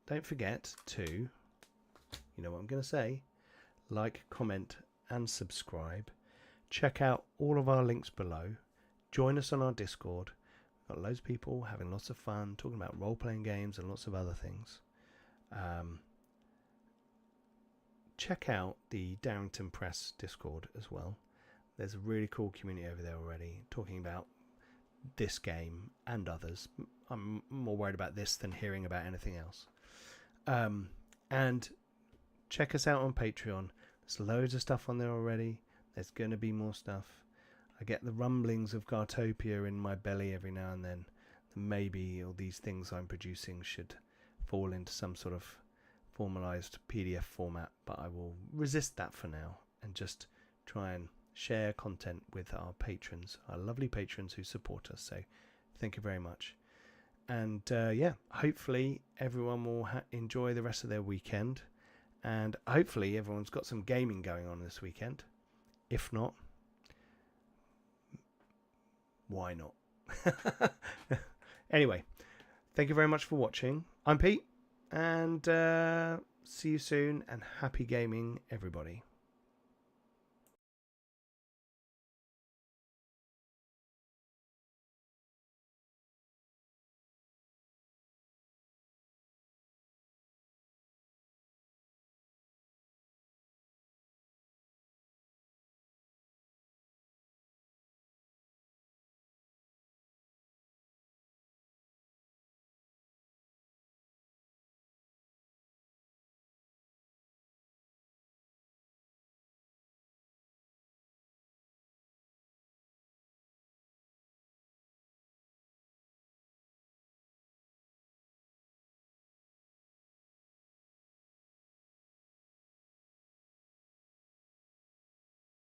don't forget to, you know what I'm going to say, like, comment and subscribe. Check out all of our links below. Join us on our Discord. We've got loads of people having lots of fun, talking about role-playing games and lots of other things. Check out the Darrington Press Discord as well. There's a really cool community over there already talking about this game and others. I'm more worried about this than hearing about anything else. And check us out on Patreon. There's loads of stuff on there already. There's going to be more stuff. I get the rumblings of Gartopia in my belly every now and then. Maybe all these things I'm producing should fall into some sort of formalized PDF format, but I will resist that for now and just try and share content with our patrons, our lovely patrons who support us. So thank you very much. And yeah, hopefully everyone will enjoy the rest of their weekend. And hopefully everyone's got some gaming going on this weekend. If not, why not? Anyway, thank you very much for watching. I'm Pete, and see you soon, and happy gaming, everybody.